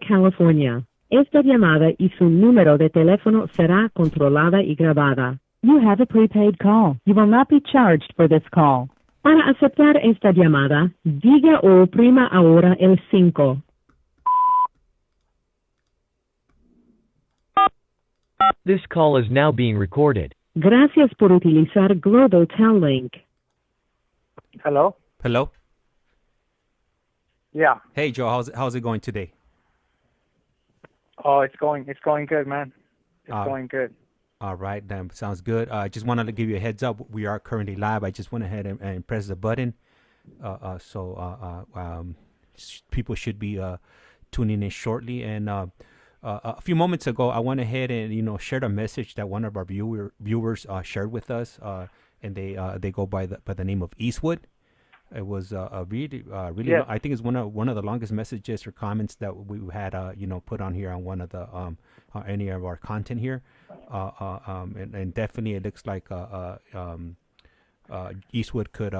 California. Esta llamada y su número de teléfono será controlada y grabada. You have a prepaid call. You will not be charged for this call. Para aceptar esta llamada, diga o oprima ahora el 5. This call is now being recorded. Gracias por utilizar Global Tel Link. Hello? Hello? Yeah. Hey, Joe, how's it going today? Oh, it's going good, man. It's going good. All right, sounds good. I just wanted to give you a heads up. We are currently live. I just went ahead and pressed the button. People should be tuning in shortly. And a few moments ago, I went ahead and shared a message that one of our viewers shared with us, and they go by the name of Eastwood. It was really yeah. I think it's one of the longest messages or comments that we had put on here on one of the any of our content here, and definitely it looks like Eastwood could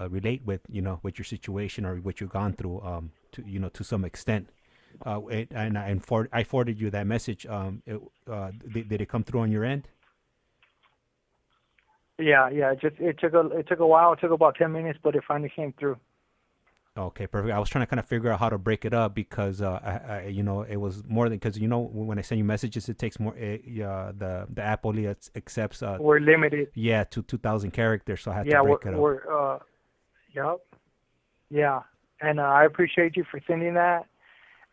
relate with with your situation or what you've gone through to some extent. I forwarded you that message. Did it come through on your end? Yeah. It took a while. It took about 10 minutes, but it finally came through. Okay, perfect. I was trying to kind of figure out how to break it up because it was more than because when I send you messages, it takes more. The app only accepts. We're limited. Yeah, to 2,000 characters, so I had to break it up. Yep. Yeah, and I appreciate you for sending that.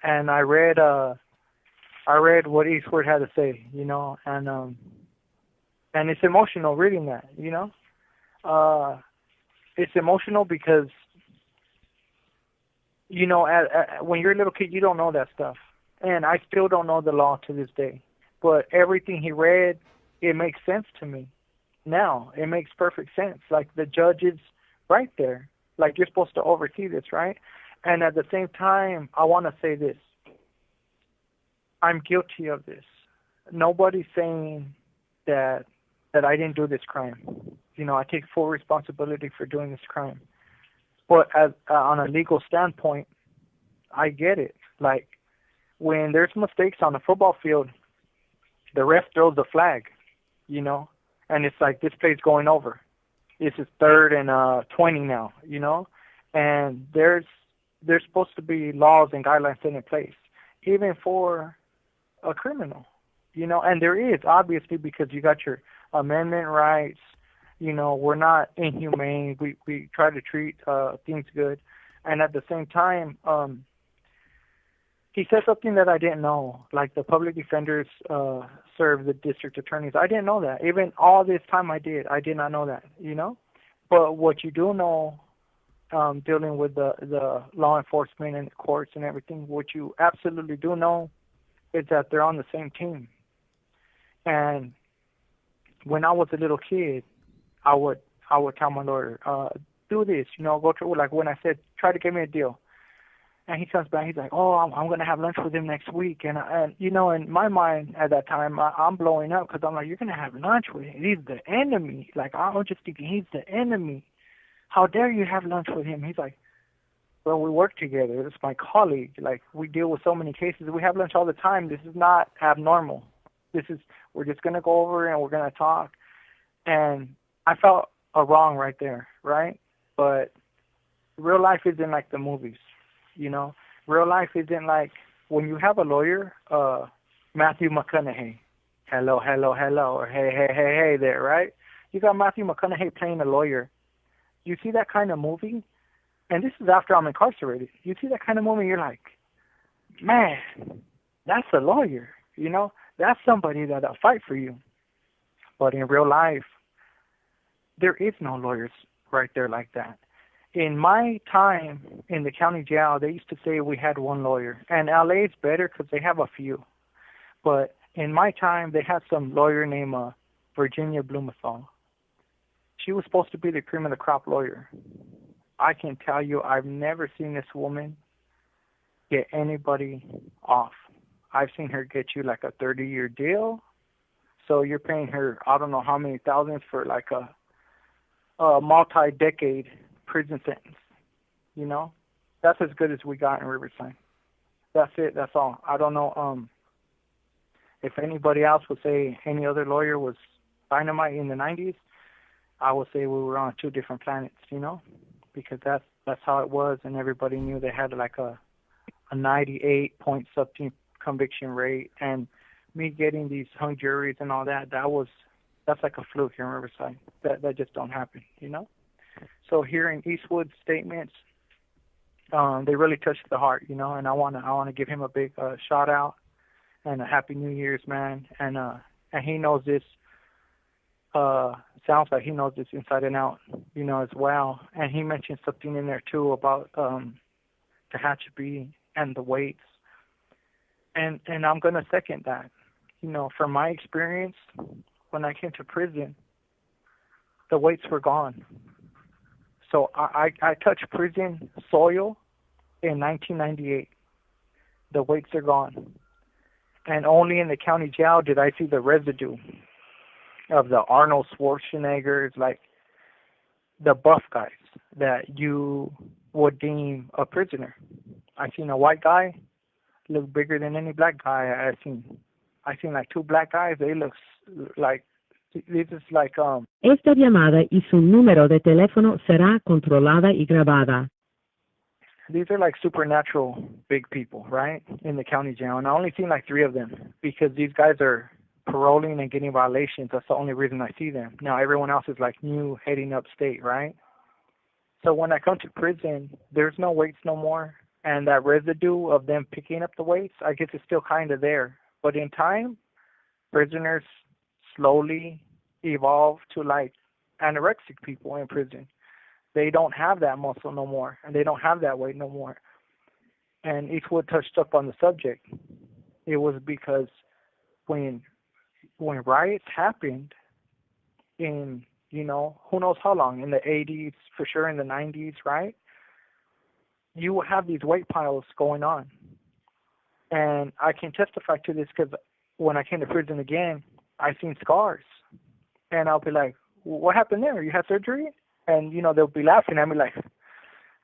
And I read what Eastwood had to say, and it's emotional reading that, It's emotional because, when you're a little kid, you don't know that stuff. And I still don't know the law to this day. But everything he read, it makes sense to me. Now, it makes perfect sense. Like, the judge is right there. Like, you're supposed to oversee this, right? And at the same time, I want to say this. I'm guilty of this. Nobody's saying that I didn't do this crime. I take full responsibility for doing this crime. But on a legal standpoint, I get it. Like, when there's mistakes on the football field, the ref throws the flag, and it's like, this play's going over. This is 3rd and 20 now, and there's supposed to be laws and guidelines set in place, even for a criminal, and there is, obviously, because you got your amendment rights. We're not inhumane. We try to treat things good. And at the same time, he said something that I didn't know, like the public defenders serve the district attorneys. I didn't know that. Even all this time I did not know that, But what you do know, dealing with the law enforcement and the courts and everything, what you absolutely do know is that they're on the same team. And when I was a little kid, I would tell my lawyer, do this, go through, like when I said, try to get me a deal. And he comes back, he's like, oh, I'm going to have lunch with him next week. And in my mind at that time, I'm blowing up because I'm like, you're going to have lunch with him. He's the enemy. Like, I was just thinking, he's the enemy. How dare you have lunch with him? He's like, well, we work together. It's my colleague. Like, we deal with so many cases. We have lunch all the time. This is not abnormal. We're just going to go over and we're going to talk. And I felt a wrong right there, right? But real life isn't like the movies, Real life isn't like when you have a lawyer, Matthew McConaughey, hello, or hey there, right? You got Matthew McConaughey playing a lawyer. You see that kind of movie, and this is after I'm incarcerated. You see that kind of movie, you're like, man, that's a lawyer, That's somebody that'll fight for you. But in real life, there is no lawyers right there like that. In my time in the county jail, they used to say we had one lawyer. And LA is better because they have a few. But in my time, they had some lawyer named Virginia Blumenthal. She was supposed to be the cream of the crop lawyer. I can tell you, I've never seen this woman get anybody off. I've seen her get you like a 30-year deal. So you're paying her, I don't know how many thousands for like a multi-decade prison sentence. That's as good as we got in Riverside. That's it. That's all. I don't know if anybody else would say any other lawyer was dynamite in the 90s. I would say we were on two different planets, because that's how it was, and everybody knew they had like a 98 point something conviction rate, and me getting these hung juries and all that, that's like a fluke here in Riverside. That just don't happen, So hearing Eastwood's statements, they really touched the heart, and I wanna give him a big shout out and a happy New Year's, man. And he knows this. Sounds like he knows this inside and out, as well. And he mentioned something in there too about the Tehachapi and the weights. And I'm gonna second that. From my experience, when I came to prison, the weights were gone. So I touched prison soil in 1998. The weights are gone. And only in the county jail did I see the residue of the Arnold Schwarzeneggers, like the buff guys that you would deem a prisoner. I seen a white guy look bigger than any black guy I seen. I seen like two black guys. They look like this is like Esta llamada y su número de teléfono será controlada y grabada. These are like supernatural big people, right, in the county jail. And I only seen like 3 of them because these guys are paroling and getting violations. That's the only reason I see them. Now everyone else is like new, heading up state, right? So when I come to prison, there's no weights no more. And that residue of them picking up the weights, I guess it's still kind of there. But in time, prisoners slowly evolve to like anorexic people in prison. They don't have that muscle no more, and they don't have that weight no more. And Eastwood touched up on the subject. It was because when riots happened in, who knows how long, in the 80s, for sure in the 90s, right? You will have these weight piles going on. And I can testify to this because when I came to prison again, I seen scars. And I'll be like, what happened there? You had surgery? And, they'll be laughing at me like,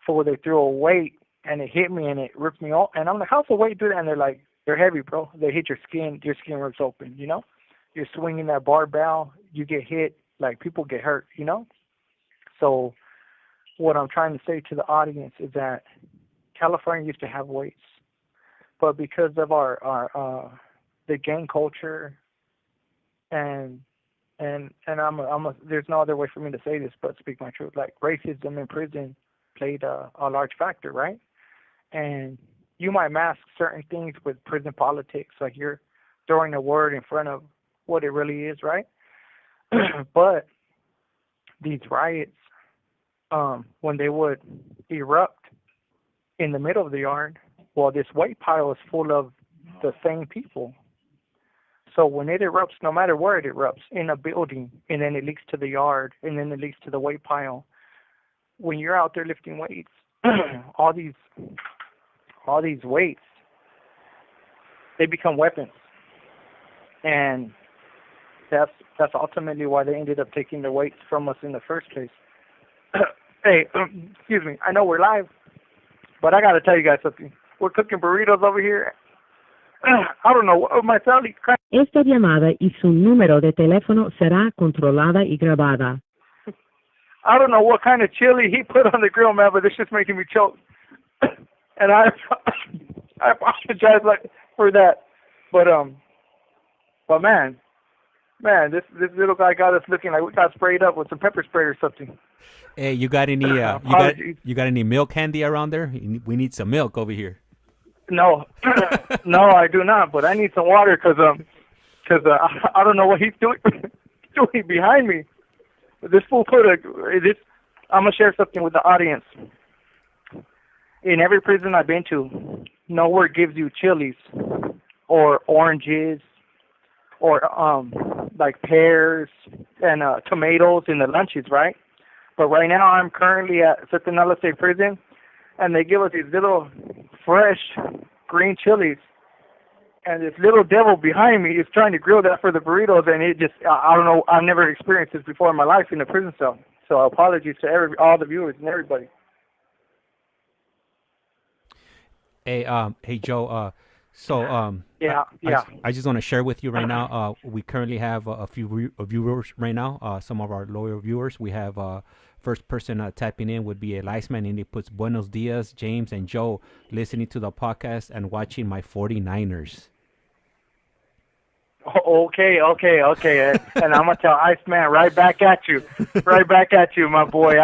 fool, they threw a weight and it hit me and it ripped me off. And I'm like, how's the weight do that? And they're like, they're heavy, bro. They hit your skin rips open, You're swinging that barbell, you get hit, like people get hurt, So what I'm trying to say to the audience is that California used to have weights. But because of our the gang culture and there's no other way for me to say this but speak my truth. Like racism in prison played a large factor, right? And you might mask certain things with prison politics, like you're throwing a word in front of what it really is, right? But these riots, when they would erupt in the middle of the yard, well, this weight pile is full of the same people. So when it erupts, no matter where it erupts, in a building, and then it leaks to the yard, and then it leaks to the weight pile, when you're out there lifting weights, all these weights, they become weapons. And that's ultimately why they ended up taking the weights from us in the first place. Hey, excuse me, I know we're live, but I got to tell you guys something. We're cooking burritos over here. I don't know, my family. Esta llamada y su número de teléfono será controlada y grabada. I don't know what kind of chili he put on the grill, man, but it's just making me choke. And I apologize for that. But man, this little guy got us looking like we got sprayed up with some pepper spray or something. Hey, you got any you got any milk handy around there? We need some milk over here. No, no, I do not. But I need some water because I don't know what he's doing behind me. This fool I'm gonna share something with the audience. In every prison I've been to, nowhere gives you chilies or oranges or like pears and tomatoes in the lunches, right? But right now I'm currently at Centinela State Prison, and they give us these little fresh green chilies. And this little devil behind me is trying to grill that for the burritos, and it just, I don't know, I've never experienced this before in my life in a prison cell. So apologies to all the viewers and everybody. Hey, Joe. So, Yeah. I just want to share with you right now. We currently have a few viewers right now. Some of our loyal viewers. We have first person tapping in would be a ICEMAN, and he puts Buenos Dias, James and Joe, listening to the podcast and watching my 49ers. Okay. And I'm gonna tell Iceman right back at you, my boy.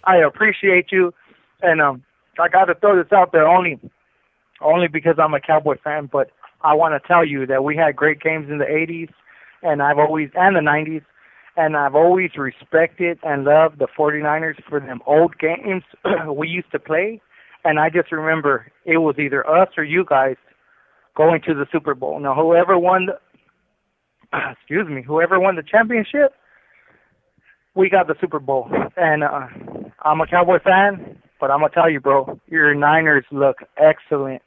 I appreciate you, and I got to throw this out there only because I'm a Cowboy fan. But I want to tell you that we had great games in the '80s, and the '90s, and I've always respected and loved the 49ers for them old games we used to play. And I just remember it was either us or you guys going to the Super Bowl. Now, whoever won the championship, we got the Super Bowl. And I'm a Cowboy fan, but I'm going to tell you, bro, your Niners look excellent.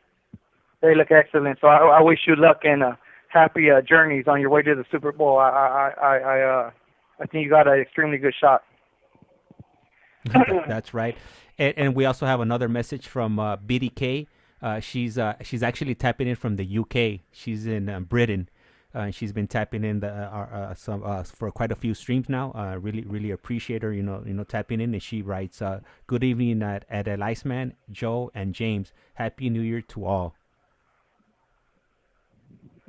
They look excellent. So I wish you luck and happy journeys on your way to the Super Bowl. I think you got an extremely good shot. That's right. And we also have another message from Biddy K. She's actually tapping in from the UK. She's in Britain. She's been tapping in for quite a few streams now. Really appreciate her, tapping in. And she writes, "Good evening at ICEMAN, Joe, and James. Happy New Year to all."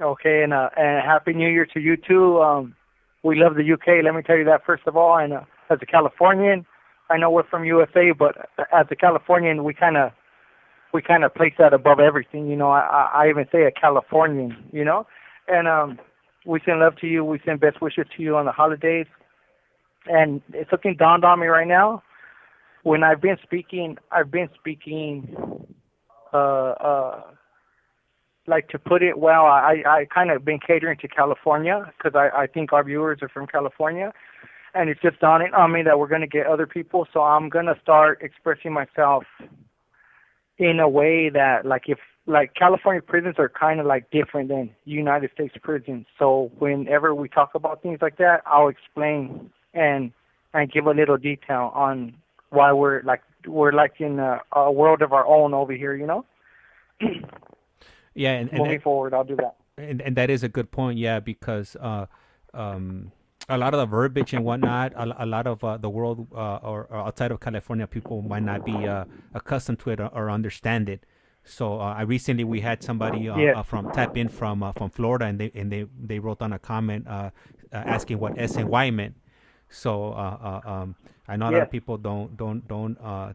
Okay, and Happy New Year to you too. We love the UK. Let me tell you that first of all. And as a Californian, I know we're from USA, but as a Californian, we kind of place that above everything. I even say a Californian. And we send love to you. We send best wishes to you on the holidays. And something dawned on me right now. When I've been speaking, like to put it well, I kind of been catering to California because I think our viewers are from California. And it's just dawning on me that we're going to get other people. So I'm going to start expressing myself in a way that, like California prisons are kind of like different than United States prisons. So whenever we talk about things like that, I'll explain and give a little detail on why we're in a world of our own over here, Yeah, and moving forward, I'll do that. And that is a good point, yeah, because a lot of the verbiage and whatnot, a lot of the world or outside of California, people might not be accustomed to it or understand it. So we had somebody from Florida, and they wrote on a comment asking what S and Y meant. So I know a lot of people don't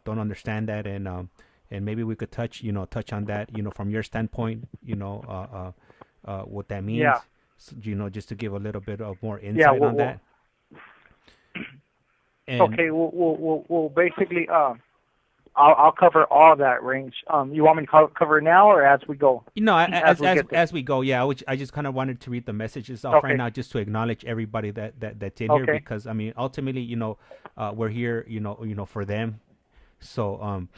understand that, and maybe we could touch on that, from your standpoint, what that means. Yeah. So, just to give a little bit of more insight on that. And okay, we'll basically I'll cover all that range. You want me to cover it now or as we go? As we go, yeah. I just kind of wanted to read the messages off right now, just to acknowledge everybody that's in here, because ultimately, we're here, for them. So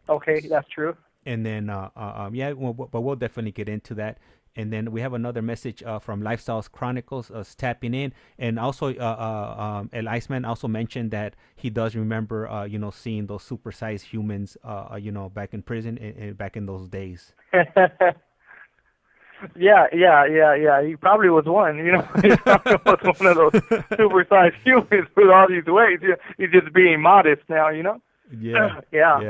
okay, that's true. And then but we'll definitely get into that. And then we have another message from Lifestyles Chronicles tapping in, and also El Iceman also mentioned that he does remember seeing those supersized humans back in prison and back in those days. Yeah. He probably was one. He probably was one of those supersized humans with all these weights. He's just being modest now. Yeah,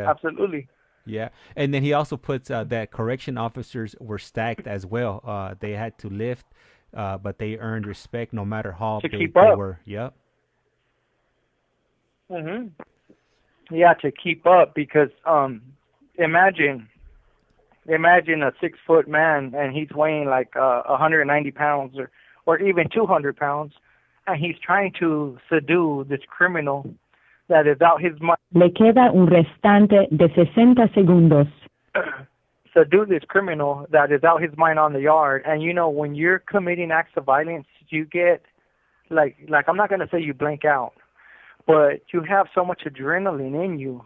absolutely. Yeah, and then he also puts that correction officers were stacked as well. They had to lift, but they earned respect no matter how big they were. Yep. Mhm. Yeah, to keep up, because imagine a 6-foot man and he's weighing like 190 pounds or even 200 pounds, and he's trying to subdue this criminal that is out his mind. Le queda un restante de 60 segundos. Subdue this criminal that is out his mind on the yard. And when you're committing acts of violence, you get like I'm not gonna say you blank out, but you have so much adrenaline in you,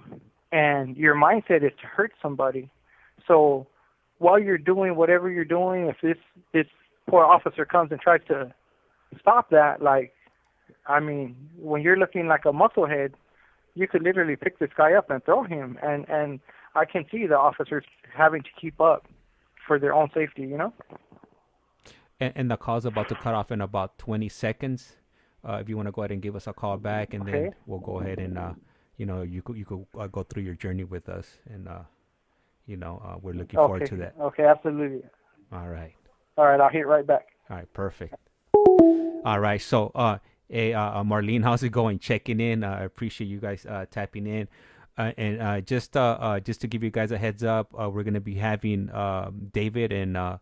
and your mindset is to hurt somebody. So while you're doing whatever you're doing, if this poor officer comes and tries to stop that, when you're looking like a musclehead, you could literally pick this guy up and throw him. And I can see the officers having to keep up for their own safety, you know. And the call's about to cut off in about 20 seconds. If you want to go ahead and give us a call back, and then we'll go ahead and you could go through your journey with us, and we're looking forward to that. Okay, absolutely. All right, I'll hit right back. All right, perfect. All right, so hey, Marlene, how's it going? Checking in. I appreciate you guys tapping in. And just to give you guys a heads up, we're gonna be having David and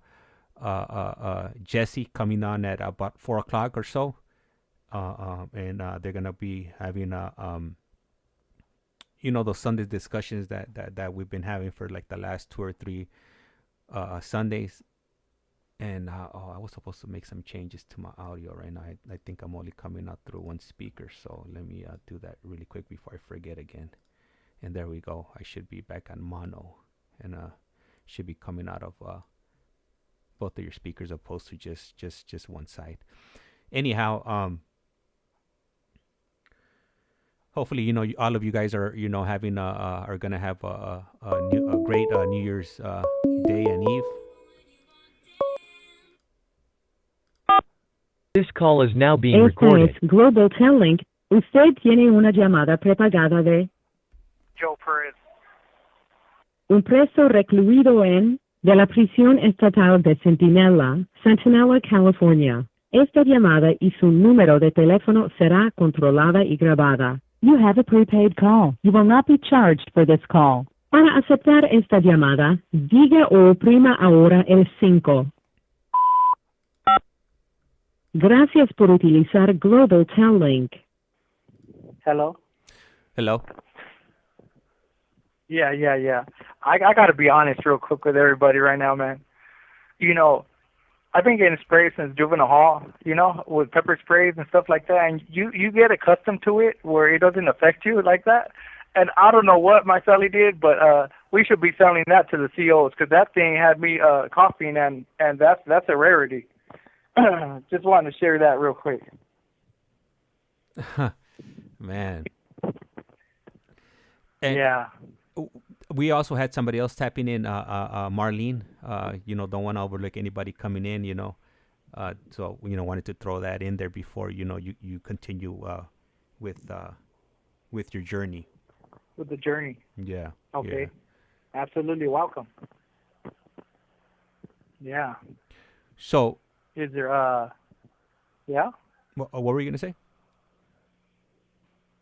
Jesse coming on at about 4:00 or so, and they're gonna be having those Sunday discussions that we've been having for like the last 2 or 3 Sundays. And I was supposed to make some changes to my audio right now. I think I'm only coming out through one speaker, so let me do that really quick before I forget again. And there we go. I should be back on mono, and should be coming out of both of your speakers, opposed to just one side. Anyhow, hopefully all of you guys are having are gonna have a great New Year's day and eve. This call is now being recorded. Este es Global Tel Link. Usted tiene una llamada prepagada de Joe Perez. un preso recluido de la prisión estatal de Centinela, California. Esta llamada y su número de teléfono será controlada y grabada. You have a prepaid call. You will not be charged for this call. Para aceptar esta llamada, diga o oprima ahora el 5. Gracias por utilizar Global Tel Link. Hello? Hello? Yeah. I got to be honest real quick with everybody right now, man. I've been getting sprayed since juvenile hall, with pepper sprays and stuff like that, and you get accustomed to it where it doesn't affect you like that. And I don't know what my celly did, but we should be selling that to the COs, because that thing had me coughing, and that's a rarity. Just wanted to share that real quick. Man. And yeah. We also had somebody else tapping in, Marlene. Don't want to overlook anybody coming in, so wanted to throw that in there before you continue with your journey. With the journey. Yeah. Okay. Yeah. Absolutely welcome. Yeah. So. Is there yeah? What were you gonna say?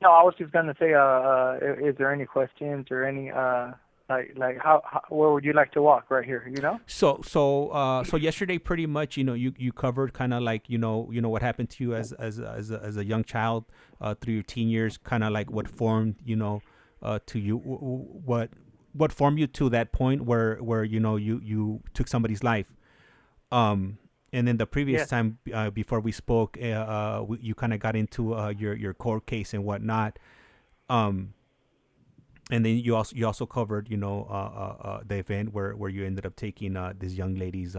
No, I was just gonna say, is there any questions or any like how where would you like to walk right here? So yesterday, pretty much, you covered kind of like what happened to you as a young child through your teen years, kind of like what formed to you, what formed you to that point where you took somebody's life. And then the previous time before we spoke, you kind of got into your court case and whatnot. And then you also covered the event where you ended up taking this young lady's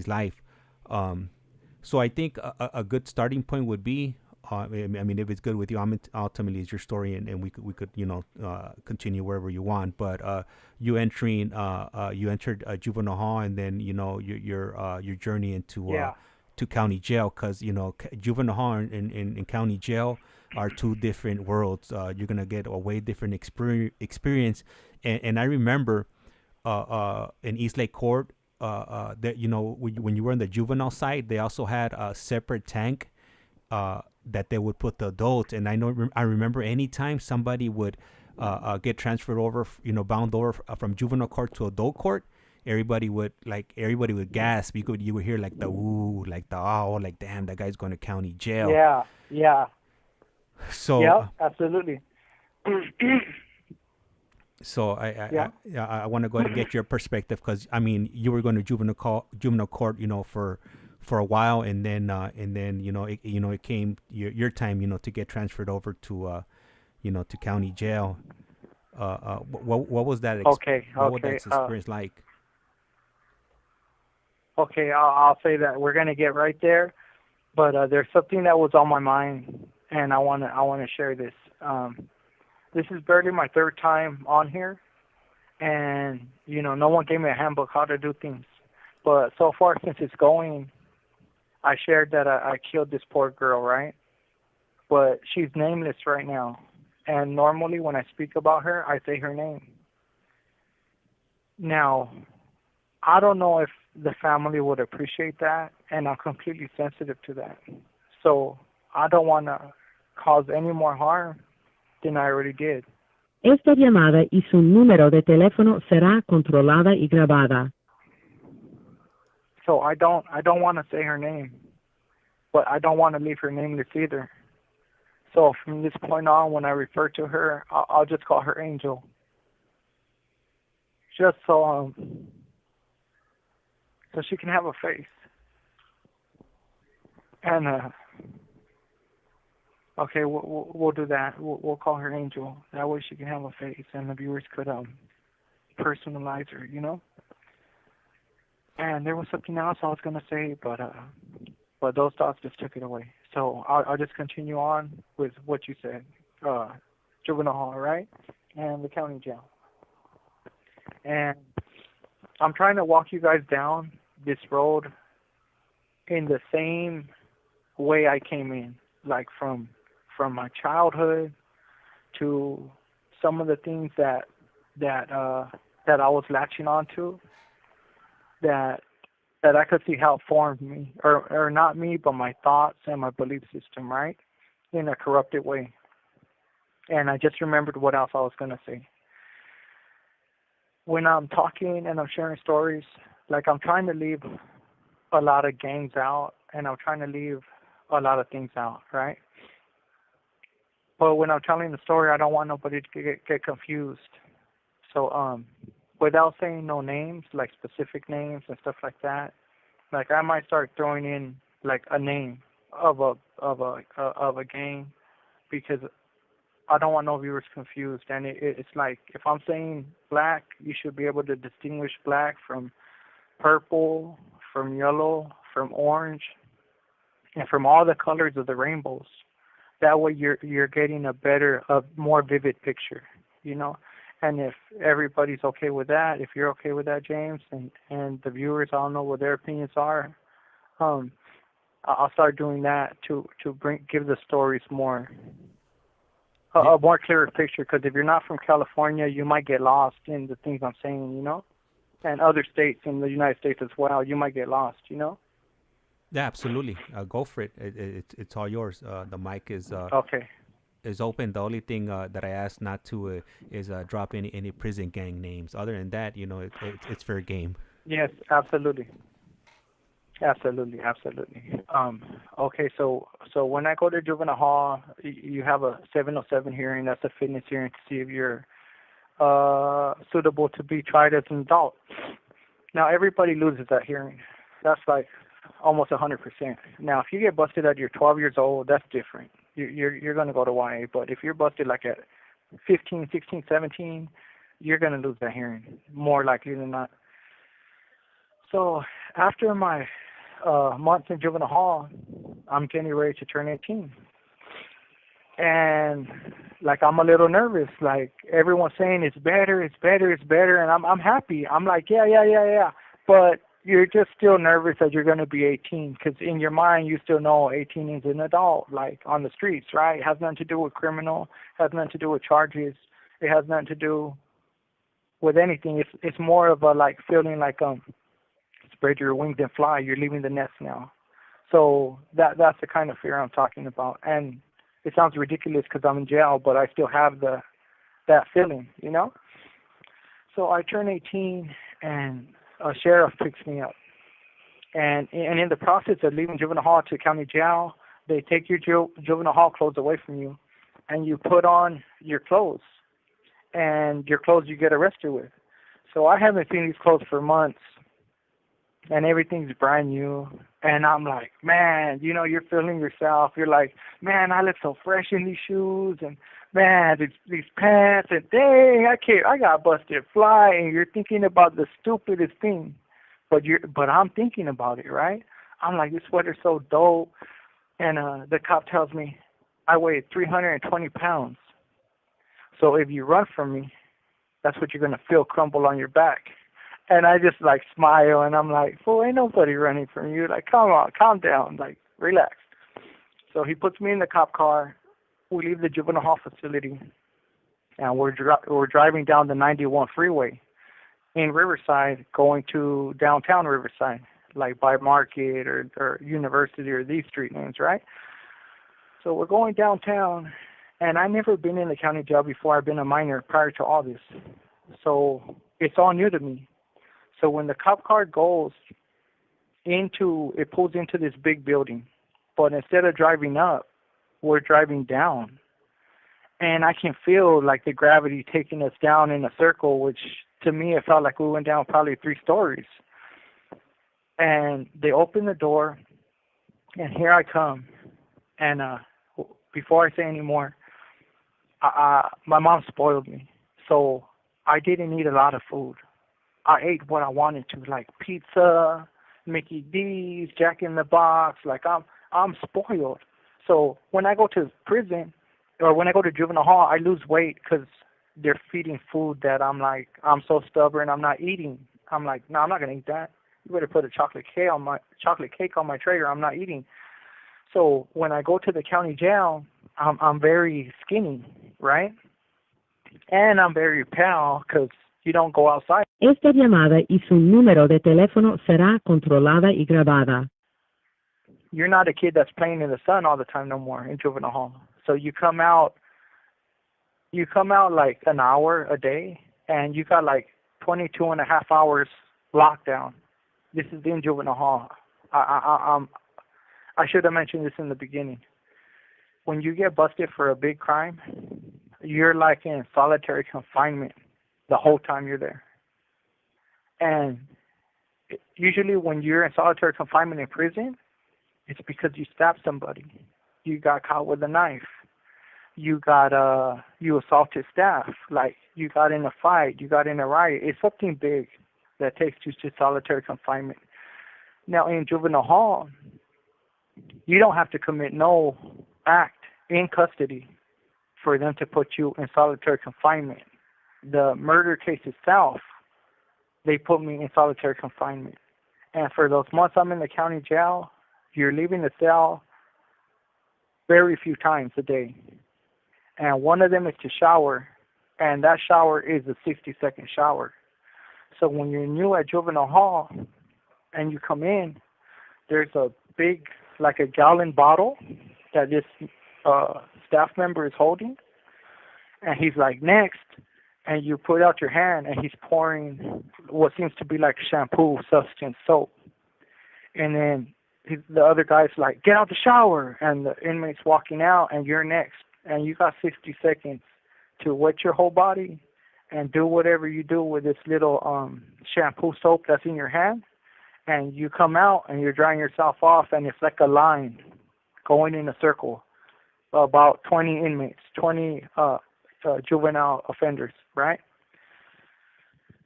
life. So I think a good starting point would be, I mean, if it's good with you, ultimately it's your story, and we could continue wherever you want. But you entered juvenile hall, and then your journey into to county jail, because juvenile hall and county jail are two different worlds. You're gonna get a way different experience. And I remember in East Lake Court, that when you were on the juvenile side, they also had a separate tank that they would put the adults. And I remember anytime somebody would get transferred over, bound over from juvenile court to adult court, everybody would gasp. You would hear like the ooh, like the oh, like damn, that guy's going to county jail. Yeah. So yeah, absolutely. So I want to go ahead and get your perspective, because I mean, you were going to juvenile court, for a while, and then it came your time, to get transferred over to to county jail. What was that? What was that experience like? Okay, I'll say that we're gonna get right there, but there's something that was on my mind, and I wanna share this. this is barely my third time on here, and no one gave me a handbook how to do things. But so far since it's going, I shared that I killed this poor girl, right? But she's nameless right now, and normally when I speak about her, I say her name. Now, I don't know if the family would appreciate that, and I'm completely sensitive to that. So I don't want to cause any more harm than I already did. Esta llamada y su número de teléfono será controlada y grabada. So I don't want to say her name, but I don't want to leave her nameless either. So from this point on, when I refer to her, I'll just call her Angel. Just so she can have a face. And okay, we'll do that. We'll call her Angel. That way she can have a face, and the viewers could personalize her, And there was something else I was gonna say, but those thoughts just took it away. So I'll just continue on with what you said. Juvenile hall, right? And the county jail. And I'm trying to walk you guys down this road in the same way I came in, like from my childhood to some of the things that I was latching onto, that I could see how it formed me, or not me, but my thoughts and my belief system, right, in a corrupted way. And I just remembered what else I was going to say. When I'm talking and I'm sharing stories, like I'm trying to leave a lot of gangs out, and I'm trying to leave a lot of things out, right? But when I'm telling the story, I don't want nobody to get confused. So without saying no names, like specific names and stuff like that, like I might start throwing in like a name of a gang, because I don't want no viewers confused. And it's like, if I'm saying black, you should be able to distinguish black from purple, from yellow, from orange, and from all the colors of the rainbows. That way you're getting a more vivid picture, And if everybody's okay with that, if you're okay with that, James, and the viewers, I don't know what their opinions are, I'll start doing that to give the stories more a more clearer picture. Because if you're not from California, you might get lost in the things I'm saying, and other states in the United States as well. You might get lost, Yeah, absolutely. Go for it. It's all yours. The mic is okay. Is open. The only thing that I ask not to is drop any prison gang names. Other than that, it's fair game. Yes, absolutely. Absolutely. Okay, so when I go to juvenile hall, you have a 707 hearing. That's a fitness hearing to see if you're suitable to be tried as an adult. Now, everybody loses that hearing. That's like almost 100%. Now, if you get busted at you're 12 years old, that's different. You're going to go to YA. But if you're busted like at 15, 16, 17, you're going to lose that hearing, more likely than not. So after my months in juvenile hall, I'm getting ready to turn 18. And like, I'm a little nervous. Like, everyone's saying it's better, and I'm happy. I'm like, yeah. But you're just still nervous that you're going to be 18, because in your mind you still know 18 is an adult, like on the streets, right? It has nothing to do with criminal, has nothing to do with charges. It has nothing to do with anything. It's more of a like feeling like spread your wings and fly. You're leaving the nest now. So that's the kind of fear I'm talking about. And it sounds ridiculous because I'm in jail, but I still have that feeling, So I turn 18, and a sheriff picks me up. And in the process of leaving juvenile hall to county jail, they take your juvenile hall clothes away from you, and you put on your clothes, and your clothes you get arrested with. So I haven't seen these clothes for months, and everything's brand new. And I'm like, man, you're feeling yourself. You're like, man, I look so fresh in these shoes, and man, these pants, and dang, I got busted fly. And you're thinking about the stupidest thing, but I'm thinking about it, right? I'm like, this sweater's so dope. And the cop tells me I weigh 320 pounds. So if you run from me, that's what you're going to feel crumble on your back. And I just like smile and I'm like, fool, ain't nobody running from you. Like, come on, calm down, like, relax. So he puts me in the cop car. We leave the juvenile hall facility and we're driving down the 91 freeway in Riverside going to downtown Riverside, like by Market or University or these street names, right? So we're going downtown, and I've never been in the county jail before. I've been a minor prior to all this. So it's all new to me. So when the cop car pulls into this big building, but instead of driving up, we're driving down. And I can feel like the gravity taking us down in a circle, which to me it felt like we went down probably 3 stories. And they open the door, and here I come. And before I say any more, my mom spoiled me. So I didn't eat a lot of food. I ate what I wanted to, like pizza, Mickey D's, Jack in the Box. Like I'm spoiled. So when I go to prison or when I go to juvenile hall, I lose weight because they're feeding food that I'm like, I'm so stubborn, I'm not eating. I'm like, no, I'm not gonna eat that. You better put a chocolate cake on my tray, or I'm not eating. So when I go to the county jail, I'm very skinny, right? And I'm very pale because you don't go outside. Esta llamada y su número de teléfono será controlada y grabada. You're not a kid that's playing in the sun all the time no more in juvenile hall. So you come out like an hour a day, and you got like 22 and a half hours lockdown. This is in juvenile hall. I should have mentioned this in the beginning. When you get busted for a big crime, you're like in solitary confinement the whole time you're there. And usually when you're in solitary confinement in prison, it's because you stabbed somebody. You got caught with a knife. You assaulted staff. Like, you got in a fight. You got in a riot. It's something big that takes you to solitary confinement. Now, in juvenile hall, you don't have to commit no act in custody for them to put you in solitary confinement. The murder case itself, they put me in solitary confinement. And for those months I'm in the county jail, you're leaving the cell very few times a day. And one of them is to shower, and that shower is a 60-second shower. So when you're new at juvenile hall and you come in, there's a big, like a gallon bottle that this staff member is holding, and he's like, next, and you put out your hand, and he's pouring what seems to be like shampoo, substance, soap. And then the other guy's like, get out the shower, and the inmate's walking out, and you're next. And you got 60 seconds to wet your whole body and do whatever you do with this little shampoo soap that's in your hand. And you come out, and you're drying yourself off, and it's like a line going in a circle, about 20 inmates, 20 juvenile offenders, right?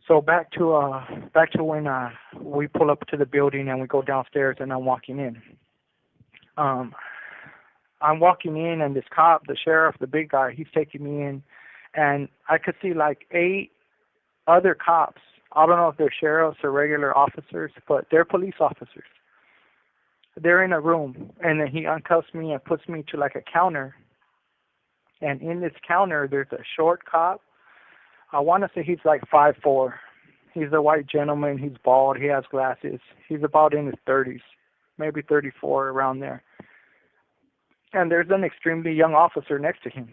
So back to when we pull up to the building and we go downstairs and I'm walking in. I'm walking in, and this cop, the sheriff, the big guy, he's taking me in, and I could see like 8 other cops. I don't know if they're sheriffs or regular officers, but they're police officers. They're in a room, and then he uncuffs me and puts me to like a counter. And in this counter, there's a short cop. I want to say he's like 5'4". He's a white gentleman. He's bald. He has glasses. He's about in his 30s, maybe 34, around there. And there's an extremely young officer next to him.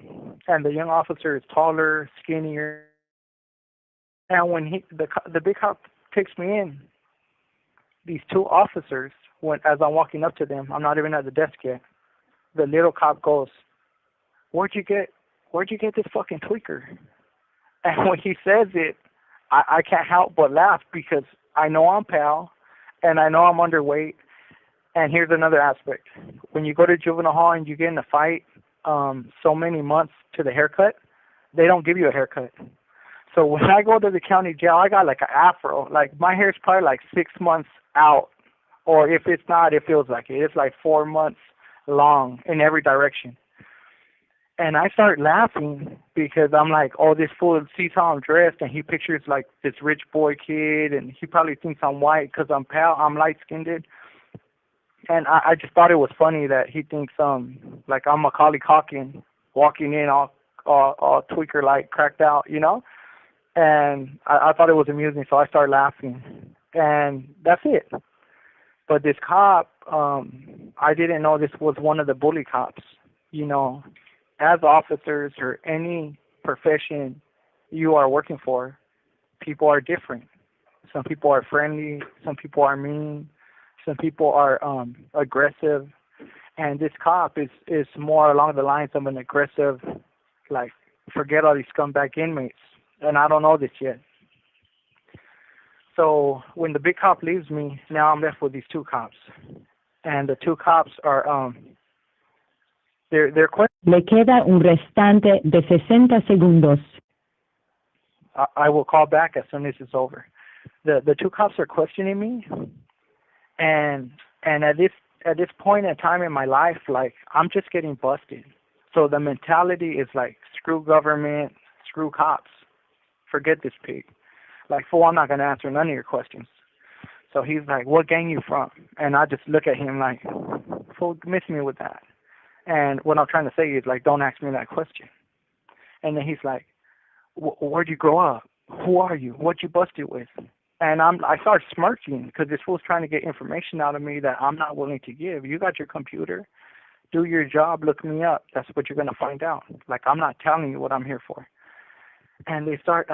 And the young officer is taller, skinnier. And when the big cop takes me in, these 2 officers, as I'm walking up to them, I'm not even at the desk yet, the little cop goes, where'd you get this fucking tweaker? And when he says it, I can't help but laugh because I know I'm pale and I know I'm underweight. And here's another aspect. When you go to juvenile hall and you get in a fight so many months to the haircut, they don't give you a haircut. So when I go to the county jail, I got like an afro. Like, my hair's probably like 6 months out. Or if it's not, it feels like it. It's like 4 months long in every direction. And I start laughing because I'm like, oh, this fool sees how I'm dressed, and he pictures like this rich boy kid, and he probably thinks I'm white because I'm pale, I'm light-skinned. And I just thought it was funny that he thinks like I'm Macaulay Culkin walking in all tweaker like cracked out, you know. And I thought it was amusing, so I started laughing, and that's it. But this cop, I didn't know this was one of the bully cops, you know. As officers or any profession you are working for, people are different. Some people are friendly, some people are mean, some people are aggressive, and this cop is more along the lines of an aggressive, like, forget all these scumbag inmates, and I don't know this yet. So when the big cop leaves me, now I'm left with these two cops, and the two cops are they're Le queda un restante de 60 segundos. I will call back as soon as it's over. The two cops are questioning me, and at this point in time in my life, like, I'm just getting busted. So the mentality is like, screw government, screw cops, forget this pig. Like, fool, I'm not gonna answer none of your questions. So he's like, what gang you from? And I just look at him like, fool, miss me with that. And what I'm trying to say is, like, don't ask me that question. And then he's like, where'd you grow up? Who are you? What you busted with? And I start smirking because this fool's trying to get information out of me that I'm not willing to give. You got your computer. Do your job. Look me up. That's what you're going to find out. Like, I'm not telling you what I'm here for. And they start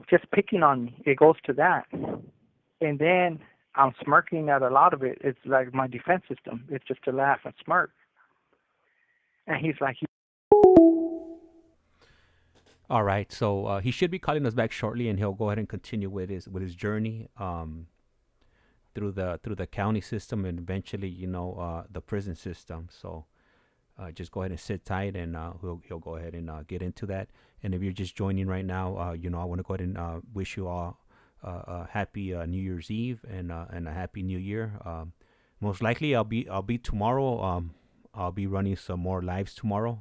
just picking on me. It goes to that. And then I'm smirking at a lot of it. It's like my defense system. It's just to laugh and smirk. And he's like, All right, so he should be calling us back shortly, and he'll go ahead and continue with his journey through the county system and eventually, you know, the prison system. So just go ahead and sit tight, and he'll go ahead and get into that. And if you're just joining right now, you know, I want to go ahead and wish you all a happy New Year's Eve and a happy New Year. Most likely, I'll be tomorrow. I'll be running some more lives tomorrow.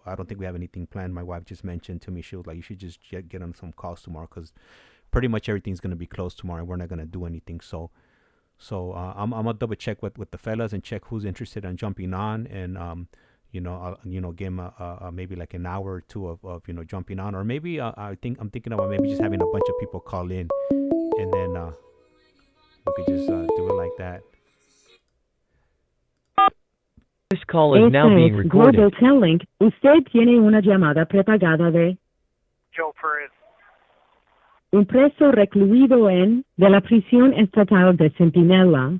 I don't think we have anything planned. My wife just mentioned to me, she was like, you should just get on some calls tomorrow because pretty much everything's going to be closed tomorrow and we're not going to do anything. So I'm going to double check with the fellas and check who's interested in jumping on. And, you know, I'll give them maybe like an hour or two of you know, jumping on. Or maybe I'm thinking about maybe just having a bunch of people call in and then we could just do it like that. This call is now being recorded. Global Telling. Usted tiene una llamada prepagada de Joe Perez. un preso recluido de la prisión estatal de Centinela,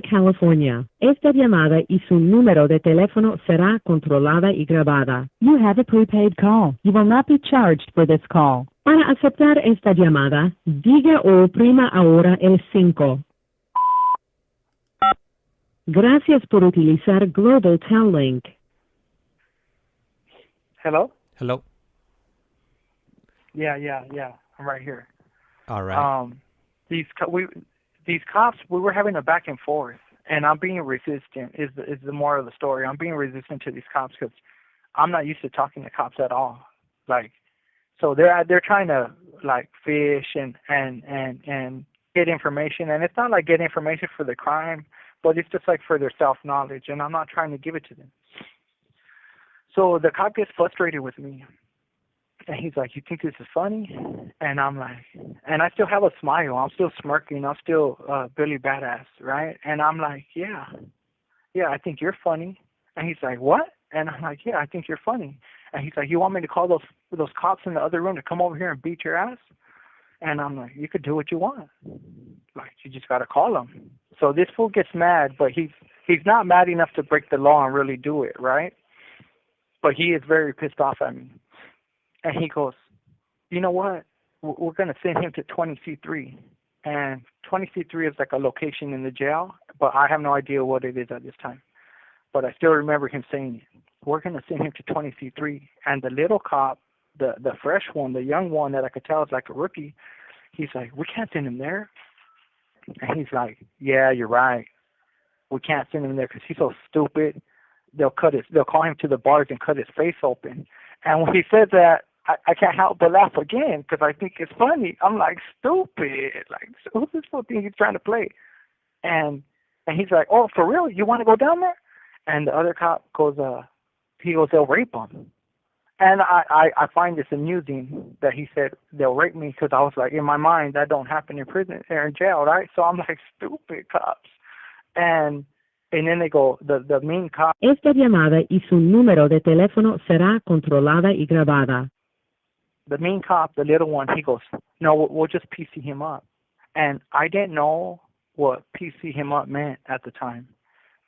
California. Esta llamada y su número de teléfono será controlada y grabada. You have a prepaid call. You will not be charged for this call. Para aceptar esta llamada, diga o oprima ahora el 5. Gracias por utilizar Global Tel Link. Hello? Hello? Yeah. I'm right here. All right. These cops, we were having a back and forth, and I'm being resistant. Is the moral of the story? I'm being resistant to these cops because I'm not used to talking to cops at all. Like, so they're trying to like fish and get information, and it's not like get information for the crime, but it's just like for their self-knowledge, and I'm not trying to give it to them. So the cop gets frustrated with me, and he's like, you think this is funny? And I'm like, and I still have a smile. I'm still smirking. I'm still Billy Badass, right? And I'm like, yeah, I think you're funny. And he's like, what? And I'm like, yeah, I think you're funny. And he's like, you want me to call those cops in the other room to come over here and beat your ass? And I'm like, you could do what you want. Like, you just got to call them. So this fool gets mad, but he's not mad enough to break the law and really do it, right? But he is very pissed off at me. And he goes, you know what? We're going to send him to 20C3. And 20C3 is like a location in the jail, but I have no idea what it is at this time. But I still remember him saying it. We're going to send him to 20C3. And the little cop, the fresh one, the young one that I could tell is like a rookie, he's like, we can't send him there. And he's like, yeah, you're right. We can't send him there because he's so stupid. they'll call him to the bars and cut his face open. And when he said that, I can't help but laugh again because I think it's funny. I'm like, stupid. Like, who's this fool think he's trying to play? And he's like, oh, for real? You want to go down there? And the other cop goes, they'll rape him. And I find this amusing that he said they'll rape me because I was like, in my mind, that don't happen in prison or in jail, right? So I'm like, stupid cops. And then they go, the mean cop. Esta llamada y su número de teléfono será controlada y grabada. The mean cop, the little one, he goes, no, we'll just PC him up. And I didn't know what PC him up meant at the time.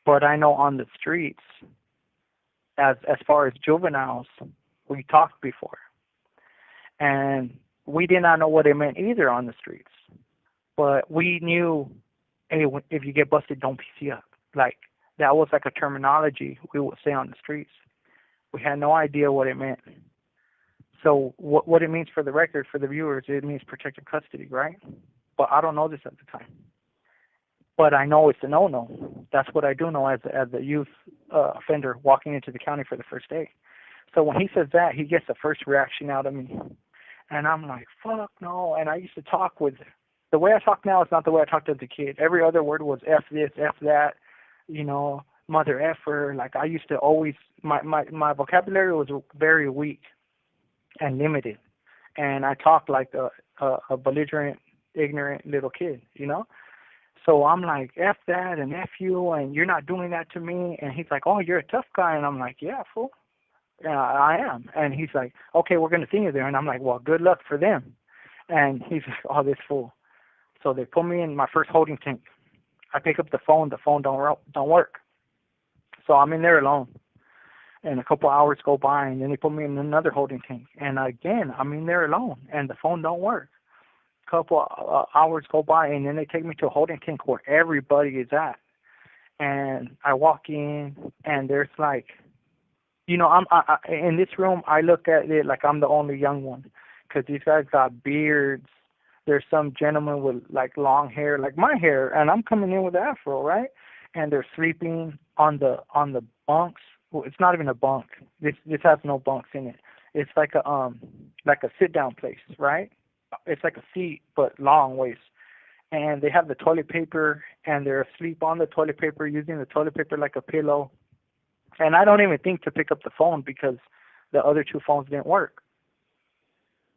But I know on the streets, as far as juveniles, we talked before. And we did not know what it meant either on the streets. But we knew, hey, if you get busted, don't PC up. Like, that was like a terminology we would say on the streets. We had no idea what it meant. So what it means for the record, for the viewers, it means protective custody, right? But I don't know this at the time. But I know it's a no-no. That's what I do know as a youth offender walking into the county for the first day. So when he says that, he gets the first reaction out of me. And I'm like, fuck no. And I used to talk with, the way I talk now is not the way I talked as a kid. Every other word was F this, F that, you know, mother effer. Like I used to always, my vocabulary was very weak and limited. And I talked like a belligerent, ignorant little kid, you know? So I'm like, F that and F you, and you're not doing that to me. And he's like, oh, you're a tough guy. And I'm like, yeah, fool. Yeah, I am. And he's like, okay, we're going to send you there. And I'm like, well, good luck for them. And he's like, oh, this fool. So they put me in my first holding tank. I pick up the phone don't work. So I'm in there alone. And a couple hours go by, and then they put me in another holding tank. And again, I'm in there alone, and the phone don't work. Couple hours go by, and then they take me to a holding tank where everybody is at. And I walk in, and there's like, you know, I'm in this room. I look at it like I'm the only young one, because these guys got beards. There's some gentleman with like long hair, like my hair, and I'm coming in with an afro, right? And they're sleeping on the bunks. Well, it's not even a bunk. This has no bunks in it. It's like a sit down place, right? It's like a seat, but long ways. And they have the toilet paper, and they're asleep on the toilet paper, using the toilet paper like a pillow. And I don't even think to pick up the phone because the other two phones didn't work.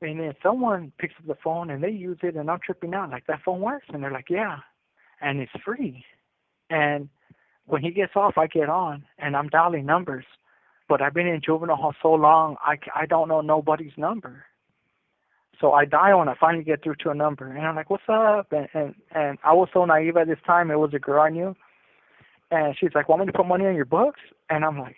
And then someone picks up the phone, and they use it, and I'm tripping out. Like, that phone works? And they're like, yeah. And it's free. And when he gets off, I get on, and I'm dialing numbers. But I've been in juvenile hall so long, I don't know nobody's number. So I dial, and I finally get through to a number. And I'm like, what's up? And I was so naive at this time. It was a girl I knew. And she's like, want me to put money on your books? And I'm like,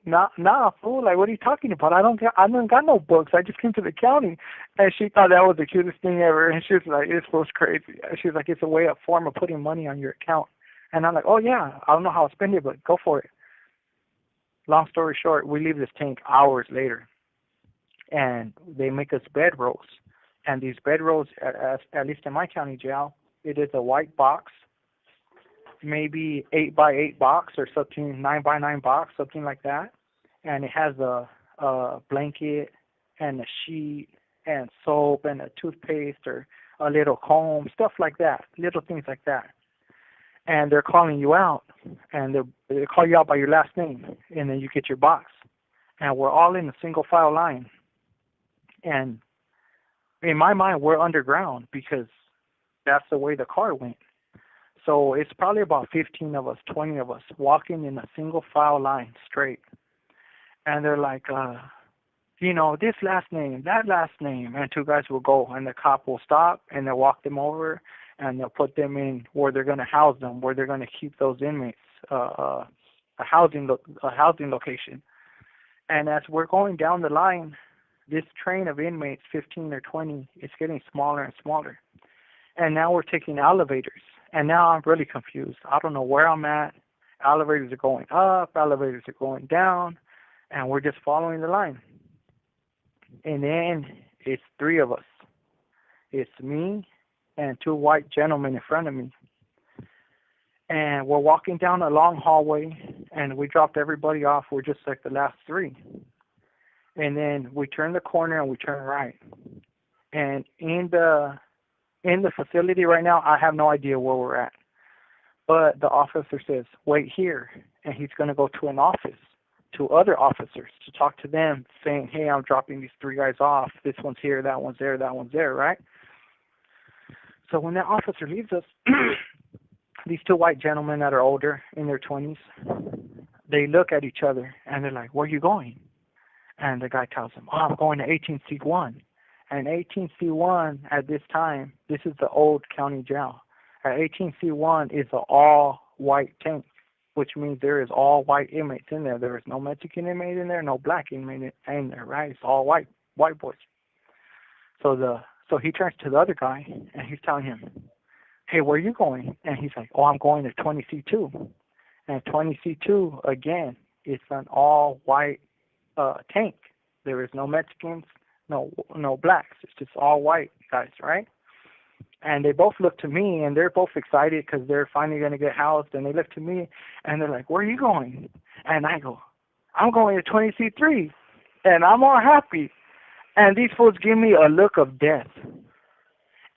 nah, fool. Like, what are you talking about? I don't got no books. I just came to the county. And she thought that was the cutest thing ever. And she was like, this fool's crazy. She was like, it's a form of putting money on your account. And I'm like, oh, yeah. I don't know how to spend it, but go for it. Long story short, we leave this tank hours later. And they make us bed rolls. And these bed rolls, at least in my county jail, it is a white box, maybe 8x8 box or something, 9x9 box, something like that. And it has a blanket and a sheet and soap and a toothpaste or a little comb, stuff like that, little things like that. And they're calling you out, and they call you out by your last name, and then you get your box. And we're all in a single file line. And in my mind, we're underground because that's the way the car went. So it's probably about 15 of us, 20 of us walking in a single file line straight. And they're like, you know, this last name, that last name. And two guys will go, and the cop will stop, and they'll walk them over, and they'll put them in where they're going to house them, where they're going to keep those inmates, a housing location. And as we're going down the line, this train of inmates, 15 or 20, is getting smaller and smaller. And now we're taking elevators. And now I'm really confused. I don't know where I'm at. Elevators are going up, elevators are going down, and we're just following the line. And then it's three of us. It's me and two white gentlemen in front of me. And we're walking down a long hallway, and we dropped everybody off. We're just like the last three. And then we turn the corner and we turn right. And in the facility right now, I have no idea where we're at. But the officer says, wait here. And he's going to go to an office, to other officers, to talk to them, saying, hey, I'm dropping these three guys off. This one's here, that one's there, that one's there, right? So when that officer leaves us, these two white gentlemen that are older, in their 20s, they look at each other, and they're like, where are you going? And the guy tells them, oh, I'm going to 18C1. And 18C1 at this time, this is the old county jail. At 18C1 is an all-white tank, which means there is all white inmates in there. There is no Mexican inmate in there, no black inmate in there, right? It's all white boys. So he turns to the other guy, and he's telling him, hey, where are you going? And he's like, oh, I'm going to 20C2. And 20C2, again, it's an all-white tank. There is no Mexicans, no blacks. It's just all white guys, right? And they both look to me, and they're both excited because they're finally going to get housed. And they look to me, and they're like, where are you going? And I go, I'm going to 20C3. And I'm all happy. And these fools give me a look of death.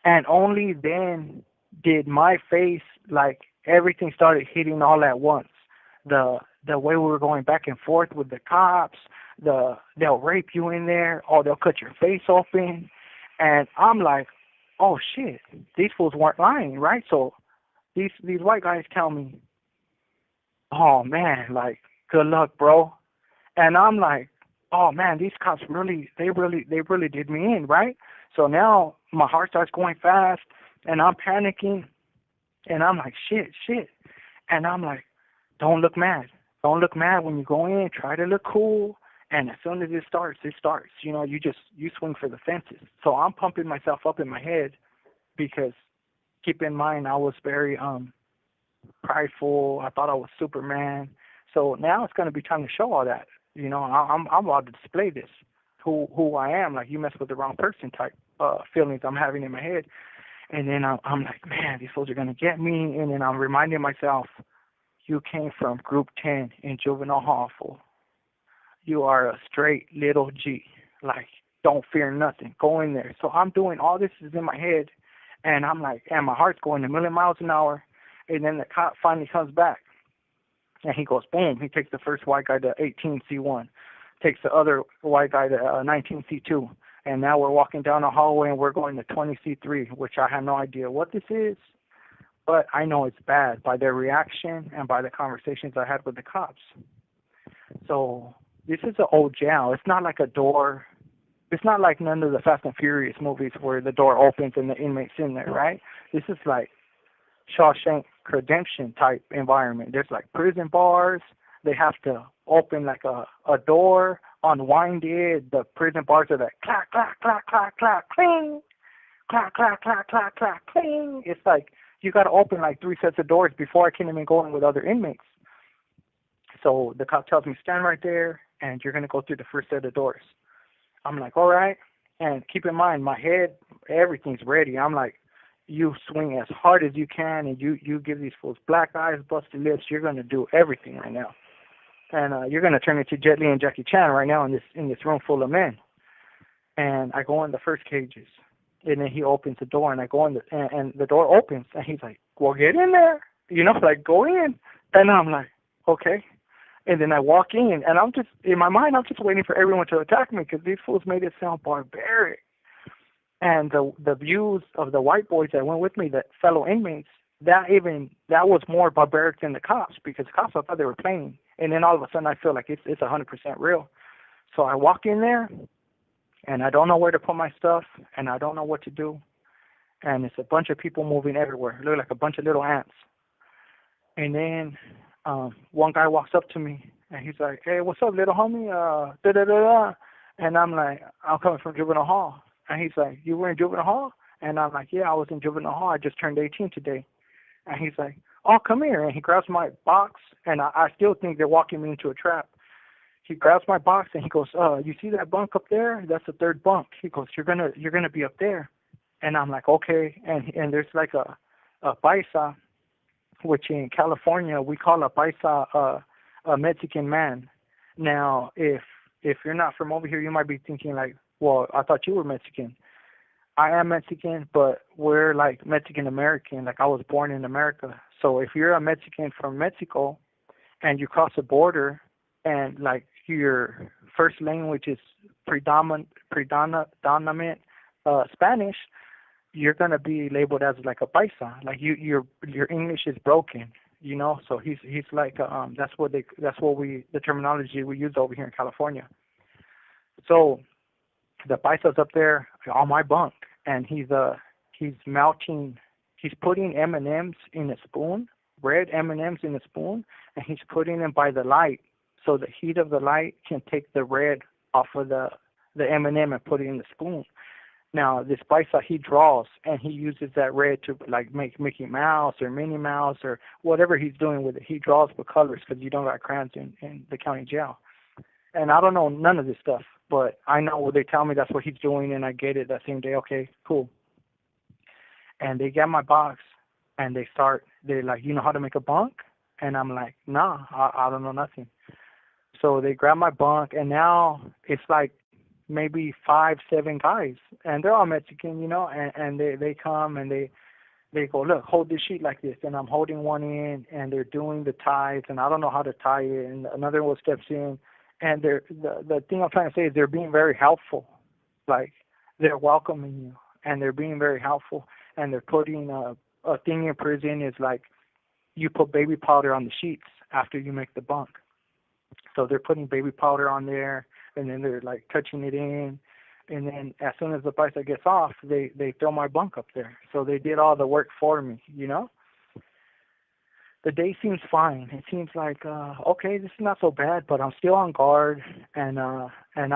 And only then did my face, like, everything started hitting all at once. The way we were going back and forth with the cops, they'll rape you in there, or they'll cut your face open. And I'm like, oh, shit, these fools weren't lying, right? So these white guys tell me, oh, man, like, good luck, bro. And I'm like, oh, man, these cops really did me in, right? So now my heart starts going fast, and I'm panicking, and I'm like, shit. And I'm like, don't look mad. Don't look mad when you go in. Try to look cool. And as soon as it starts. You know, you swing for the fences. So I'm pumping myself up in my head because, keep in mind, I was very prideful. I thought I was Superman. So now it's going to be time to show all that. You know, I'm about to display this, who I am. Like, you mess with the wrong person type feelings I'm having in my head. And then I'm like, man, these fools are going to get me. And then I'm reminding myself, you came from Group 10 in juvenile hall, fool. You are a straight little G. Like, don't fear nothing. Go in there. So I'm doing all this is in my head. And I'm like, and my heart's going a million miles an hour. And then the cop finally comes back. And he goes, boom. He takes the first white guy to 18C1. Takes the other white guy to 19C2. And now we're walking down the hallway and we're going to 20C3, which I have no idea what this is. But I know it's bad by their reaction and by the conversations I had with the cops. So this is an old jail. It's not like a door. It's not like none of the Fast and Furious movies where the door opens and the inmate's in there, right? This is like Shawshank Redemption type environment. There's like prison bars. They have to open like a door, unwind it. The prison bars are like clack, clack, clack, clack, clack, cling. Clack, clack, clack, clack, clack, cling. It's like you got to open like 3 sets of doors before I can even go in with other inmates. So the cop tells me, stand right there, and you're going to go through the first set of doors. I'm like, all right. And keep in mind, my head, everything's ready. I'm like, you swing as hard as you can, and you give these fools black eyes, busted lips. You're going to do everything right now. And you're going to turn into Jet Li and Jackie Chan right now in this room full of men. And I go in the first cages. And then he opens the door, and I go in, and the door opens, and he's like, well, get in there. You know, like, go in. And I'm like, okay. And then I walk in, and I'm just, in my mind, I'm just waiting for everyone to attack me because these fools made it sound barbaric. And the views of the white boys that went with me, the fellow inmates, that was more barbaric than the cops because the cops, I thought they were playing. And then all of a sudden I feel like it's 100% real. So I walk in there, and I don't know where to put my stuff, and I don't know what to do. And it's a bunch of people moving everywhere. It look like a bunch of little ants. And then one guy walks up to me, and he's like, hey, what's up, little homie? Da-da-da-da. And I'm like, I'm coming from juvenile hall. And he's like, you were in juvenile hall? And I'm like, yeah, I was in juvenile hall. I just turned 18 today. And he's like, oh, come here. And he grabs my box, and I still think they're walking me into a trap. He grabs my box, and he goes, you see that bunk up there? That's the third bunk. He goes, you're gonna be up there. And I'm like, okay. And there's like a paisa, which in California we call a paisa a Mexican man. Now, if you're not from over here, you might be thinking like, well, I thought you were Mexican. I am Mexican, but we're like Mexican American. Like I was born in America. So if you're a Mexican from Mexico and you cross the border and like your first language is predominant Spanish, you're gonna be labeled as like a paisa. Like your English is broken, you know. So he's like that's what the terminology we use over here in California. So the paisa's up there on my bunk, and he's putting M&Ms in a spoon, red M&Ms in a spoon, and he's putting them by the light, so the heat of the light can take the red off of the M&M and put it in the spoon. Now, this paisa, he draws, and he uses that red to like make Mickey Mouse or Minnie Mouse or whatever he's doing with it. He draws with colors because you don't got crayons in the county jail. And I don't know none of this stuff, but I know what they tell me that's what he's doing, and I get it that same day. Okay, cool. And they get my box, and they're like, you know how to make a bunk? And I'm like, nah, I don't know nothing. So they grab my bunk, and now it's like maybe 5-7 guys, and they're all Mexican, you know, and they come and they go, look, hold this sheet like this, and I'm holding one in, and they're doing the ties, and I don't know how to tie it, and another one steps in, and the thing I'm trying to say is they're being very helpful, like they're welcoming you, and they're being very helpful, and they're putting a thing in prison is like you put baby powder on the sheets after you make the bunk. So they're putting baby powder on there, and then they're like touching it in, and then as soon as the paisa gets off, they throw my bunk up there. So they did all the work for me, you know. The day seems fine. It seems like okay, this is not so bad, but I'm still on guard, and I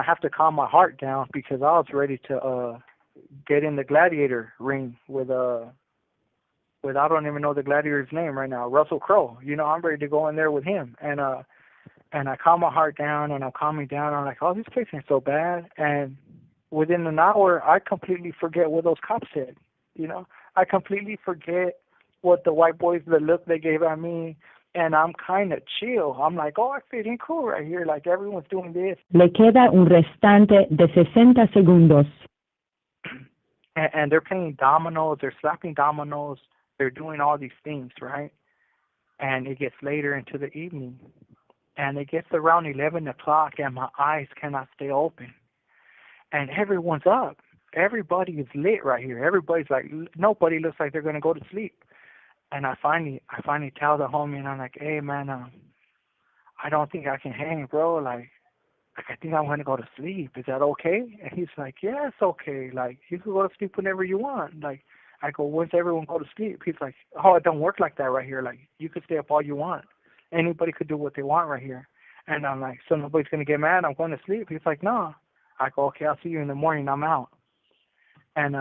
have to calm my heart down because I was ready to get in the gladiator ring with I don't even know the gladiator's name right now, Russell Crowe. You know, I'm ready to go in there with him, and I calm my heart down, and I'm calming down. I'm like, oh, this place ain't so bad. And within an hour, I completely forget what those cops said. You know, I completely forget what the white boys, the look they gave at me, and I'm kind of chill. I'm like, oh, I fit in cool right here. Like, everyone's doing this. Le queda un restante de 60 segundos. And they're playing dominoes. They're slapping dominoes. They're doing all these things, right? And it gets later into the evening. And it gets around 11 o'clock, and my eyes cannot stay open. And everyone's up. Everybody is lit right here. Everybody's like, nobody looks like they're going to go to sleep. And I finally tell the homie, and I'm like, hey, man, I don't think I can hang, bro. Like I think I'm going to go to sleep. Is that okay? And he's like, yeah, it's okay. Like, you can go to sleep whenever you want. Like, I go, when's everyone go to sleep? He's like, oh, it don't work like that right here. Like, you can stay up all you want. Anybody could do what they want right here. And I'm like, so nobody's going to get mad? I'm going to sleep. He's like, no. I go, okay, I'll see you in the morning. I'm out. And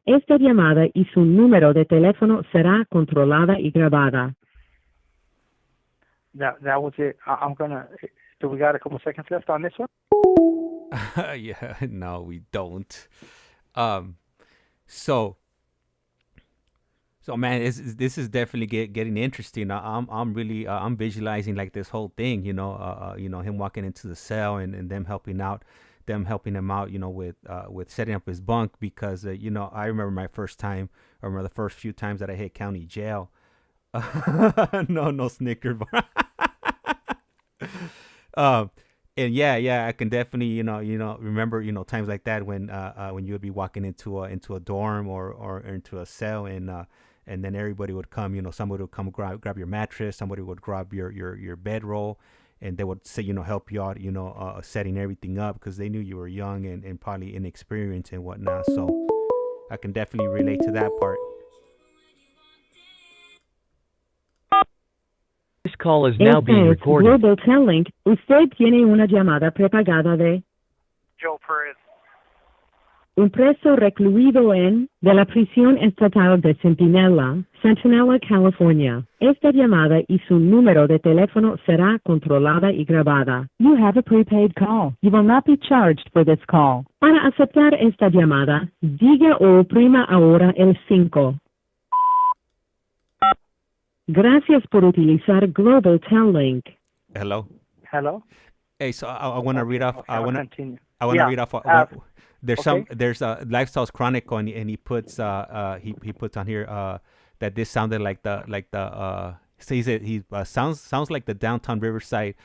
Esta llamada y su número de teléfono será controlada y grabada. That was it. I'm going to... Do we got a couple seconds left on this one? Yeah, no, we don't. So man, this is definitely getting interesting. I'm really I'm visualizing like this whole thing, you know, him walking into the cell and them helping him out, you know, with setting up his bunk because you know, I remember my first time, I remember the first few times that I hit county jail. No Snickers bar. And yeah, I can definitely, you know, remember, you know, times like that when you would be walking into a dorm or into a cell and then everybody would come, you know, somebody would come grab your mattress, somebody would grab your bedroll, and they would say, you know, help you out, you know, setting everything up because they knew you were young and probably inexperienced and whatnot. So I can definitely relate to that part. This call is now being recorded. Global Talent. Usted tiene una llamada prepagada de Joe Perez. un preso recluido de la prisión estatal de Centinela, California. Esta llamada y su número de teléfono será controlada y grabada. You have a prepaid call. You will not be charged for this call. Para aceptar esta llamada, diga o oprima ahora el 5. Gracias por utilizar Global Tel Link. Hello. Hello. Hey, so I want to read Okay. off. Okay. I'll continue. I want to Yeah. read off. Okay. There's a Lifestyles Chronicle, and he puts he puts on here that this sounded like the says it he sounds like the downtown Riverside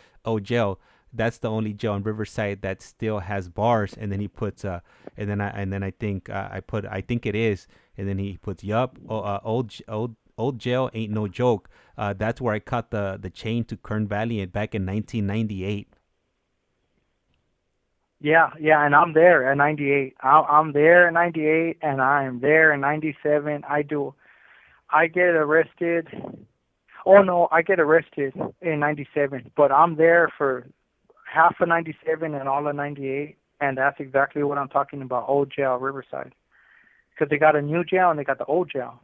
jail. That's the only jail in Riverside that still has bars. And then he puts and then I think I think it is. And then he puts yup. Old jail ain't no joke. That's where I caught the chain to Kern Valley back in 1998. Yeah. Yeah. And I'm there at 98. I'm there at 98, and I'm there in 97. I get arrested. Oh no, I get arrested in 97, but I'm there for half of 97 and all of 98, and that's exactly what I'm talking about, old jail, Riverside. Because they got a new jail and they got the old jail,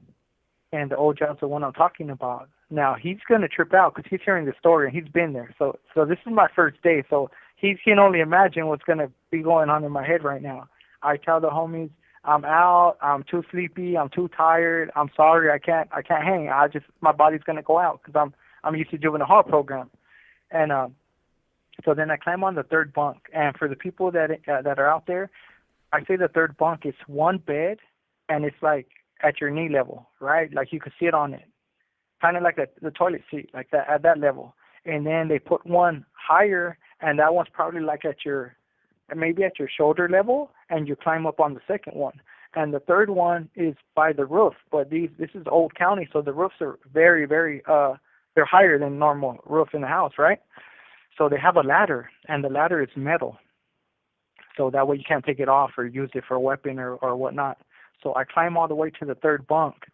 and the old jail's the one I'm talking about. Now, he's going to trip out because he's hearing the story, and he's been there. So this is my first day, so he can only imagine what's going to be going on in my head right now. I tell the homies, I'm out, I'm too sleepy, I'm too tired, I'm sorry, I can't hang. My body's going to go out because I'm used to doing a hall program. And so then I climb on the third bunk, and for the people that are out there, I say the third bunk is one bed, and it's like at your knee level, right? Like you could sit on it, kind of like the toilet seat, like that at that level. And then they put one higher, and that one's probably like maybe at your shoulder level, and you climb up on the second one. And the third one is by the roof, but this is old county, so the roofs are very, very they're higher than normal roof in the house, right? So they have a ladder, and the ladder is metal. So that way you can't take it off or use it for a weapon or whatnot. So I climb all the way to the third bunk,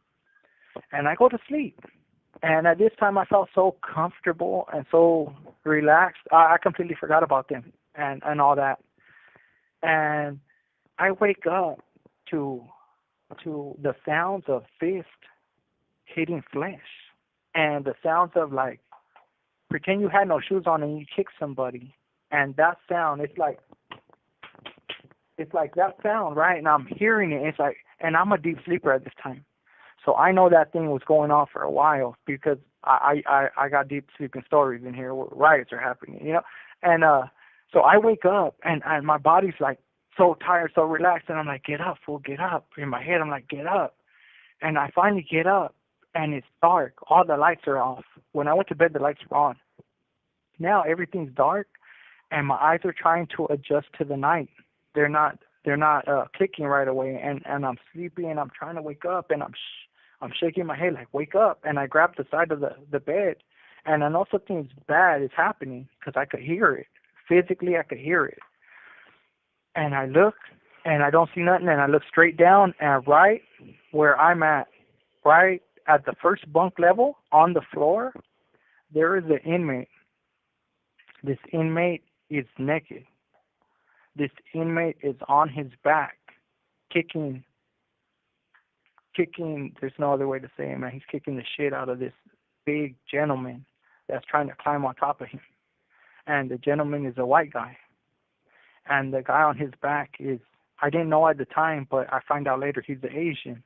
and I go to sleep. And at this time I felt so comfortable and so relaxed. I completely forgot about them and all that. And I wake up to the sounds of fist hitting flesh, and the sounds of, like, pretend you had no shoes on and you kick somebody, and that sound, it's like that sound, right? And I'm hearing it. It's like, and I'm a deep sleeper at this time, so I know that thing was going on for a while because I got deep sleeping stories in here where riots are happening, and so I wake up and my body's like so tired, so relaxed, and I'm like, get up, fool, get up. In my head, I'm like, get up, and I finally get up, and it's dark. All the lights are off. When I went to bed, the lights were on. Now everything's dark, and my eyes are trying to adjust to the night. They're not clicking right away, and I'm sleepy, and I'm trying to wake up, and I'm shaking my head like, wake up. And I grab the side of the bed, and I know something's bad is happening because I could hear it. Physically, I could hear it. And I look, and I don't see nothing, and I look straight down, and right where I'm at, right at the first bunk level on the floor, there is an inmate. This inmate is naked. This inmate is on his back, kicking, there's no other way to say it, man. He's kicking the shit out of this big gentleman that's trying to climb on top of him. And the gentleman is a white guy. And the guy on his back is, I didn't know at the time, but I find out later he's the Asian.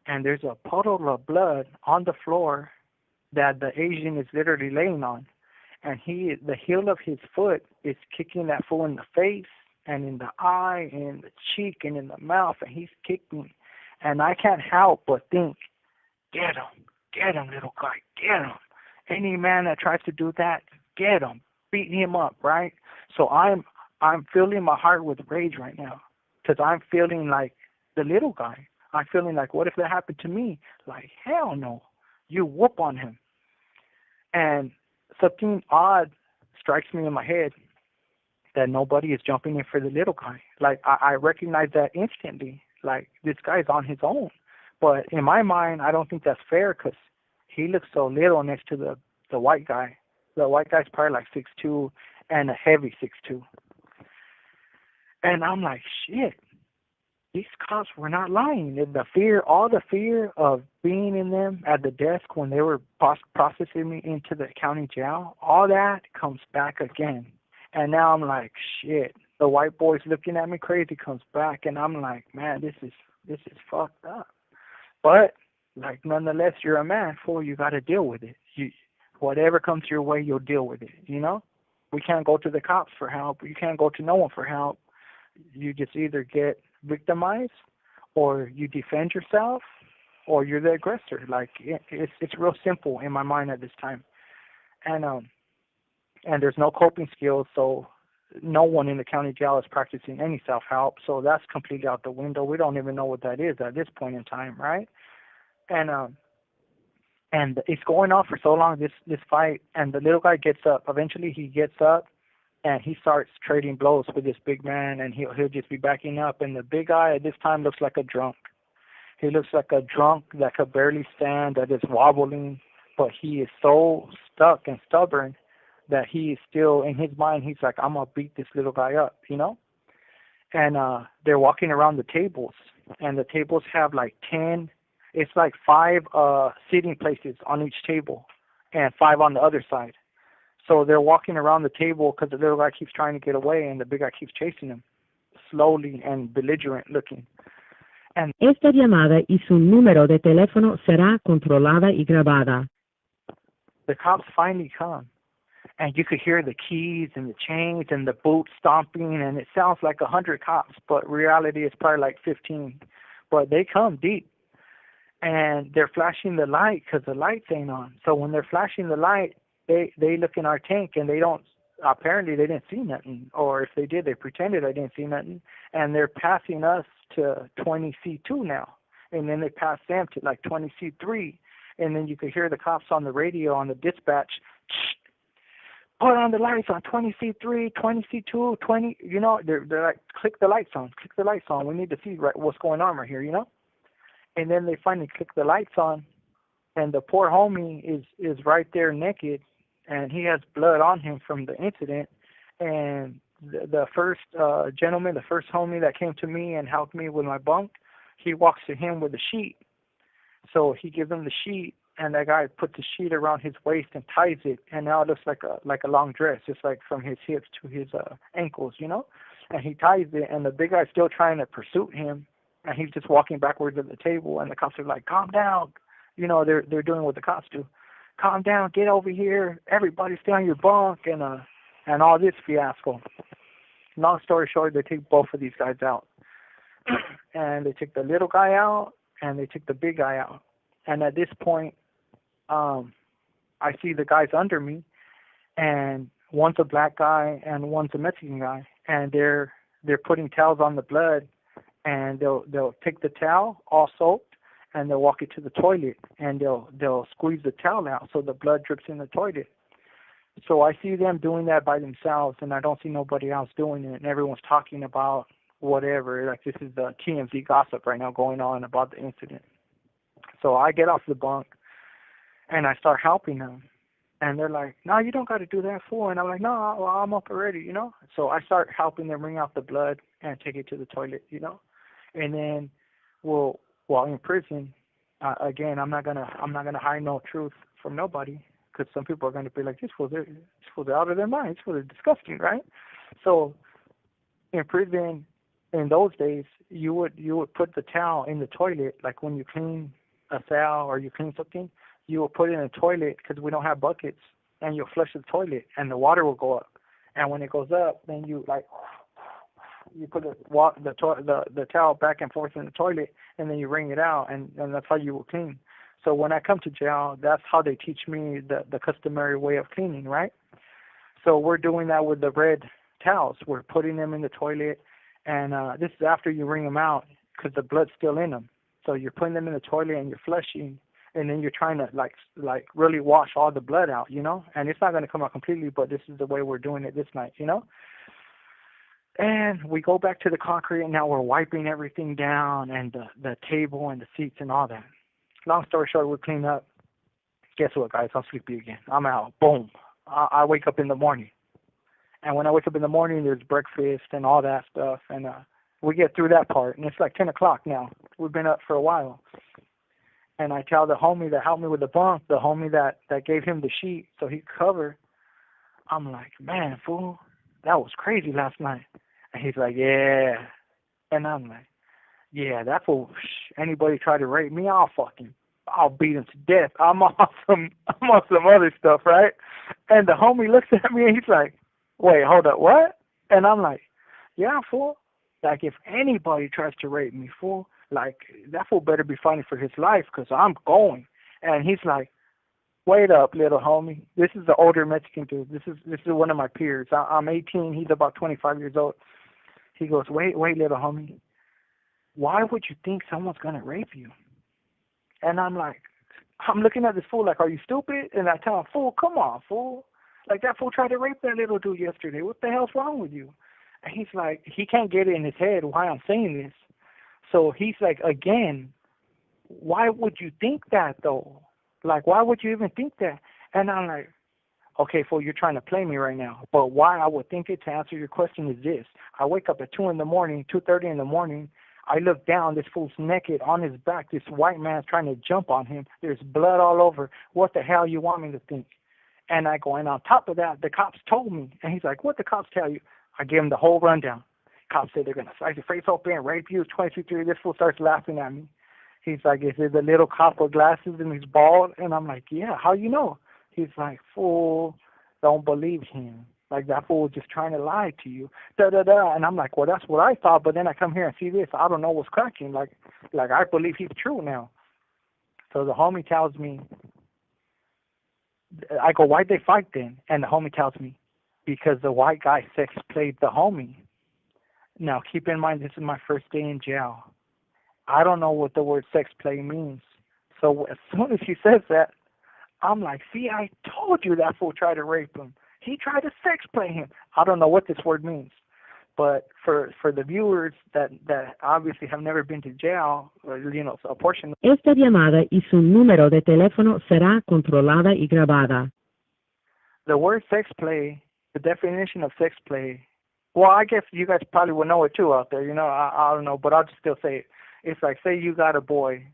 And there's a puddle of blood on the floor that the Asian is literally laying on. And the heel of his foot is kicking that fool in the face and in the eye and in the cheek and in the mouth, and he's kicking. And I can't help but think, get him, little guy, get him. Any man that tries to do that, get him, beat him up, right? So I'm filling my heart with rage right now because I'm feeling like the little guy. I'm feeling like, what if that happened to me? Like, hell no, you whoop on him. And something odd strikes me in my head that nobody is jumping in for the little guy. Like, I recognize that instantly. Like, this guy's on his own. But in my mind, I don't think that's fair because he looks so little next to the white guy. The white guy's probably like 6'2" and a heavy 6'2". And I'm like, shit, these cops were not lying. All the fear of being in them at the desk when they were processing me into the county jail, all that comes back again. And now I'm like, shit, the white boy's looking at me crazy comes back, and I'm like, man, this is fucked up. But, like, nonetheless, you're a man, fool, you got to deal with it. whatever comes your way, you'll deal with it, you know? We can't go to the cops for help. You can't go to no one for help. You just either get victimized or you defend yourself or you're the aggressor. Like, it's real simple in my mind at this time. And there's no coping skills, so no one in the county jail is practicing any self-help, so that's completely out the window. We don't even know what that is at this point in time, right? And it's going on for so long, this fight, and the little guy gets up. Eventually he gets up, and he starts trading blows with this big man, and he'll just be backing up, and the big guy at this time looks like a drunk. He looks like a drunk that could barely stand, that is wobbling, but he is so stuck and stubborn that he is still, in his mind, he's like, I'm going to beat this little guy up, you know? And they're walking around the tables, and the tables have like 10, it's like 5 seating places on each table and 5 on the other side. So they're walking around the table because the little guy keeps trying to get away and the big guy keeps chasing him, slowly and belligerent looking. And Esta llamada y su número de teléfono será controlada y grabada. The cops finally come, and you could hear the keys and the chains and the boots stomping, and it sounds like 100 cops, but reality it's probably like 15. But they come deep, and they're flashing the light because the lights ain't on. So when they're flashing the light, they look in our tank, and they don't, apparently they didn't see nothing, or if they did, they pretended they didn't see nothing, and they're passing us to 20C2 now, and then they pass them to like 20C3, and then you could hear the cops on the radio, on the dispatch, put on the lights on 20C3, 20C2, 20, you know, they're like, click the lights on, we need to see what's going on right here, you know? And then they finally click the lights on, and the poor homie is right there naked, and he has blood on him from the incident, and the first gentleman, the first homie that came to me and helped me with my bunk, he walks to him with a sheet. So he gives him the sheet, and that guy puts the sheet around his waist and ties it, and now it looks like a long dress, just like from his hips to his ankles, you know? And he ties it, and the big guy's still trying to pursue him, and he's just walking backwards at the table, and the cops are like, calm down. You know, they're doing what the cops do. Calm down, get over here, everybody stay on your bunk, and all this fiasco. Long story short, they take both of these guys out. And they took the little guy out, and they took the big guy out. And at this point, I see the guys under me, and one's a black guy and one's a Mexican guy, and they're putting towels on the blood, and they'll take the towel, all soaked, and they'll walk it to the toilet, and they'll squeeze the towel out so the blood drips in the toilet. So I see them doing that by themselves, and I don't see nobody else doing it, and everyone's talking about whatever. Like, this is the TMZ gossip right now going on about the incident. So I get off the bunk, and I start helping them. And they're like, no, you don't got to do that, fool. And I'm like, no, well, I'm up already, you know. So I start helping them wring out the blood and take it to the toilet, you know. And then, well, while in prison, again, I'm not gonna hide no truth from nobody, because some people are gonna be like, these fools are out of their minds. These fools are disgusting, right? So in prison, in those days, you would put the towel in the toilet, like when you clean a cell or you clean something, you will put it in the toilet because we don't have buckets, and you'll flush the toilet, and the water will go up. And when it goes up, then you put the towel back and forth in the toilet, and then you wring it out, and that's how you will clean. So when I come to jail, that's how they teach me the customary way of cleaning, right? So we're doing that with the red towels. We're putting them in the toilet, and this is after you wring them out because the blood's still in them. So you're putting them in the toilet and you're flushing, and then you're trying to like really wash all the blood out, you know? And it's not going to come out completely, but this is the way we're doing it this night, you know? And we go back to the concrete, and now we're wiping everything down, and the table and the seats and all that. Long story short, we clean up. Guess what, guys? I'm sleepy again. I'm out. Boom. I wake up in the morning. And when I wake up in the morning, there's breakfast and all that stuff. And we get through that part, and it's like 10 o'clock now. We've been up for a while. And I tell the homie that helped me with the bunk, the homie that gave him the sheet so he could cover, I'm like, man, fool, that was crazy last night. And he's like, yeah. And I'm like, yeah, that fool, anybody try to rape me, I'll fuck him. I'll beat him to death. I'm on some other stuff, right? And the homie looks at me and he's like, wait, hold up, what? And I'm like, yeah, fool. Like, if anybody tries to rape me, fool, like, that fool better be fighting for his life because I'm going. And he's like, wait up, little homie. This is the older Mexican dude. This is one of my peers. I'm 18. He's about 25 years old. He goes, wait, little homie. Why would you think someone's going to rape you? And I'm like, I'm looking at this fool like, are you stupid? And I tell him, fool, come on, fool. Like, that fool tried to rape that little dude yesterday. What the hell's wrong with you? And he's like, he can't get it in his head why I'm saying this. So he's like, again, why would you think that, though? Like, why would you even think that? And I'm like, okay, fool, you're trying to play me right now. But why I would think it, to answer your question, is this. I wake up at 2 in the morning, 2:30 in the morning. I look down, this fool's naked on his back. This white man's trying to jump on him. There's blood all over. What the hell you want me to think? And I go, and on top of that, the cops told me. And he's like, what the cops tell you? I give him the whole rundown. Cops said they're going to slice your face open and rape you. 23. This fool starts laughing at me. He's like, is it the little cop with glasses and he's bald? And I'm like, yeah, how you know? He's like, fool, don't believe him. Like, that fool was just trying to lie to you. Da-da-da. And I'm like, well, that's what I thought. But then I come here and see this. I don't know what's cracking. Like I believe he's true now. So the homie tells me, I go, why'd they fight then? And the homie tells me, because the white guy sex played the homie. Now, keep in mind, this is my first day in jail. I don't know what the word sex play means. So as soon as she says that, I'm like, see, I told you that fool tried to rape him. He tried to sex play him. I don't know what this word means. But for the viewers that obviously have never been to jail, you know, a portion. Esta llamada y su número de teléfono será controlada y grabada. The word sex play, the definition of sex play, well, I guess you guys probably will know it too out there. You know, I don't know, but I'll just still say it. It's like, say you got a boy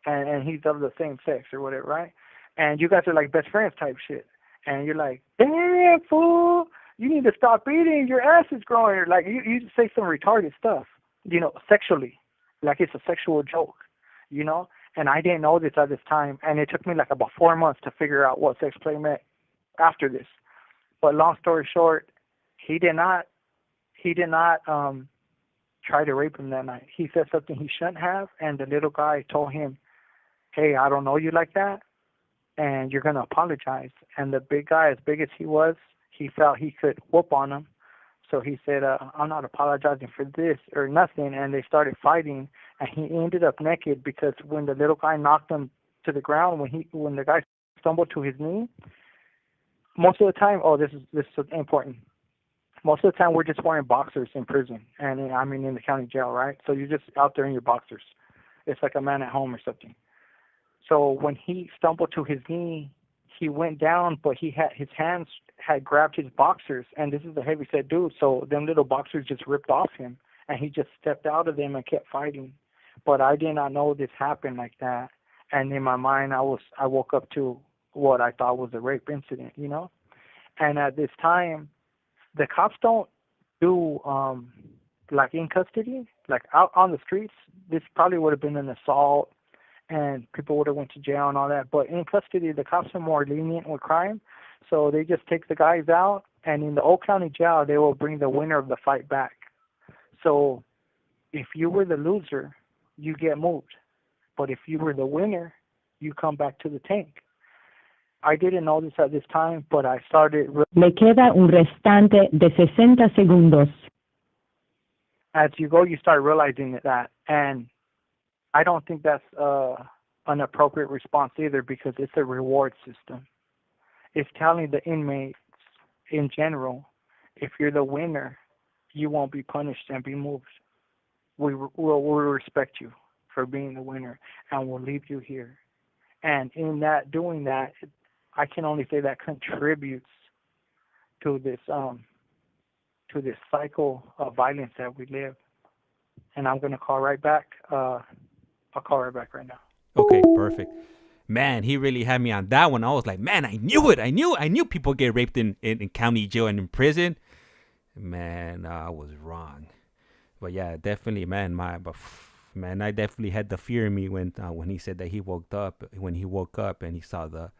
and he's of the same sex or whatever, right? And you guys are like best friends type shit. And you're like, damn, fool, you need to stop eating. Your ass is growing. Or like, you just say some retarded stuff, you know, sexually. Like it's a sexual joke, you know? And I didn't know this at this time. And it took me like about 4 months to figure out what sex play meant after this. But long story short, he did not try to rape him that night. He said something he shouldn't have. And the little guy told him, hey, I don't know you like that. And you're going to apologize. And the big guy, as big as he was, he felt he could whoop on him. So he said, I'm not apologizing for this or nothing. And they started fighting. And he ended up naked because when the little guy knocked him to the ground, when the guy stumbled to his knee, most of the time, this is important. Most of the time, we're just wearing boxers in prison. And in the county jail, right? So you're just out there in your boxers. It's like a man at home or something. So when he stumbled to his knee, he went down, but his hands had grabbed his boxers, and this is a heavy-set dude, so them little boxers just ripped off him, and he just stepped out of them and kept fighting. But I did not know this happened like that, and in my mind, I woke up to what I thought was a rape incident, you know? And at this time, the cops don't do, like in custody, like out on the streets, this probably would have been an assault, and people would have went to jail and all that. But in custody, the cops are more lenient with crime, so they just take the guys out, and in the Old County jail, they will bring the winner of the fight back. So if you were the loser, you get moved. But if you were the winner, you come back to the tank. I didn't know this at this time, but I started... Le queda un restante de 60 segundos. As you go, you start realizing that, and I don't think that's an appropriate response either, because it's a reward system. It's telling the inmates in general, if you're the winner, you won't be punished and be moved. We'll respect you for being the winner, and we'll leave you here. And in that, doing that, I can only say that contributes to this cycle of violence that we live. And I'm going to call right back. I'll call right back right now. Okay, perfect. Man, he really had me on that one. I was like, man, I knew it. I knew people get raped in county jail and in prison. Man, I was wrong. But yeah, definitely, man, man, I definitely had the fear in me when he said that he woke up and he saw the,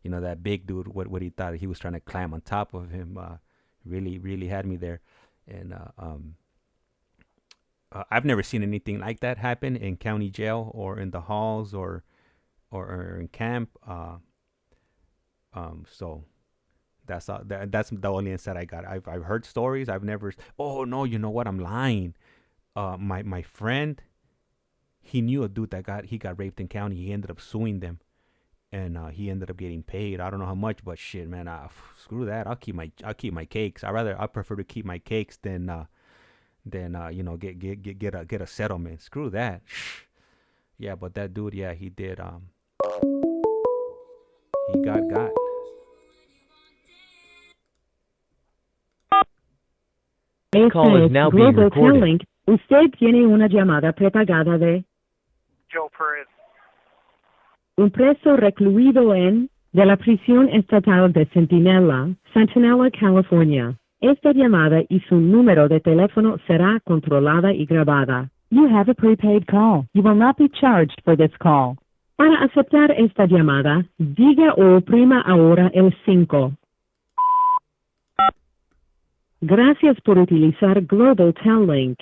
that big dude, what he thought he was trying to climb on top of him, really had me there. And I've never seen anything like that happen in county jail or in the halls or in camp. So that's the only insight I got. I've heard stories. I've never. Oh no, you know what? I'm lying. My friend, he knew a dude that got raped in county. He ended up suing them, and he ended up getting paid. I don't know how much, but shit, man, screw that. I'll keep my cakes. I prefer to keep my cakes than get a settlement. Screw that. Yeah, but that dude, yeah, he did. He got. This call is now being recorded. Usted tiene una llamada prepagada de Joe Perez. Un preso recluido de la prisión estatal de Centinela, California. Esta llamada y su número de teléfono será controlada y grabada. You have a prepaid call. You will not be charged for this call. Para aceptar esta llamada, diga o oprima ahora el 5. Gracias por utilizar Global Tel Link.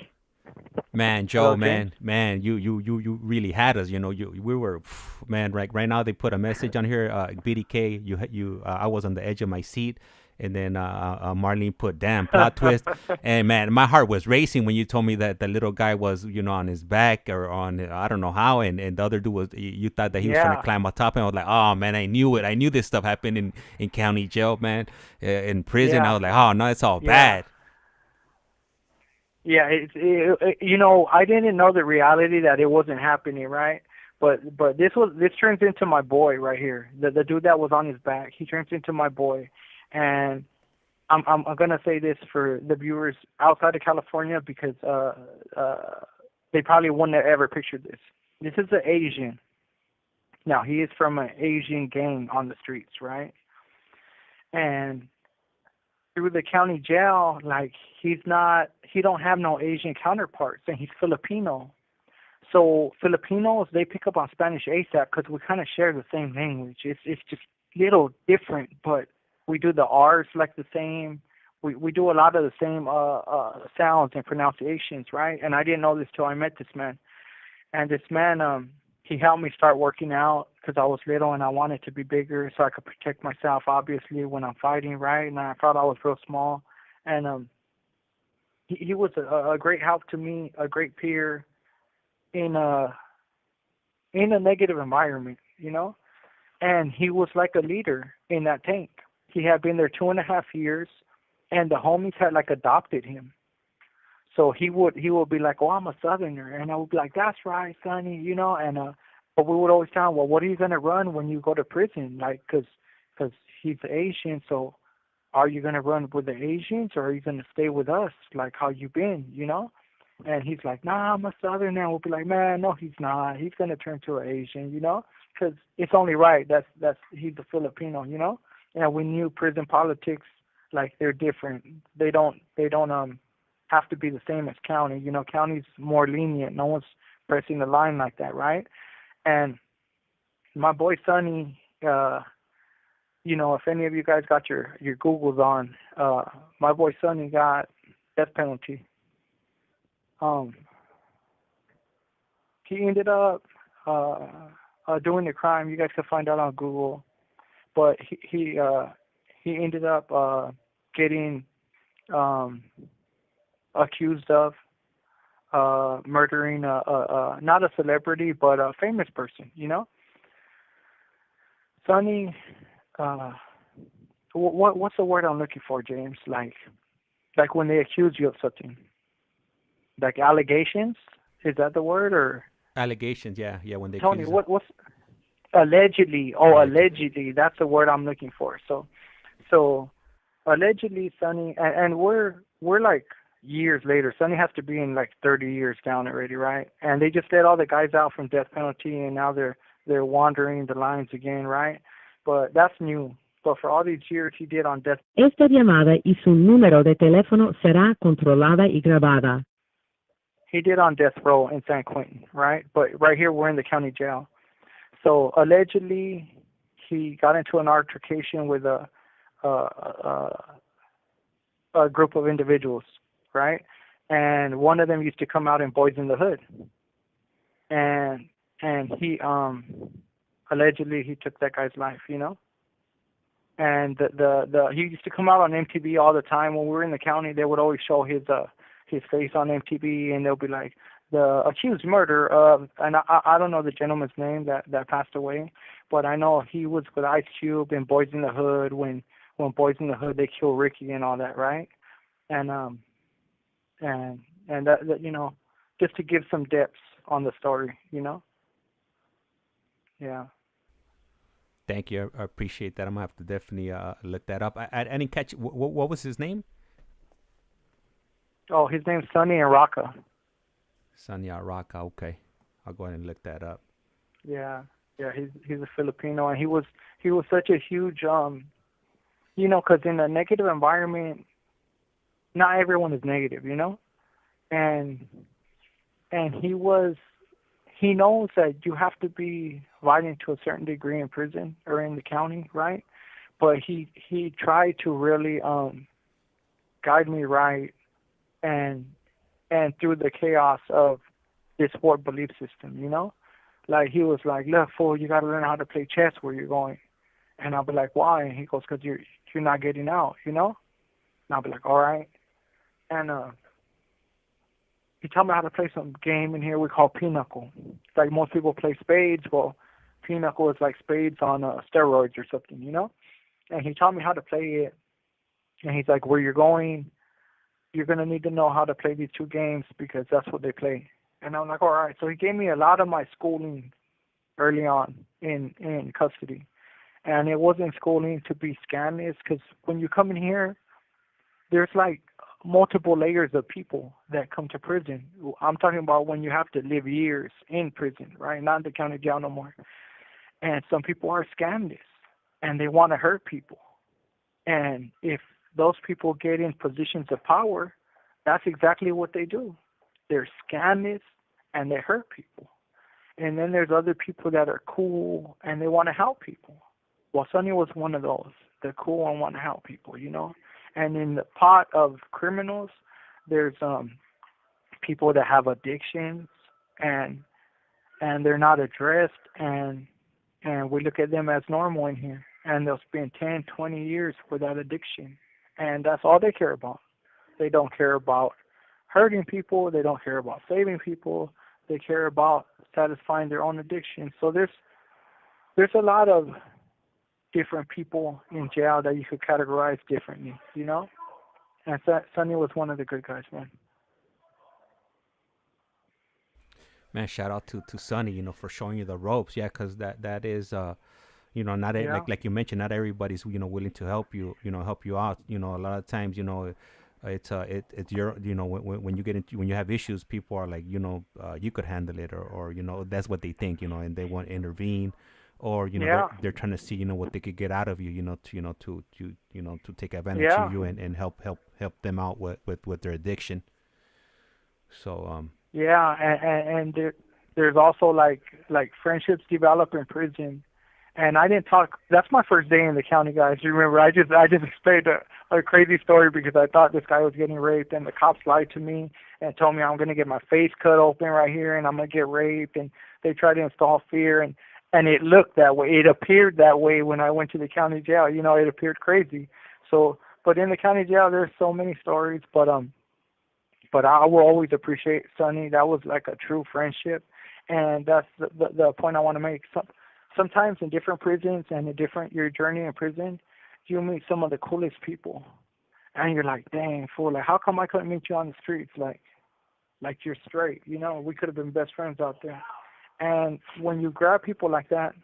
Man, Joe, Okay. man, you really had us. We were, man. Right now they put a message on here. Biddy K, I was on the edge of my seat, and then Marlene put damn plot twist, and man, my heart was racing when you told me that the little guy was, on his back or on, I don't know how, and the other dude was, you thought that he was trying to climb on top, and I was like, oh man, I knew it. I knew this stuff happened in county jail, man, in prison. Yeah. I was like, oh no, it's all bad. Yeah, I didn't know the reality that it wasn't happening, right? But this turns into my boy right here. The dude that was on his back, he turns into my boy. And I'm gonna say this for the viewers outside of California because they probably wouldn't have ever pictured this. This is an Asian. Now he is from an Asian gang on the streets, right? And through the county jail, like he don't have no Asian counterparts, and he's Filipino. So Filipinos, they pick up on Spanish ASAP because we kind of share the same language. It's just little different, but we do the R's like the same. We do a lot of the same sounds and pronunciations, right? And I didn't know this till I met this man. And this man, he helped me start working out because I was little and I wanted to be bigger so I could protect myself, obviously, when I'm fighting, right? And I thought I was real small. And he was a great help to me, a great peer in a negative environment, And he was like a leader in that tank. He had been there 2.5 years, and the homies had like adopted him. So he would be like, "Oh, I'm a Southerner," and I would be like, "That's right, Sonny," And but we would always tell him, "Well, what are you gonna run when you go to prison? Like, cause he's Asian, so are you gonna run with the Asians or are you gonna stay with us? Like, how you been, And he's like, "Nah, I'm a Southerner." And we'll be like, "Man, no, he's not. He's gonna turn to an Asian, Because it's only right. That's he's a Filipino, And we knew prison politics, like they're different. They don't have to be the same as county. County's more lenient. No one's pressing the line like that, right? And my boy Sonny, if any of you guys got your Googles on, my boy Sonny got death penalty. He ended up doing the crime. You guys can find out on Google, but he ended up getting accused of murdering not a celebrity but a famous person. Sonny, what's the word I'm looking for, James? Like when they accuse you of something, like allegations. Is that the word or? Allegations, yeah. When they Tony, accuse what's allegedly? Oh, allegedly. That's the word I'm looking for. So allegedly, Sonny, and we're like years later. Sonny has to be in like 30 years down already, right? And they just let all the guys out from death penalty, and now they're wandering the lines again, right? But that's new. But for all these years he did on death. Esta llamada y su número de teléfono será controlada y grabada. He did on death row in San Quentin, right? But right here we're in the county jail. So allegedly, he got into an altercation with a group of individuals, right? And one of them used to come out in Boys in the Hood, and he allegedly he took that guy's life, you know. And the he used to come out on MTV all the time when we were in the county. They would always show his face on MTV, and they'll be like, the accused murder of, and I don't know the gentleman's name that passed away, but I know he was with Ice Cube and Boys in the Hood when Boys in the Hood they kill Ricky and all that, right? And that you know, just to give some depth on the story, you know. Yeah. Thank you. I appreciate that. I'm gonna have to definitely look that up. I didn't catch. What was his name? Oh, his name's Sonny Araka. Sonny Araka. Okay, I'll go ahead and look that up. Yeah, he's a Filipino, and he was such a huge you know, because in a negative environment, not everyone is negative, you know, and he knows that you have to be violent to a certain degree in prison or in the county, right? But he tried to really guide me right, and through the chaos of this sport belief system, you know? Like, he was like, look, fool, you got to learn how to play chess where you're going. And I'll be like, why? And he goes, because you're not getting out, you know? And I'll be like, all right. And he taught me how to play some game in here we call pinochle. It's like most people play spades. Well, pinochle is like spades on steroids or something, you know? And he taught me how to play it. And he's like, where you're going, you're going to need to know how to play these two games because that's what they play. And I'm like, all right. So he gave me a lot of my schooling early on in custody. And it wasn't schooling to be scandalous because when you come in here, there's like multiple layers of people that come to prison. I'm talking about when you have to live years in prison, right? Not in the county jail no more. And some people are scandalous and they want to hurt people. And if those people get in positions of power, that's exactly what they do. They're scandalous and they hurt people. And then there's other people that are cool and they want to help people. Well, Sonny was one of those. They're cool and want to help people, you know. And in the pot of criminals, there's people that have addictions and they're not addressed, and we look at them as normal in here. And they'll spend 10, 20 years for that addiction. And that's all they care about. They don't care about hurting people. They don't care about saving people. They care about satisfying their own addiction. So there's a lot of different people in jail that you could categorize differently, you know? And Sonny was one of the good guys, man. Man, shout out to Sonny, you know, for showing you the ropes. Yeah, because that is, you know, not like you mentioned, not everybody's, you know, willing to help you out. You know, a lot of times, you know, it's your, you know, when you have issues, people are like, you know, you could handle it, or you know, that's what they think, you know, and they want to intervene, or you know, they're trying to see, you know, what they could get out of you, you know, to take advantage of you and help them out with their addiction. So and there's also like friendships develop in prison. And I didn't talk. That's my first day in the county, guys. You remember, I just explained a crazy story because I thought this guy was getting raped, and the cops lied to me and told me I'm going to get my face cut open right here, and I'm going to get raped. And they tried to install fear, and it looked that way. It appeared that way when I went to the county jail. You know, it appeared crazy. So, but in the county jail, there's so many stories. But I will always appreciate Sonny. That was like a true friendship, and that's the point I want to make. Sometimes in different prisons and your journey in prison, you meet some of the coolest people, and you're like, dang, fool, like, how come I couldn't meet you on the streets? Like you're straight, you know, we could have been best friends out there. And when you grab people like that,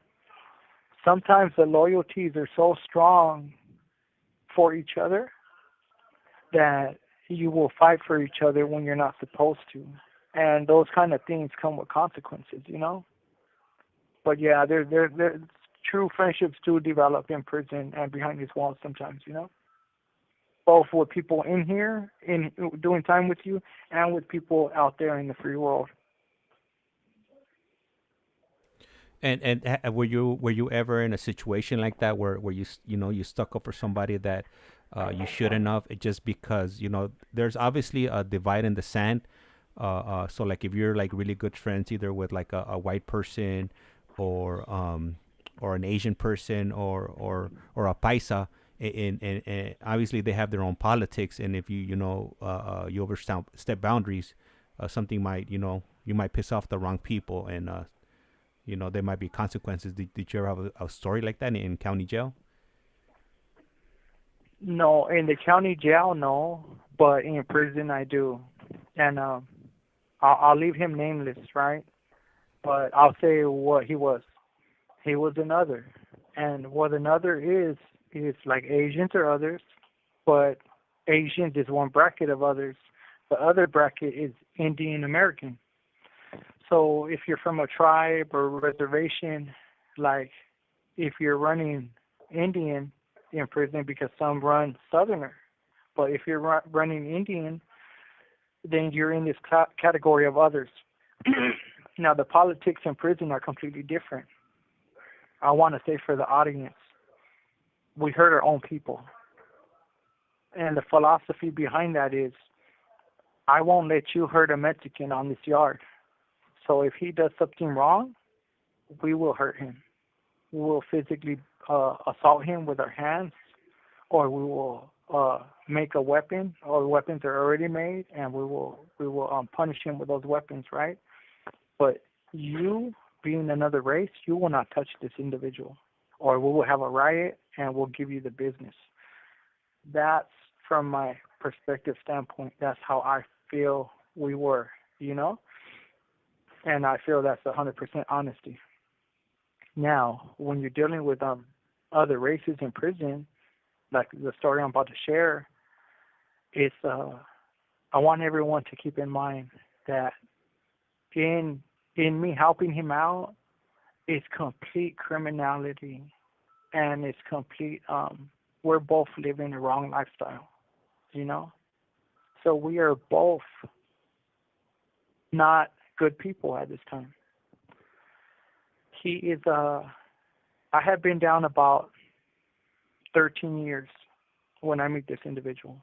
sometimes the loyalties are so strong for each other that you will fight for each other when you're not supposed to. And those kind of things come with consequences, you know? But yeah, there's true friendships do develop in prison and behind these walls sometimes, you know? both with people in here, in doing time with you, and with people out there in the free world. And were you ever in a situation like that where you stuck up for somebody that you shouldn't have, just because there's obviously a divide in the sand. So like if you're like really good friends either with like a white person or an Asian person or a paisa, and obviously they have their own politics, and if you overstep boundaries, something might you might piss off the wrong people, and there might be consequences. Did you ever have a story like that in county jail? No, in the county jail, no, but in prison I do. And I'll leave him nameless, right? But I'll say what he was. He was an other. And what an other is like Asians or others, but Asians is one bracket of others. The other bracket is Indian American. So if you're from a tribe or reservation, like if you're running Indian in prison, because some run Southerner, but if you're running Indian, then you're in this category of others. Now, the politics in prison are completely different. I want to say for the audience, we hurt our own people. And the philosophy behind that is, I won't let you hurt a Mexican on this yard. So if he does something wrong, we will hurt him. We will physically assault him with our hands, or we will make a weapon, or weapons are already made, and we will punish him with those weapons, right? But you, being another race, you will not touch this individual, or we will have a riot and we'll give you the business. That's from my perspective standpoint. That's how I feel we were, and I feel that's 100% honesty. Now, when you're dealing with other races in prison, like the story I'm about to share, it's I want everyone to keep in mind that in me helping him out, it's complete criminality, and it's complete. We're both living a wrong lifestyle, So we are both not good people at this time. He is I have been down about 13 years when I meet this individual.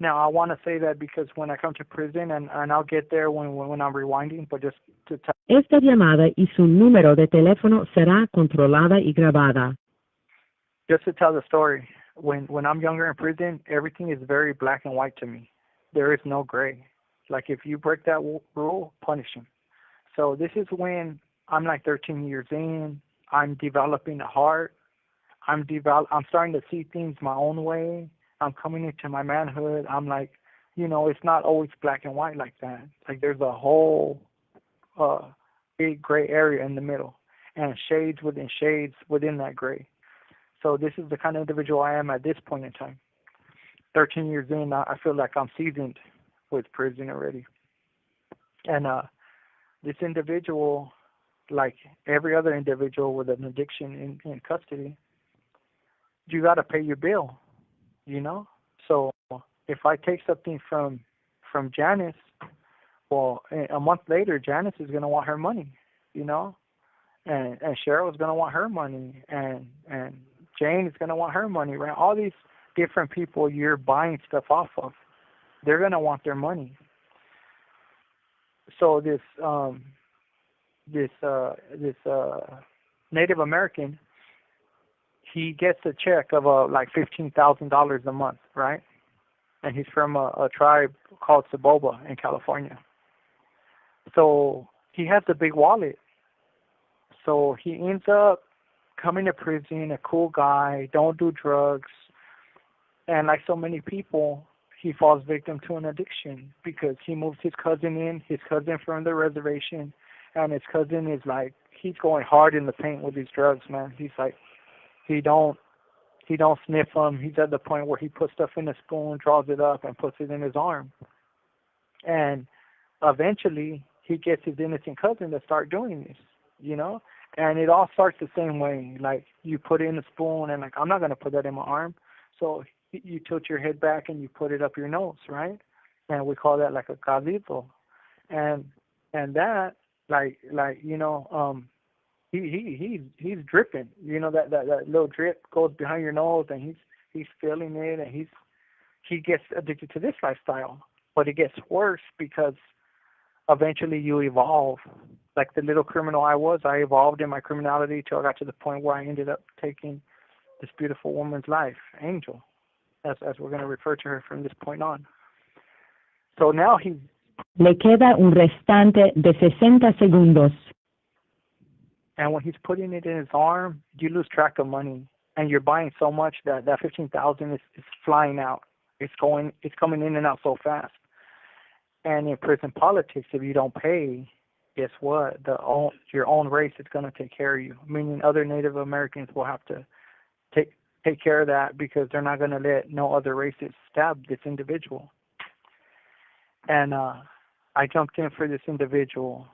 Now, I want to say that because when I come to prison, and I'll get there when I'm rewinding, but just to tell. Esta llamada y su número de teléfono será controlada y grabada. Just to tell the story, when I'm younger in prison, everything is very black and white to me. There is no gray. Like if you break that rule, punish him. So this is when I'm like 13 years in. I'm developing a heart. I'm starting to see things my own way. I'm coming into my manhood. I'm like, it's not always black and white like that. Like there's a whole big gray area in the middle, and shades within that gray. So this is the kind of individual I am at this point in time. 13 years in, I feel like I'm seasoned with prison already. And this individual, like every other individual with an addiction in custody, you got to pay your bill, So if I take something from Janice, well, a month later, Janice is going to want her money, and Cheryl is going to want her money, and Jane is going to want her money, right? All these different people you're buying stuff off of, they're going to want their money. So this Native American, he gets a check of like $15,000 a month, right? And he's from a tribe called Saboba in California. So he has a big wallet. So he ends up coming to prison, a cool guy, don't do drugs. And like so many people, he falls victim to an addiction because he moves his cousin from the reservation, and his cousin is like, he's going hard in the paint with these drugs, man. He's like, he don't sniff them. He's at the point where he puts stuff in a spoon, draws it up, and puts it in his arm. And eventually, he gets his innocent cousin to start doing this, And it all starts the same way. Like, you put it in a spoon, and like, I'm not going to put that in my arm. So you tilt your head back and you put it up your nose, right? And we call that like a cadito. And that he's dripping. That little drip goes behind your nose, and he's feeling it, and he gets addicted to this lifestyle. But it gets worse because eventually you evolve. Like the little criminal I evolved in my criminality till I got to the point where I ended up taking this beautiful woman's life, Angel, as we're going to refer to her from this point on. So now Le queda un restante de 60 segundos. And when he's putting it in his arm, you lose track of money, and you're buying so much that $15,000 is flying out. It's coming in and out so fast. And in prison politics, if you don't pay, guess what? Your own race is going to take care of you. Meaning, other Native Americans will have to take care of that because they're not going to let no other races stab this individual. And I jumped in for this individual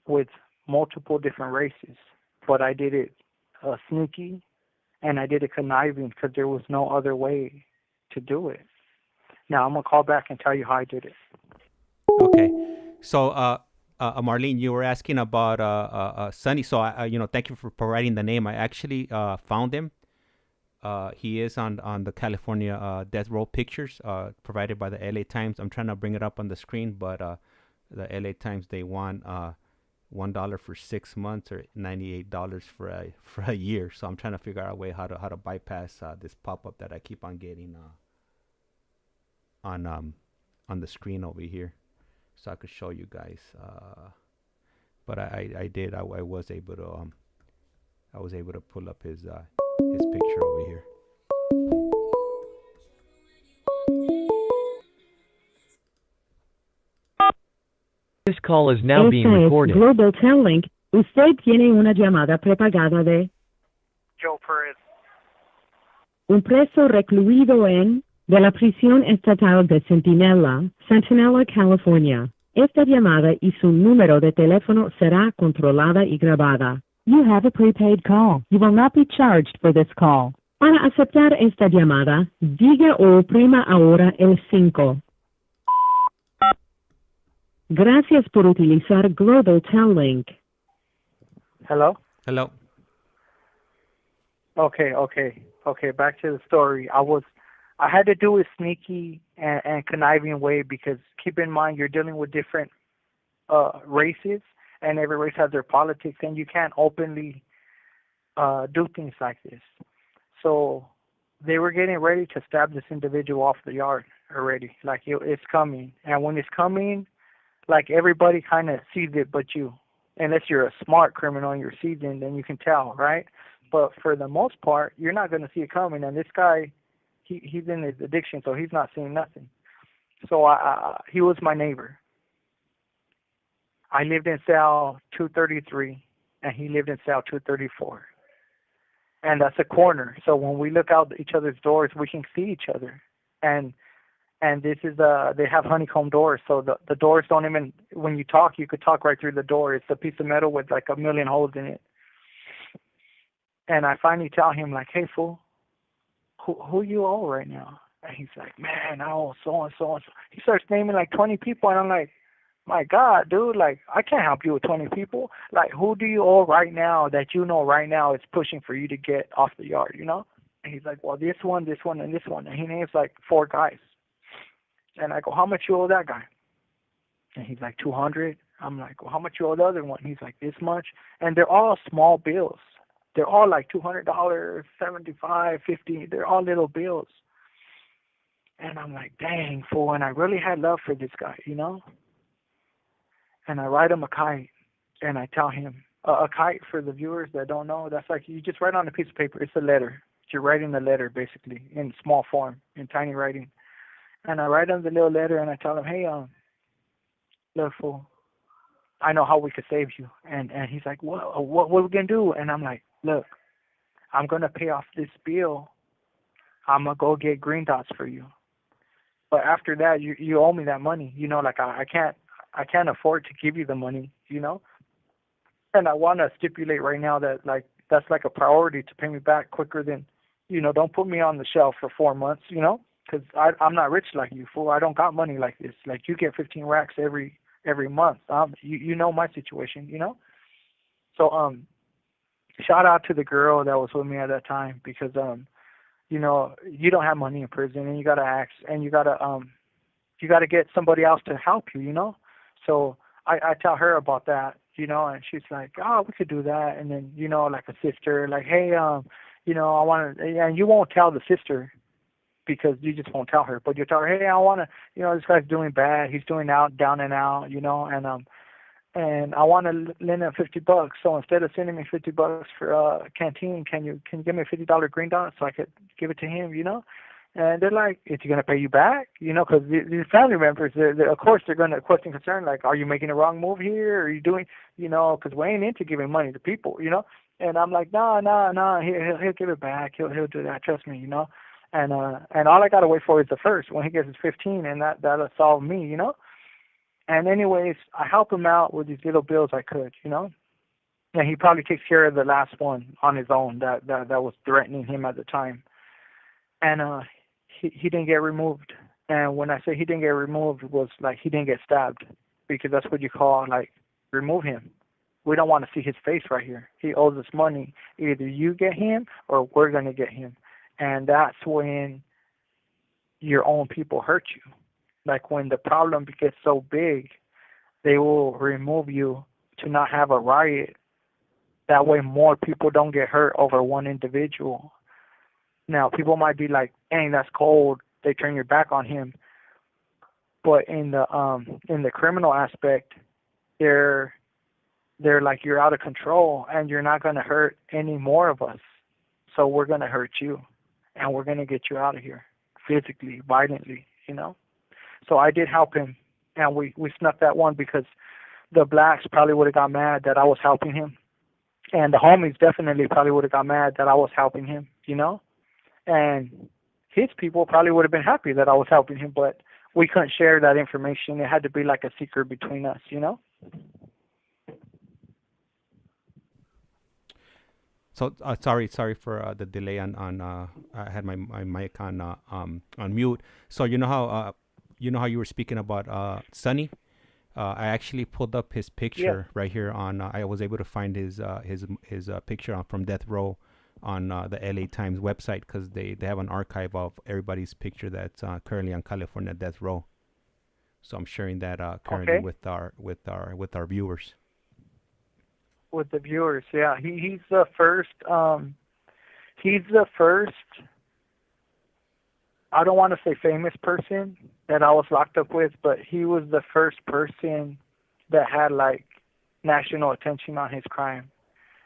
with multiple different races, but I did it sneaky, and I did it conniving because there was no other way to do it. Now I'm gonna call back and tell you how I did it. Okay, so Marlene, you were asking about Sonny. So thank you for providing the name. I actually found him. He is on the California death row pictures provided by the LA Times. I'm trying to bring it up on the screen, but the LA Times, they want $1 for 6 months or $98 for a year. So I'm trying to figure out a way how to bypass this pop-up that I keep on getting on the screen over here, so I could show you guys. But I did. I was able to pull up his picture over here. This call is now being recorded. Global Tel-Link. Usted tiene una llamada prepagada de Joe Perez. Un preso recluido de la prisión estatal de Centinela, California. Esta llamada y su número de teléfono será controlada y grabada. You have a prepaid call. You will not be charged for this call. Para aceptar esta llamada, diga o oprima ahora el 5. Gracias por utilizar Global Tel-Link. Hello? Hello. Okay. Back to the story. I had to do it sneaky and conniving way because keep in mind you're dealing with different races, and every race has their politics, and you can't openly do things like this. So they were getting ready to stab this individual off the yard already. Like it's coming, and when it's coming, like everybody kind of sees it, but you, unless you're a smart criminal and you're seasoned, then you can tell, right? But for the most part, you're not going to see it coming. And this guy, he's in his addiction, so he's not seeing nothing. So he was my neighbor. I lived in cell 233, and he lived in cell 234. And that's a corner. So when we look out each other's doors, we can see each other. And this is they have honeycomb doors, so the doors don't even, when you talk, you could talk right through the door. It's a piece of metal with like 1 million holes in it. And I finally tell him, like, hey, fool, who you owe right now? And he's like, man, I owe so-and-so. He starts naming like 20 people, and I'm like, my God, dude, like, I can't help you with 20 people. Like, who do you owe right now that you know right now is pushing for you to get off the yard, you know? And he's like, well, this one, and this one. And he names like 4 guys. And I go, how much you owe that guy? And he's like, 200. I'm like, well, how much you owe the other one? He's like, this much. And they're all small bills. They're all like $200, $75, $50. They're all little bills. And I'm like, dang, fool. And I really had love for this guy, you know? And I write him a kite. And I tell him, a kite, for the viewers that don't know, that's like you just write on a piece of paper. It's a letter. You're writing a letter, basically, in small form, in tiny writing. And I write him the little letter, and I tell him, hey, look, fool, I know how we could save you. And he's like, what are we going to do? And I'm like, look, I'm going to pay off this bill. I'm going to go get green dots for you. But after that, you owe me that money. You know, like I can't afford to give you the money, you know. And I want to stipulate right now that, like, that's like a priority to pay me back quicker than don't put me on the shelf for 4 months, because I'm not rich like you, fool. I don't got money like this. Like, you get 15 racks every month. You know my situation, So, shout out to the girl that was with me at that time, because, you don't have money in prison, and you gotta ask, and you gotta get somebody else to help you. So I tell her about that, and she's like, oh, we could do that, and then like a sister, like, hey, I want to, and you won't tell the sister because you just won't tell her, but you tell her, hey, I want to, this guy's doing bad, he's doing down and out, and I want to lend him $50. So instead of sending me $50 for a canteen, can you give me a $50 green dot so I could give it to him? And they're like, is he gonna pay you back? Because these family members, of course, they're gonna question concern, like, are you making a wrong move here? Are you doing, because we ain't into giving money to people, And I'm like, no, he'll give it back. He'll do that. Trust me, And all I gotta wait for is the first when he gets his 15, and that'll solve me, And anyways, I help him out with these little bills I could, And he probably takes care of the last one on his own that was threatening him at the time. And he didn't get removed. And when I say he didn't get removed, it was like he didn't get stabbed, because that's what you call, like, remove him. We don't want to see his face right here. He owes us money. Either you get him or we're going to get him. And that's when your own people hurt you. Like, when the problem gets so big, they will remove you to not have a riot. That way more people don't get hurt over one individual. Now, people might be like, dang, that's cold. They turn your back on him. But in the criminal aspect, they're like, you're out of control, and you're not going to hurt any more of us. So we're going to hurt you, and we're going to get you out of here physically, violently, So I did help him, and we snuck that one, because the blacks probably would have got mad that I was helping him. And the homies definitely probably would have got mad that I was helping him, And his people probably would have been happy that I was helping him, but we couldn't share that information. It had to be like a secret between us, So sorry for the delay on I had my mic on mute. So you know how you were speaking about Sonny. I actually pulled up his picture right here on. I was able to find his picture from death row on the LA Times website, because they have an archive of everybody's picture that's currently on California death row. So I'm sharing that currently with our viewers. With the viewers, yeah, he's the first. He's the first. I don't want to say famous person that I was locked up with, but he was the first person that had, like, national attention on his crime.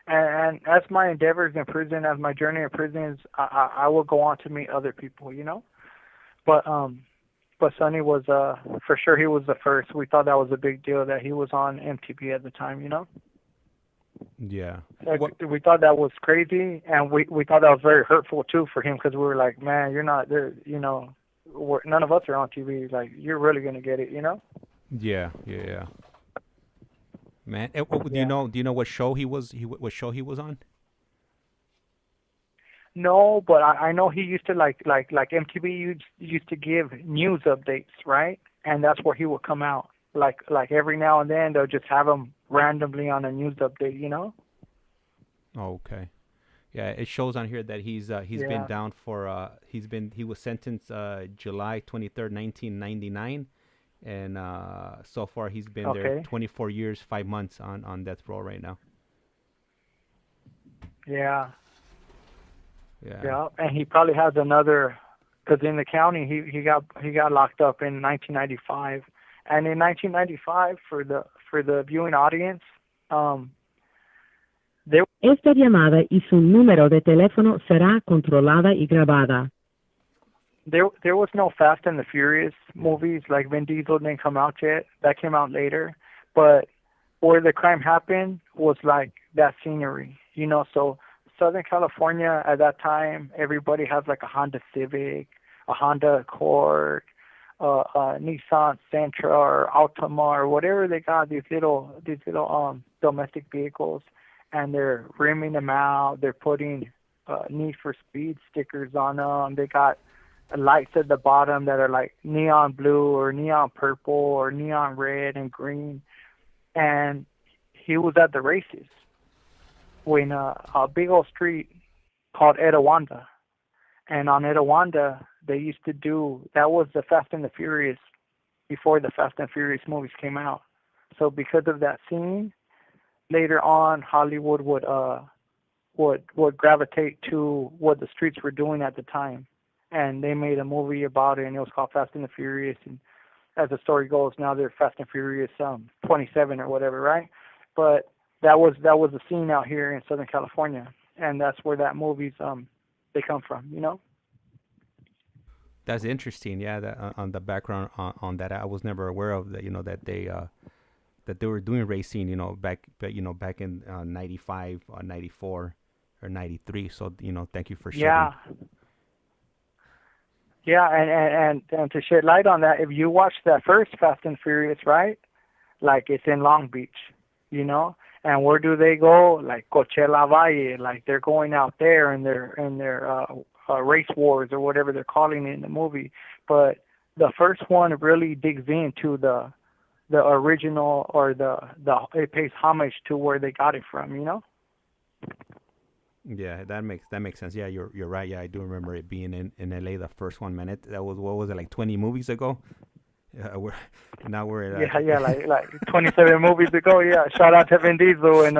And as my endeavors in prison, as my journey in prison is, I will go on to meet other people, But Sonny was for sure, he was the first. We thought that was a big deal that he was on MTV at the time, Yeah. We thought that was crazy, and we thought that was very hurtful too for him, because we were like, man, you're not there, none of us are on TV. Like, you're really gonna get it, Yeah. Man, do you know what show he was? What show he was on? No, but I know he used to like MTV used to give news updates, right? And that's where he would come out. Like every now and then they'll just have him randomly on a news update, Oh, okay. Yeah, it shows on here that he's been down for he was sentenced July 23rd, 1999, and so far he's been there 24 years, 5 months on death row right now. Yeah, and he probably has another, because in the county he got locked up in 1995. And in 1995, for the viewing audience, Esta llamada y su número de teléfono será controlada y grabada. There was no Fast and the Furious movies, like Vin Diesel didn't come out yet. That came out later. But where the crime happened was like that scenery, So Southern California at that time, everybody has like a Honda Civic, a Honda Accord, Nissan Sentra or Altima or whatever they got, these little domestic vehicles, and they're rimming them out. They're putting Need for Speed stickers on them. They got lights at the bottom that are like neon blue or neon purple or neon red and green. And he was at the races when a big old street called Etowanda. And on Etowanda, they used to do, that was the Fast and the Furious before the Fast and Furious movies came out. So because of that scene, later on, Hollywood would gravitate to what the streets were doing at the time. And they made a movie about it, and it was called Fast and the Furious. And as the story goes, now they're Fast and Furious 27 or whatever, right? But that was the scene out here in Southern California, and that's where that movies they come from, you know. That's interesting. Yeah, that, on the background on that, I was never aware of that. You know that they were doing racing. You know back in 95, 94, or 93. So thank you for sharing. Yeah. Yeah, and to shed light on that, if you watch that first Fast and Furious, right? Like it's in Long Beach, and where do they go? Like Coachella Valle, like they're going out there in their race wars or whatever they're calling it in the movie. But the first one really digs into the original, or it pays homage to where they got it from, Yeah, that makes sense. Yeah, you're right. Yeah, I do remember it being in LA, the first one. Man, that was, what was it, like 20 movies ago? We're at like 27 movies ago. Yeah, shout out to Vin Diesel and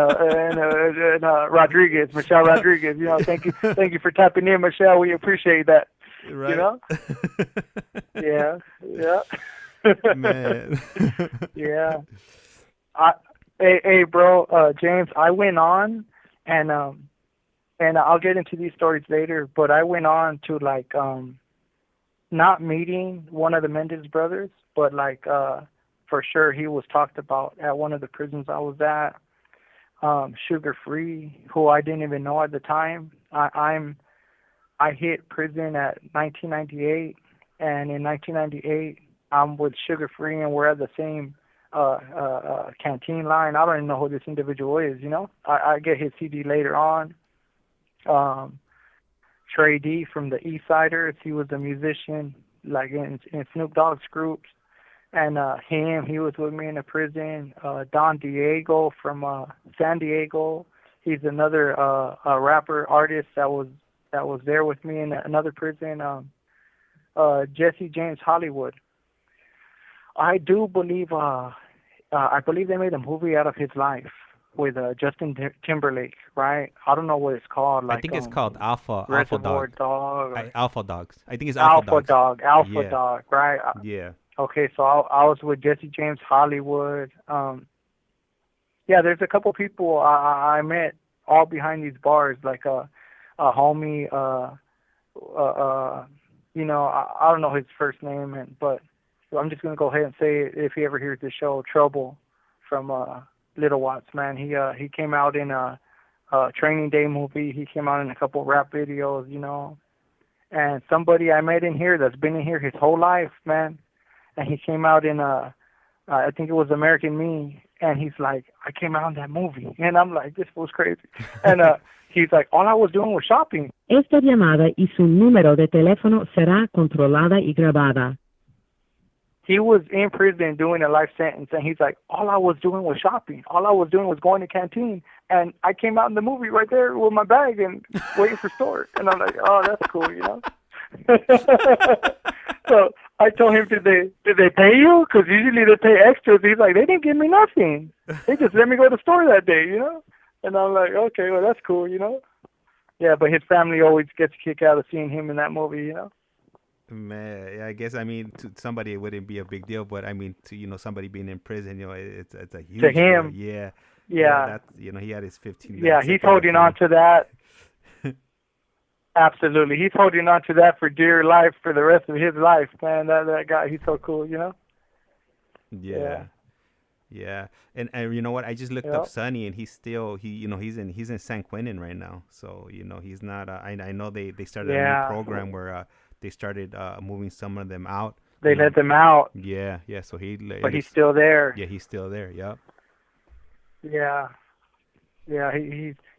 Rodriguez, Michelle Rodriguez. Thank you for tapping in, Michelle. We appreciate that. Right. Yeah. Man. Yeah. Hey, bro, James, I went on and I'll get into these stories later, but I went on to not meeting one of the Mendez brothers, but for sure he was talked about at one of the prisons I was at. Sugar Free, who I didn't even know at the time. I hit prison at 1998, and in 1998 I'm with Sugar Free, and we're at the same canteen line. I don't even know who this individual is. I get his CD later on. Trey D from the East Siders, he was a musician in Snoop Dogg's groups, and he was with me in the prison. Don Diego from San Diego, he's another rapper artist that was there with me in another prison. Jesse James Hollywood, I do believe I believe they made a movie out of his life with Justin Timberlake, right? I don't know what it's called. I think it's called Alpha Dog. Alpha Dogs. I think it's Alpha Dog. Dog, right? Yeah. Okay, so I was with Jesse James Hollywood. Yeah, there's a couple people I met all behind these bars, like a homie. I don't know his first name, but I'm just gonna go ahead and say it if he ever hears this show. Trouble from Little Watts, man. He came out in a Training Day movie. He came out in a couple rap videos, And somebody I met in here that's been in here his whole life, man. And he came out in I think it was American Me, and he's like, I came out in that movie, and I'm like, this was crazy. And he's like, all I was doing was shopping. Esta llamada y su número de teléfono será controlada y grabada. He was in prison doing a life sentence, and he's like, all I was doing was shopping. All I was doing was going to canteen, and I came out in the movie right there with my bag and waiting for store. And I'm like, oh, that's cool, So I told him, did they pay you? Because usually they pay extras. He's like, they didn't give me nothing. They just let me go to the store that day, And I'm like, okay, well, that's cool, Yeah, but his family always gets a kick out of seeing him in that movie, Man, I guess, to somebody it wouldn't be a big deal, but to somebody being in prison, it's a huge to him. Deal. Yeah. That's, he had his 15 minutes. Yeah, he's holding on to that. Absolutely, he's holding on to that for dear life for the rest of his life, man. That guy, he's so cool, Yeah. And you know what? I just looked up Sonny, and he's still he's in San Quentin right now. So he's not. I know they started a new program where they started moving some of them out. They let them out. Yeah. So but he's still there. Yeah, he's still there. Yep. Yeah.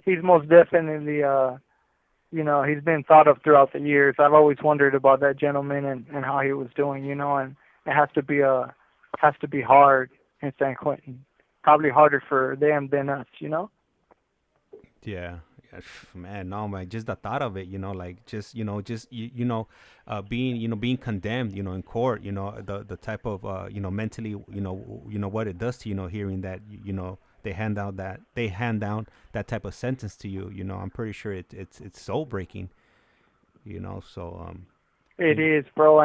He's most definitely he's been thought of throughout the years. I've always wondered about that gentleman and how he was doing, and it has to be hard in San Quentin. Probably harder for them than us, Yeah. Man, no, man, just the thought of it, like being condemned, in court, the type of, mentally, what it does to, hearing that, they hand down that type of sentence to you, I'm pretty sure it's soul breaking, so, It is, bro.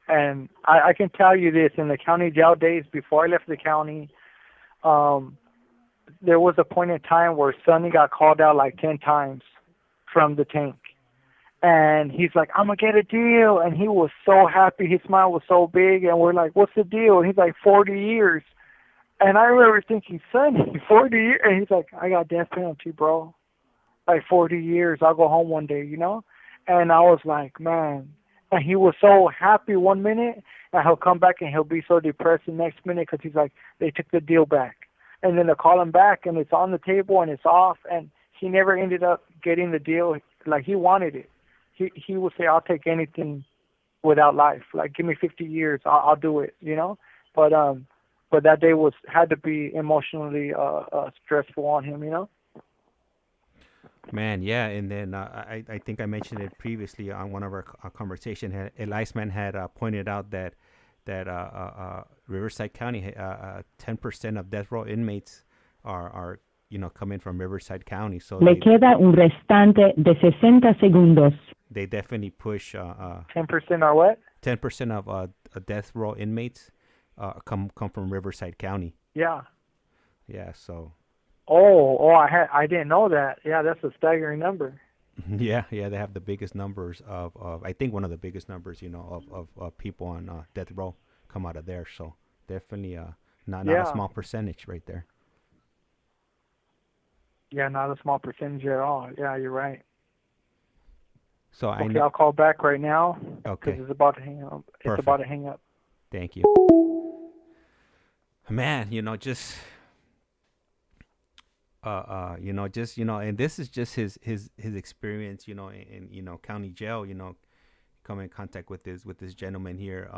And I can tell you this, in the county jail days before I left the county, there was a point in time where Sonny got called out like 10 times from the tank. And he's like, I'm going to get a deal. And he was so happy. His smile was so big. And we're like, what's the deal? And he's like, 40 years. And I remember thinking, Sonny, 40 years? And he's like, I got death penalty, bro. Like 40 years. I'll go home one day, And I was like, man. And he was so happy one minute. And he'll come back and he'll be so depressed the next minute because he's like, they took the deal back. And then they call him back, and it's on the table, and it's off, and he never ended up getting the deal like he wanted it. He would say, I'll take anything without life. Like, give me 50 years, I'll do it, But that day had to be emotionally stressful on him, Man, yeah, and then I think I mentioned it previously on one of our conversations. ICEMAN had pointed out that Riverside County, 10% of death row inmates are coming from Riverside County. So Le queda un restante de 60 segundos. They definitely push. 10% are what? 10% of death row inmates come from Riverside County. Yeah. Yeah. So. I didn't know that. Yeah, that's a staggering number. Yeah, they have the biggest numbers of I think one of the biggest numbers, of people on death row come out of there. So definitely not a small percentage right there. Yeah, not a small percentage at all. Yeah, you're right. So I'll call back right now. Okay. Because it's about to hang up. Perfect. It's about to hang up. Thank you. Man, just. And this is just his experience, in county jail, come in contact with this gentleman here,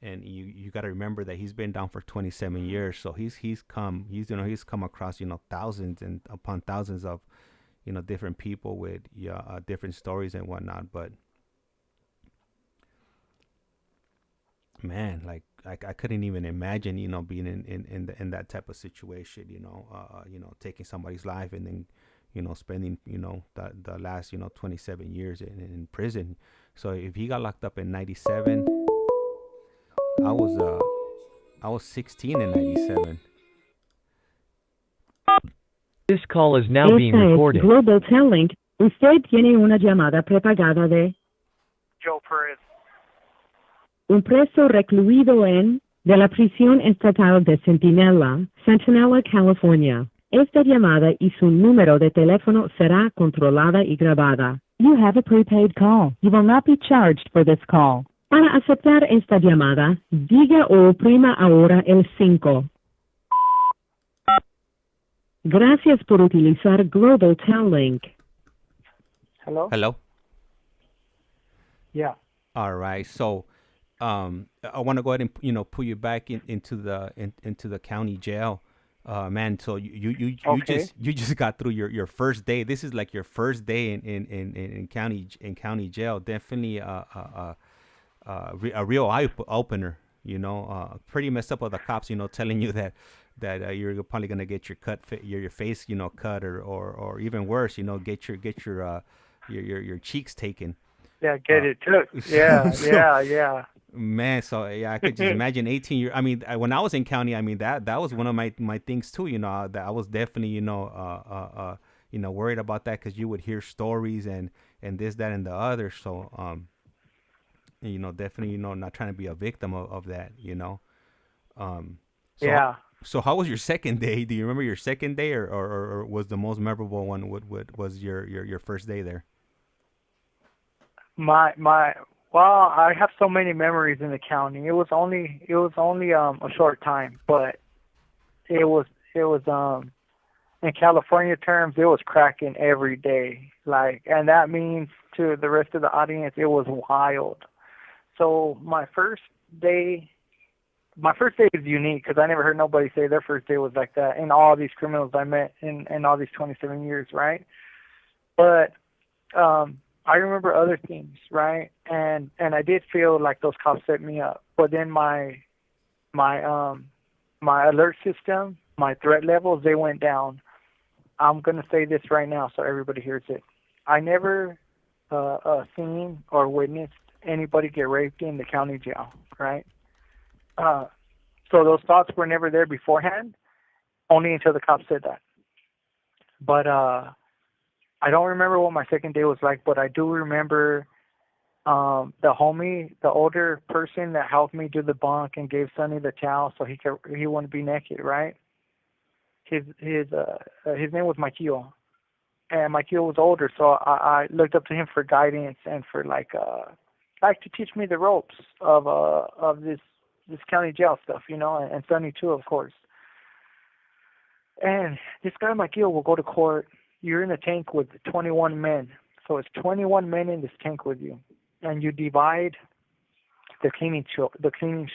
and you got to remember that he's been down for 27 years, so he's come across thousands and upon thousands of different people with different stories and whatnot, but man, like I couldn't even imagine, being in that type of situation, taking somebody's life and then, spending, the last, 27 years in prison. So if he got locked up in 97, I was 16 in 97. This call is now being recorded. Global Talent. Usted tiene una llamada prepagada de Joe Perez. Un preso recluido de la prisión estatal de Centinela, California. Esta llamada y su número de teléfono será controlada y grabada. You have a prepaid call. You will not be charged for this call. Para aceptar esta llamada, diga o oprima ahora el 5. Gracias por utilizar Global Talent. Hello? Yeah. All right. So I want to go ahead and put you back into the county jail, man. So you just got through your first day. This is like your first day in county jail. Definitely a real eye opener. Pretty messed up with the cops. Telling you that you're probably gonna get your face cut or even worse. Get your cheeks taken. Yeah, get it took. Yeah, yeah. Man, so yeah, I could just imagine 18 years. I mean, when I was in county, I mean that was one of my things too. That I was definitely worried about that because you would hear stories and this, that, and the other. So definitely not trying to be a victim of that. Yeah. So how was your second day? Do you remember your second day, or was the most memorable one? What was your first day there? Well, I have so many memories in the county. It was only a short time, but it was in California terms, it was cracking every day. Like, and that means to the rest of the audience, it was wild. So my first day is unique because I never heard nobody say their first day was like that in all these criminals I met in all these 27 years, right? But I remember other things, right? And I did feel like those cops set me up. But then my alert system, my threat levels, they went down. I'm gonna say this right now so everybody hears it. I never seen or witnessed anybody get raped in the county jail, right? So those thoughts were never there beforehand, only until the cops said that. But I don't remember what my second day was like, but I do remember the homie, the older person that helped me do the bunk and gave Sonny the towel so he wouldn't be naked, right? His name was Mikio, and Mikio was older, so I looked up to him for guidance and for like to teach me the ropes of this county jail stuff, you know, and Sonny too, of course. And this guy Mikio will go to court. You're in a tank with 21 men, so it's 21 men in this tank with you, and you divide the cleaning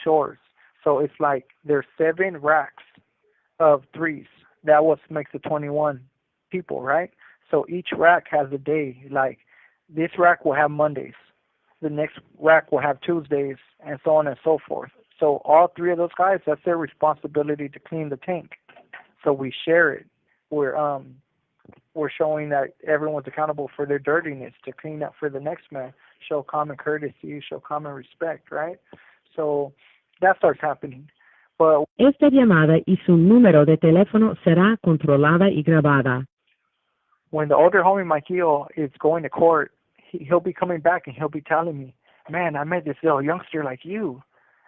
shores. So it's like there's 7 racks of threes. That what makes the 21 people, right? So each rack has a day. Like this rack will have Mondays, the next rack will have Tuesdays, and so on and so forth. So all 3 of those guys, that's their responsibility to clean the tank. So we share it. We're showing that everyone's accountable for their dirtiness to clean up for the next man, show common courtesy, show common respect, right? So that starts happening. But esta llamada y su número de teléfono será controlada y grabada. When the older homie Mikio is going to court, he'll be coming back and he'll be telling me, man, I met this little youngster like you.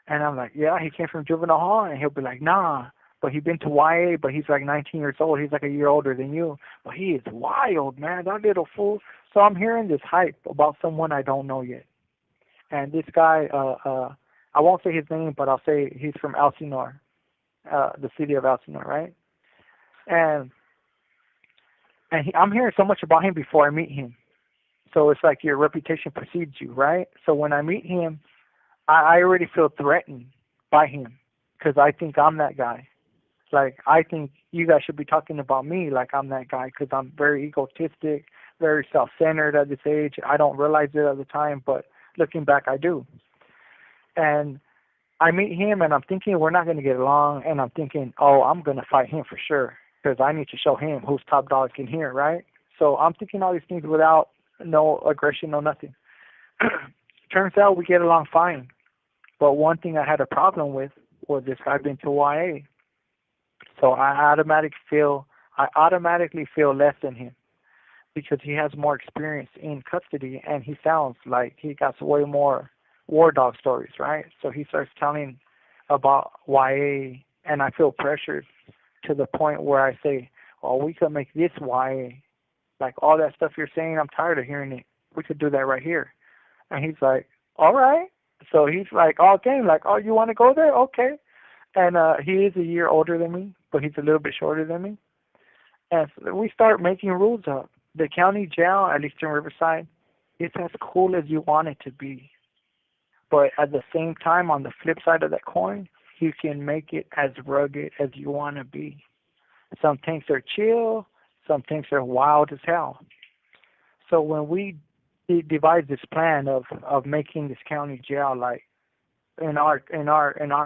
And I'm like, yeah, he came from juvenile hall. And he'll be like, nah, but he's been to YA, but he's like 19 years old. He's like a year older than you. But he is wild, man, that little fool. So I'm hearing this hype about someone I don't know yet. And this guy, I won't say his name, but I'll say he's from Elsinore, the city of Elsinore, right? And I'm hearing so much about him before I meet him. So it's like your reputation precedes you, right? So when I meet him, I already feel threatened by him because I think I'm that guy. Like, I think you guys should be talking about me like I'm that guy because I'm very egotistic, very self-centered at this age. I don't realize it at the time, but looking back, I do. And I meet him, and I'm thinking we're not going to get along, and I'm thinking, oh, I'm going to fight him for sure because I need to show him who's top dog in here, right? So I'm thinking all these things without no aggression, no nothing. Turns out we get along fine. But one thing I had a problem with was this guy being to YA. So I automatically feel less than him because he has more experience in custody, and he sounds like he got way more war dog stories, right? So he starts telling about YA, and I feel pressured to the point where I say, oh, we could make this YA. Like, all that stuff you're saying, I'm tired of hearing it. We could do that right here. And he's like, all right. So he's like, all game, like, oh, you want to go there? Okay. And he is a year older than me, but he's a little bit shorter than me. And so we start making rules up. The county jail, at least in Riverside, it's as cool as you want it to be. But at the same time, on the flip side of that coin, you can make it as rugged as you want to be. Some tanks are chill, some tanks are wild as hell. So when we devised this plan of making this county jail, like, in our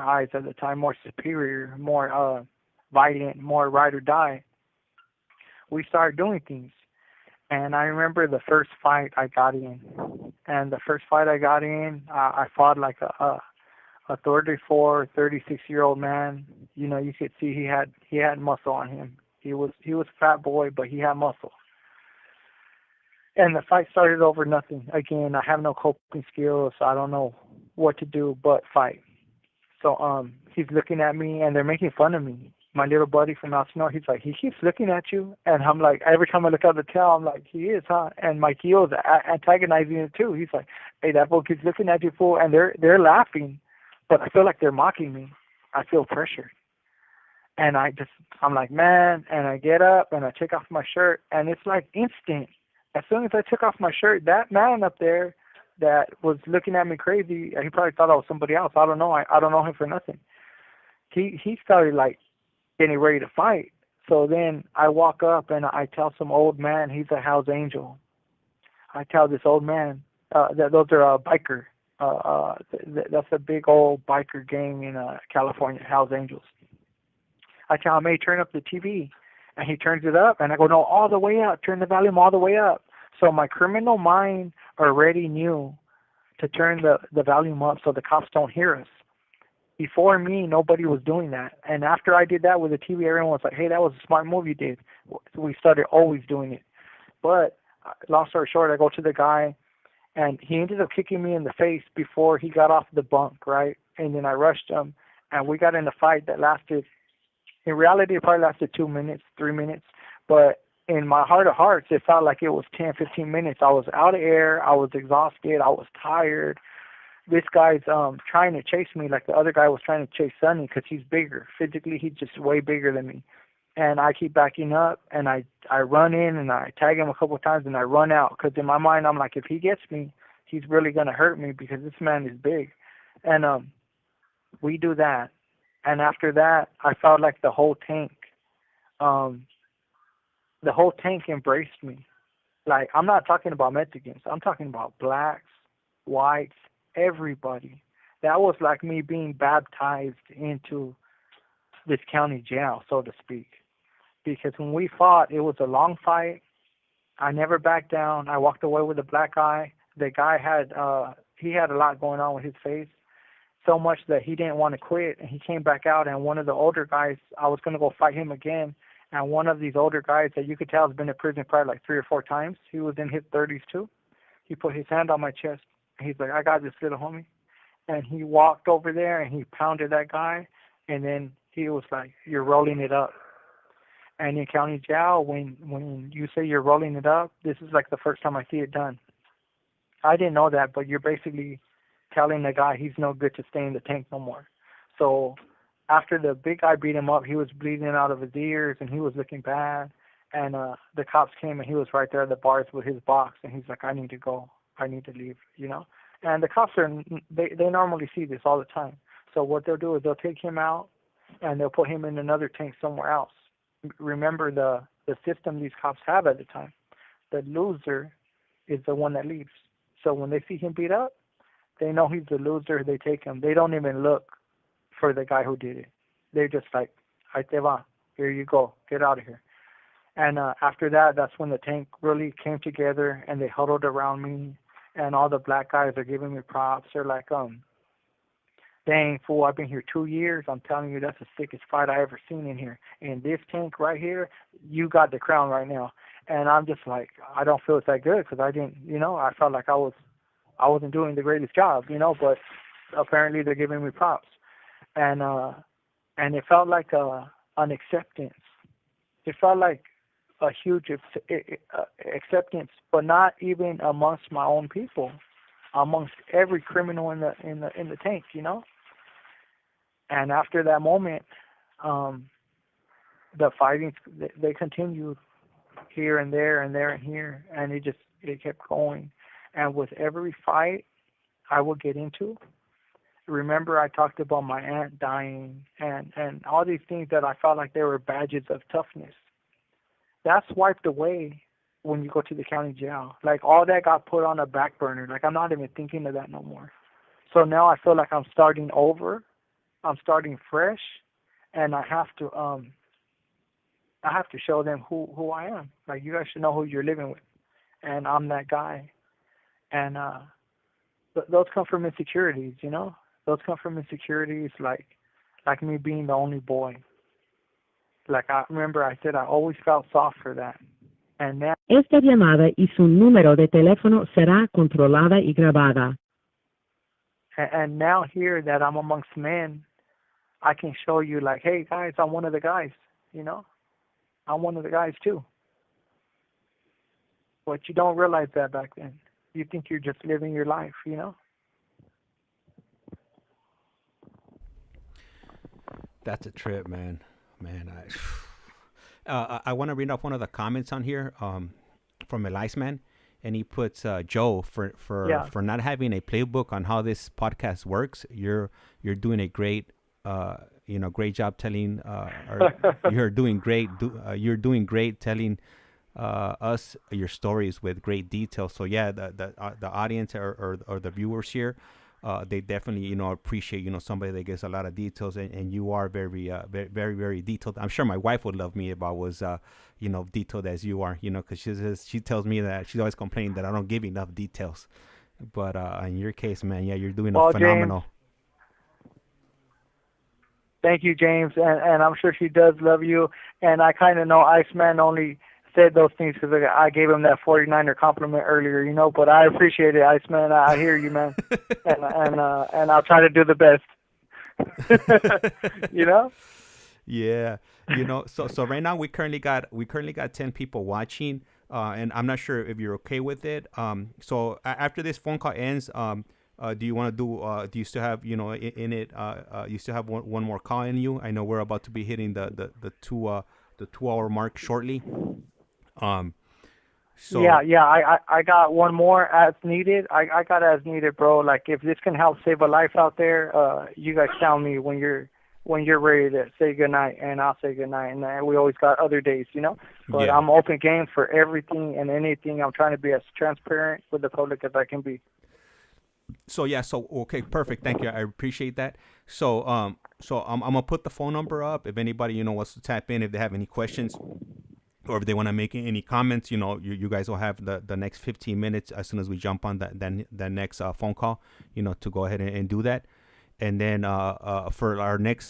eyes at the time, more superior, more violent, more ride or die, we started doing things. And I remember the first fight I got in. And the first fight I got in, I fought like a 34, 36-year-old man. You know, you could see he had muscle on him. He was a fat boy, but he had muscle. And the fight started over nothing. Again, I have no coping skills, so I don't know what to do but fight. So he's looking at me, and they're making fun of me. My little buddy from Elsinore, he's like, he keeps looking at you. And I'm like, every time I look at the tail, I'm like, he is, huh? And my Kio's antagonizing it too. He's like, hey, that fool keeps looking at you, fool. And they're laughing, but I feel like they're mocking me. I feel pressured. And I'm like, man, and I get up and I take off my shirt, and it's like instant. As soon as I took off my shirt, that man up there that was looking at me crazy, he probably thought I was somebody else. I don't know. I don't know him for nothing. He started like getting ready to fight. So then I walk up and I tell some old man, he's a house angel. I tell this old man that those are biker. That's a big old biker gang in California, House Angels. I tell him, hey, turn up the TV. And he turns it up, and I go, no, all the way up. Turn the volume all the way up. So my criminal mind already knew to turn the volume up so the cops don't hear us. Before me, nobody was doing that. And after I did that with the TV, everyone was like, hey, that was a smart move you did. We started always doing it. But long story short, I go to the guy, and he ended up kicking me in the face before he got off the bunk, right? And then I rushed him, and we got in a fight that lasted, in reality, it probably lasted 2 minutes, 3 minutes. But in my heart of hearts, it felt like it was 10, 15 minutes. I was out of air. I was exhausted. I was tired. This guy's trying to chase me like the other guy was trying to chase Sonny because he's bigger. Physically, he's just way bigger than me. And I keep backing up, and I run in, and I tag him a couple of times, and I run out. Because in my mind, I'm like, if he gets me, he's really going to hurt me because this man is big. And we do that. And after that, I felt like the whole tank embraced me. Like, I'm not talking about Mexicans. I'm talking about blacks, whites, everybody. That was like me being baptized into this county jail, so to speak. Because when we fought, it was a long fight. I never backed down. I walked away with a black eye. The guy had a lot going on with his face, so much that he didn't want to quit, and he came back out. And one of the older guys, I was going to go fight him again, and one of these older guys that you could tell has been in prison probably like 3 or 4 times. He was in his 30s too. He put his hand on my chest. He's like, I got this, little homie. And he walked over there and he pounded that guy, and then he was like, you're rolling it up. And in county jail, when you say you're rolling it up, this is like the first time I see it done. I didn't know that, but you're basically telling the guy he's no good to stay in the tank no more. So after the big guy beat him up, he was bleeding out of his ears and he was looking bad. And the cops came and he was right there at the bars with his box, and he's like, I need to go. I need to leave, you know. And the cops they normally see this all the time. So what they'll do is they'll take him out and they'll put him in another tank somewhere else. Remember the system these cops have at the time. The loser is the one that leaves. So when they see him beat up, they know he's the loser. They take him. They don't even look for the guy who did it. They're just like, ahí te va. Here you go. Get out of here. And after that, that's when the tank really came together, and they huddled around me, and all the black guys are giving me props. They're like, dang, fool, I've been here 2 years. I'm telling you, that's the sickest fight I ever seen in here. In this tank right here, you got the crown right now. And I'm just like, I don't feel it's that good because I didn't, you know, I felt like I wasn't doing the greatest job, you know, but apparently they're giving me props. And it felt like an acceptance. It felt like a huge acceptance, but not even amongst my own people, amongst every criminal in the tank, you know. And after that moment, the fighting they continued here and there and there and here, and it kept going. And with every fight I would get into, remember I talked about my aunt dying and all these things that I felt like they were badges of toughness. That's wiped away when you go to the county jail. Like, all that got put on a back burner. Like, I'm not even thinking of that no more. So now I feel like I'm starting over. I'm starting fresh, and I have to show them who I am. Like, you guys should know who you're living with, and I'm that guy. And those come from insecurities, you know. Those come from insecurities, like me being the only boy. Like, I remember I said I always felt soft for that. And now, esta llamada y su número de teléfono será controlada y grabada. And now here that I'm amongst men, I can show you, like, hey, guys, I'm one of the guys, you know. I'm one of the guys, too. But you don't realize that back then. You think you're just living your life, you know. That's a trip, man. Man, I want to read off one of the comments on here from El ICEMAN, and he puts Joe for not having a playbook on how this podcast works. You're doing a great great job telling. You're doing great. You're doing great telling us your stories with great detail. So yeah, the audience or the viewers here, they definitely appreciate somebody that gives a lot of details, and you are very very detailed. I'm sure my wife would love me if I was detailed as you are, because she tells me that she's always complaining that I don't give enough details. But in your case, man, yeah, you're doing a phenomenal. James, thank you, James, and I'm sure she does love you. And I kind of know ICEMAN only said those things because I gave him that 49er compliment earlier, but I appreciate it, ICEMAN. I hear you, man, and I'll try to do the best. Yeah, so right now we currently got 10 people watching, and I'm not sure if you're okay with it. So after this phone call ends, do you want to do? Do you still have in it? You still have one more call in you? I know we're about to be hitting the 2-hour mark shortly. So I got one more as needed. I got as needed, bro. Like if this can help save a life out there, you guys tell me when you're ready to say goodnight, and I'll say goodnight. And we always got other days, But I'm open game for everything and anything. I'm trying to be as transparent with the public as I can be. So okay, perfect. Thank you. I appreciate that. So I'm gonna put the phone number up. If anybody wants to tap in, if they have any questions, or if they want to make any comments, you guys will have the next 15 minutes as soon as we jump on the next phone call, to go ahead and do that. And then for our next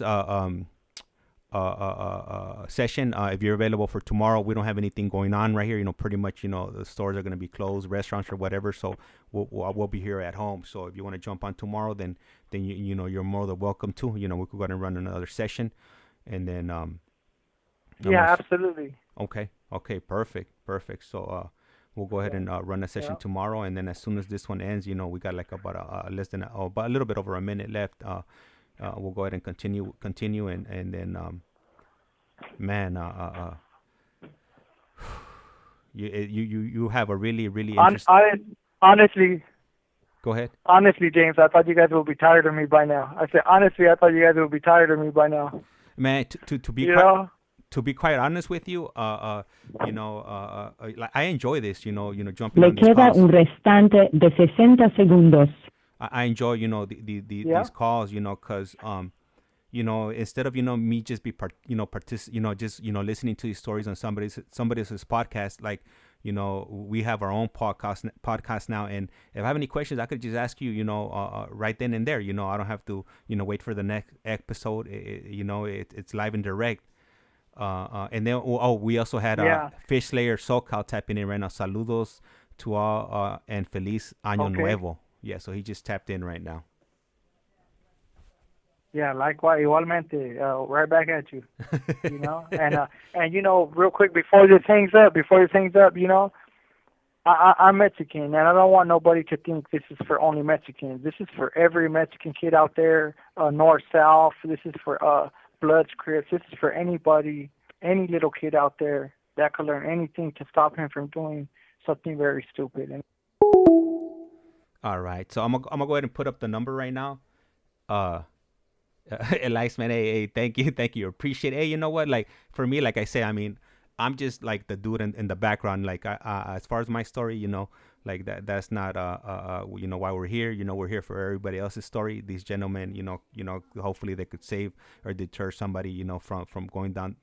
session, if you're available for tomorrow, we don't have anything going on right here. Pretty much, the stores are going to be closed, restaurants or whatever. So we'll be here at home. So if you want to jump on tomorrow, then you're more than welcome to. We could go ahead and run another session, and then absolutely. Okay, perfect. So we'll go ahead and run a session tomorrow, and then as soon as this one ends, we got like about about a little bit over a minute left. We'll go ahead and continue, and then man, you have a really interesting. Honestly. Go ahead. Honestly, James, I thought you guys would be tired of me by now. I said honestly, I thought you guys would be tired of me by now. Man, to be quite honest with you, like I enjoy this, jumping on these calls. Le queda un restante de 60 segundos. I enjoy, these calls, because, instead of, me just be, listening to these stories on somebody's podcast, like, we have our own podcast now. And if I have any questions, I could just ask you, right then and there. I don't have to, wait for the next episode. It's live and direct. And then we also had Fish Slayer SoCal tapping in right now. Saludos to all and Feliz Año Nuevo. Yeah, so he just tapped in right now. Yeah, likewise, igualmente, right back at you. And real quick before this hangs up, I'm Mexican, and I don't want nobody to think this is for only Mexicans. This is for every Mexican kid out there, north, south. This is for Bloods, Crips. This is for anybody, any little kid out there that could learn anything to stop him from doing something very stupid. All right, so I'm gonna go ahead and put up the number right now. Elias, man, hey, thank you, appreciate it. Hey, you know what? Like for me, like I say, I mean, I'm just like the dude in the background. Like as far as my story, like that's not why we're here. We're here for everybody else's story. These gentlemen, hopefully they could save or deter somebody, from going down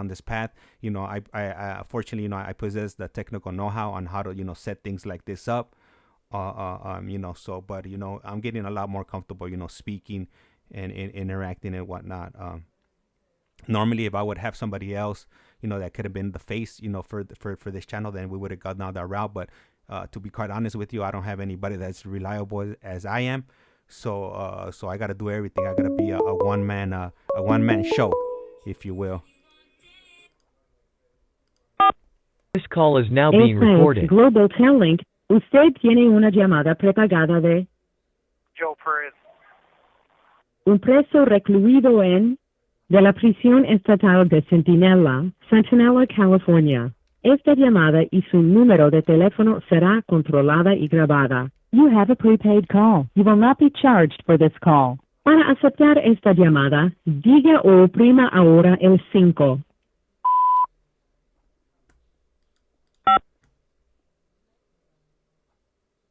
this path. I fortunately, I possess the technical know-how on how to, set things like this up. So, but I'm getting a lot more comfortable, speaking and interacting and whatnot. Normally, if I would have somebody else, that could have been the face, for this channel, then we would have gone down that route. But to be quite honest with you, I don't have anybody that's reliable as I am. So I got to do everything. I got to be a one man show, if you will. This call is now being recorded. Global Telling. Usted tiene una llamada prepagada de Joe Perez. un preso recluido en de la prisión estatal de Centinela, California. Esta llamada y su número de teléfono será controlada y grabada. You have a prepaid call. You will not be charged for this call. Para aceptar esta llamada, diga o oprima ahora el 5.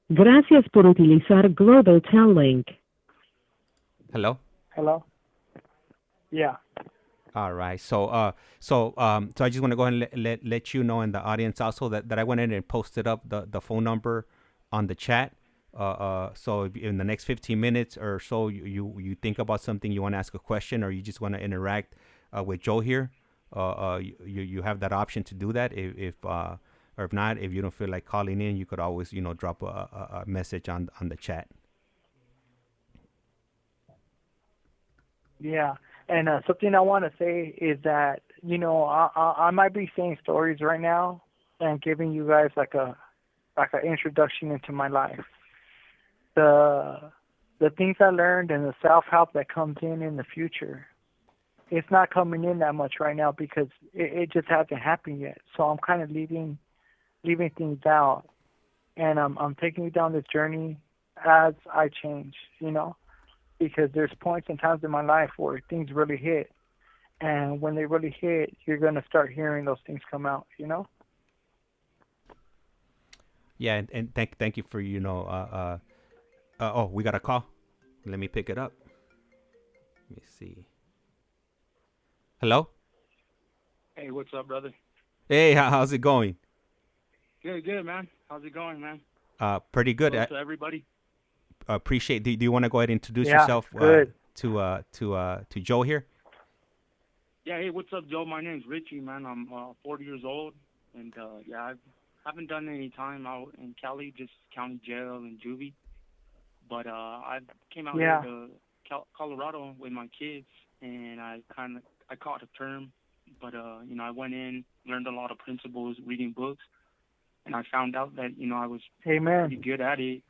Gracias por utilizar Global Tel Link. Hello. Hello? Yeah. All right. So I just want to go ahead and let you know in the audience also that I went in and posted up the phone number on the chat. So if in the next 15 minutes or so, you think about something, you want to ask a question, or you just want to interact with Joe here, you have that option to do that. Or if not, if you don't feel like calling in, you could always drop a message on the chat. Yeah. And something I want to say is that, I might be saying stories right now and giving you guys like an introduction into my life. The things I learned and the self-help that comes in the future, it's not coming in that much right now because it just hasn't happened yet. So I'm kind of leaving things out, and I'm taking you down this journey as I change, because there's points and times in my life where things really hit, and when they really hit, you're gonna start hearing those things come out, Yeah, and thank you for oh, we got a call. Let me pick it up. Let me see. Hello? Hey, what's up, brother? Hey, how's it going? Good, man. How's it going, man? Pretty good. Hello to everybody. Appreciate. Do you want to go ahead and introduce Yeah, yourself to Joe here? Yeah, hey, what's up, Joe? My name's Richie, man. I'm 40 years old, and I haven't done any time out in Cali, just county jail and juvie. But I came out here to Colorado with my kids, and I caught a term. But I went in, learned a lot of principles, reading books, and I found out that I was pretty good at it.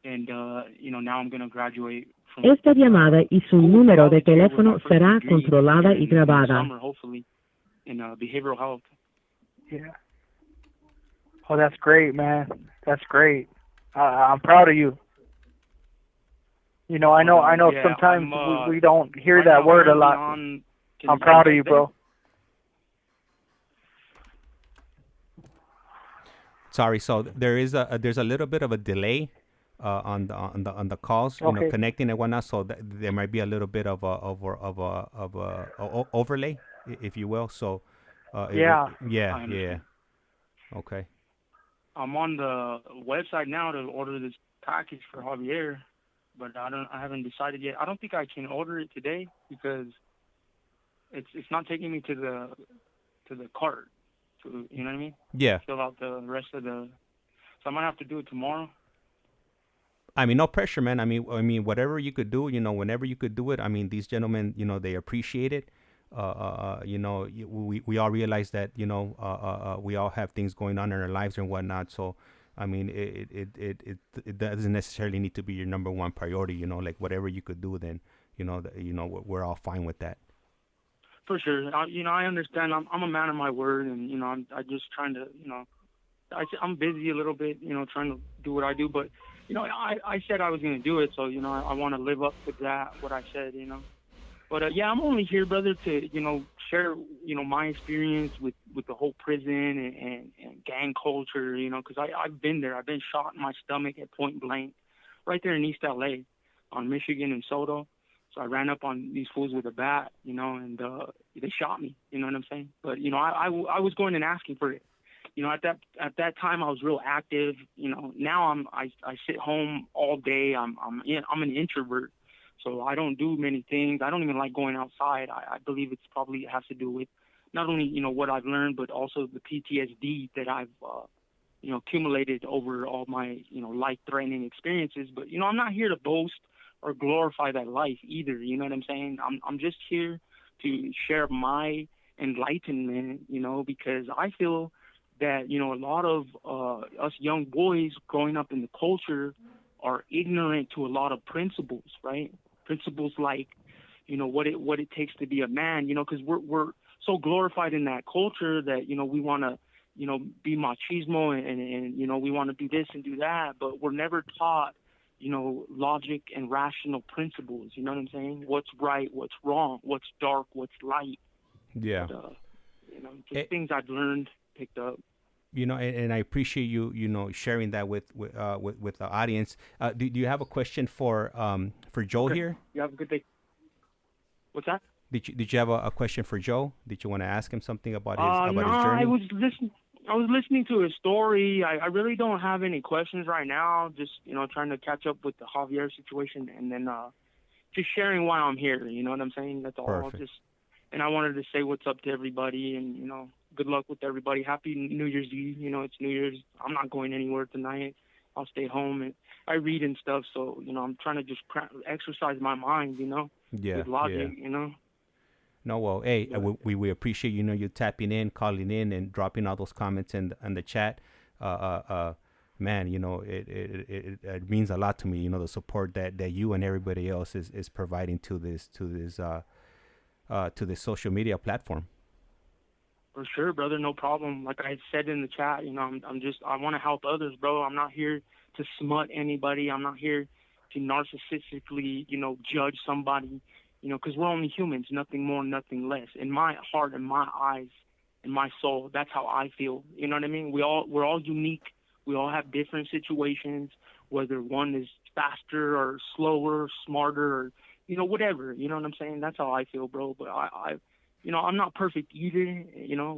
And now I'm gonna graduate from Esta llamada y su número de teléfono será controlada y grabada. Summer, hopefully, in behavioral health. Yeah. Oh, that's great, man. That's great. I'm proud of you. I know. Sometimes we don't hear right that word a lot. I'm proud of you, bro. Sorry, so there's a little bit of a delay on the calls, Okay. connecting and whatnot. So there might be a little bit of a overlay, if you will. So Yeah. Yeah. Okay. I'm on the website now to order this package for Javier, but I haven't decided yet. I don't think I can order it today because it's not taking me to the cart. You know what I mean? Yeah. Fill out the rest of so I might have to do it tomorrow. I mean, no pressure, man. I mean, whatever you could do, whenever you could do it. I mean, these gentlemen, they appreciate it. We all realize that, we all have things going on in our lives and whatnot. So, I mean, it doesn't necessarily need to be your number one priority. Like whatever you could do, then, we're all fine with that. For sure. I understand. I'm a man of my word, and I'm just trying to, I'm busy a little bit, trying to do what I do. But I said I was going to do it, so I want to live up to that. What I said, But I'm only here, brother, to share my experience with the whole prison and gang culture, because I've been there. I've been shot in my stomach at point blank, right there in East LA, on Michigan and Soto. So I ran up on these fools with a bat, and they shot me. You know what I'm saying? But I was going and asking for it. At that time I was real active. Now I sit home all day. I'm an introvert, so I don't do many things. I don't even like going outside. I believe it has to do with not only what I've learned, but also the PTSD that I've accumulated over all my life-threatening experiences. But I'm not here to boast or glorify that life either. You know what I'm saying? I'm just here to share my enlightenment, because I feel that, a lot of us young boys growing up in the culture are ignorant to a lot of principles, right? Principles like, what it takes to be a man, because we're so glorified in that culture that, we want to, be machismo and we want to do this and do that, but we're never taught, logic and rational principles. You know what I'm saying? What's right, what's wrong, what's dark, what's light. Yeah. But, just things I've learned, picked up. And I appreciate you, sharing that with the audience. Do you have a question for Joe here? You have a good day. What's that? Did you have a question for Joe? Did you want to ask him something about his journey? I was listening to his story. I really don't have any questions right now. Just trying to catch up with the Javier situation, and then just sharing why I'm here. You know what I'm saying? That's all. Perfect. And I wanted to say what's up to everybody, and good luck with everybody. Happy New Year's Eve. It's New Year's. I'm not going anywhere tonight. I'll stay home, and I read and stuff. So I'm trying to just exercise my mind. With logic. No, well, hey, we appreciate you tapping in, calling in, and dropping all those comments in the chat. Man, it means a lot to me. The support that you and everybody else is providing to this social media platform. For sure, brother, no problem. Like I said in the chat, I want to help others, bro. I'm not here to smut anybody. I'm not here to narcissistically, judge somebody. Because we're only humans, nothing more, nothing less. In my heart, in my eyes, in my soul, that's how I feel. You know what I mean? We're all unique. We all have different situations, whether one is faster or slower, smarter, or, whatever. You know what I'm saying? That's how I feel, bro. But I'm not perfect either,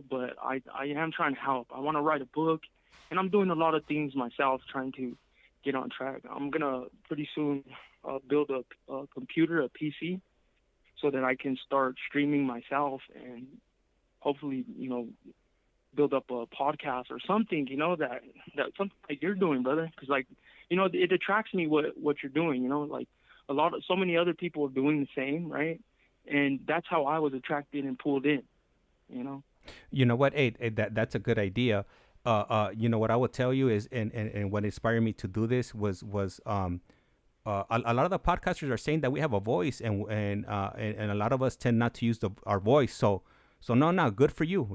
but I am trying to help. I want to write a book, and I'm doing a lot of things myself, trying to get on track. I'm going to pretty soon build a computer, a PC, so that I can start streaming myself and hopefully, build up a podcast or something, that something like you're doing, brother. Because it attracts me what you're doing, so many other people are doing the same, right? And that's how I was attracted and pulled in, You know what? Hey, that's a good idea. What I would tell you is, and what inspired me to do this was a lot of the podcasters are saying that we have a voice, and a lot of us tend not to use our voice. So no, good for you.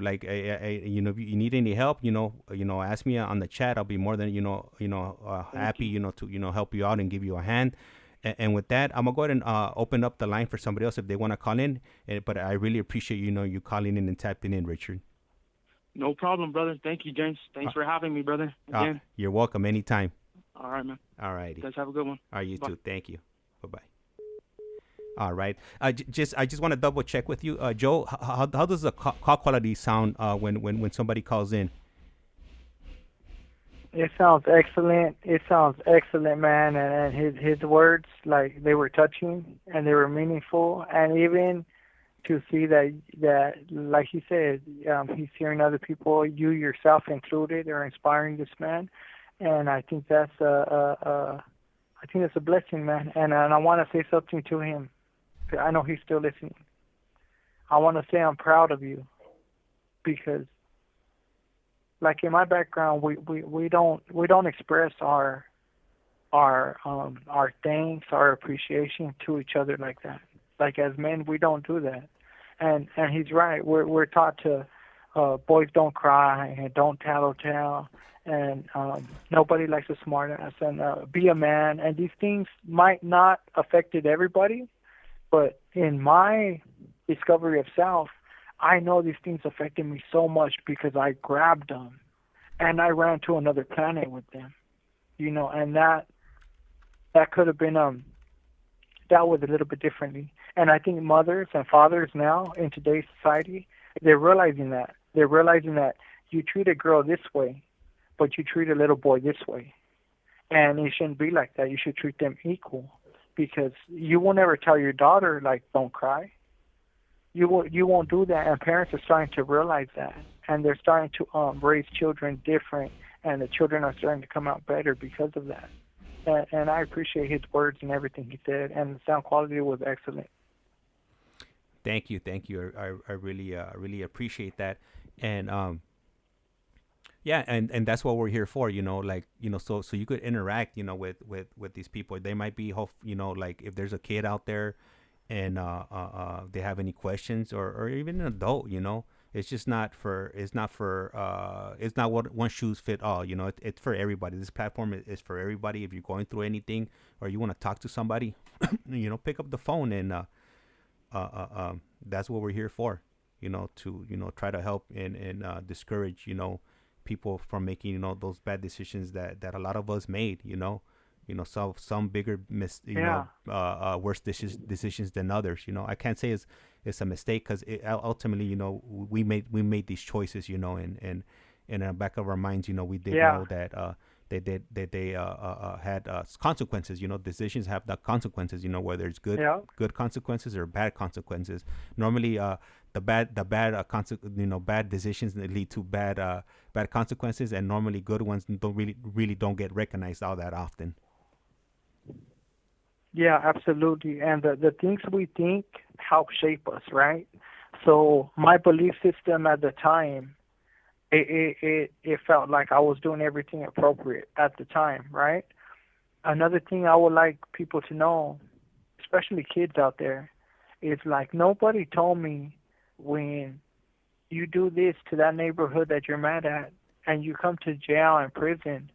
Like if you need any help, ask me on the chat. I'll be more than happy to help you out and give you a hand. And with that, I'm gonna go ahead and open up the line for somebody else if they want to call in. But I really appreciate you calling in and tapping in, Richard. No problem, brother. Thank you, James. Thanks for having me, brother. Again. You're welcome. Anytime. All right, man. All righty. You guys have a good one. All right, you Bye. too. Thank you. Bye-bye. All right. I just want to double check with you, Joe. How does the call quality sound when somebody calls in? It sounds excellent. It sounds excellent, man. And his words, like, they were touching and they were meaningful. And even to see that like he said, he's hearing other people, you yourself included, are inspiring this man. And I think that's a blessing, man. And I want to say something to him. I know he's still listening. I want to say I'm proud of you, because, like, in my background, we don't express our thanks, our appreciation to each other like that. Like, as men, we don't do that. And he's right. We're taught to boys don't cry and don't tattletale, and nobody likes a smartass, and be a man. And these things might not affected everybody, but in my discovery of self, I know these things affected me so much because I grabbed them and I ran to another planet with them, and that could have been dealt with a little bit differently. And I think mothers and fathers now in today's society, they're realizing that. They're realizing that you treat a girl this way, but you treat a little boy this way. And it shouldn't be like that. You should treat them equal, because you will never tell your daughter, like, don't cry. You won't do that, and parents are starting to realize that, and they're starting to raise children different, and the children are starting to come out better because of that. And I appreciate his words and everything he said, and the sound quality was excellent. Thank you. I really appreciate that, and yeah, and that's what we're here for, so you could interact, with these people. They might be, like, if there's a kid out there, and they have any questions, or even an adult, it's just not for, it's not what one shoes fit all, it's for everybody. This platform is for everybody. If you're going through anything or you want to talk to somebody, pick up the phone, and that's what we're here for, to, try to help and discourage, people from making, those bad decisions that a lot of us made, some bigger worse decisions than others. I can't say it's a mistake, because ultimately, we made these choices, and in the back of our minds, we did know that they had consequences. Decisions have the consequences. Whether it's good consequences or bad consequences. Normally, the bad bad decisions lead to bad consequences, and normally good ones don't get recognized all that often. Yeah, absolutely. And the things we think help shape us, right? So my belief system at the time, it felt like I was doing everything appropriate at the time, right? Another thing I would like people to know, especially kids out there, is like nobody told me when you do this to that neighborhood that you're mad at and you come to jail and prison,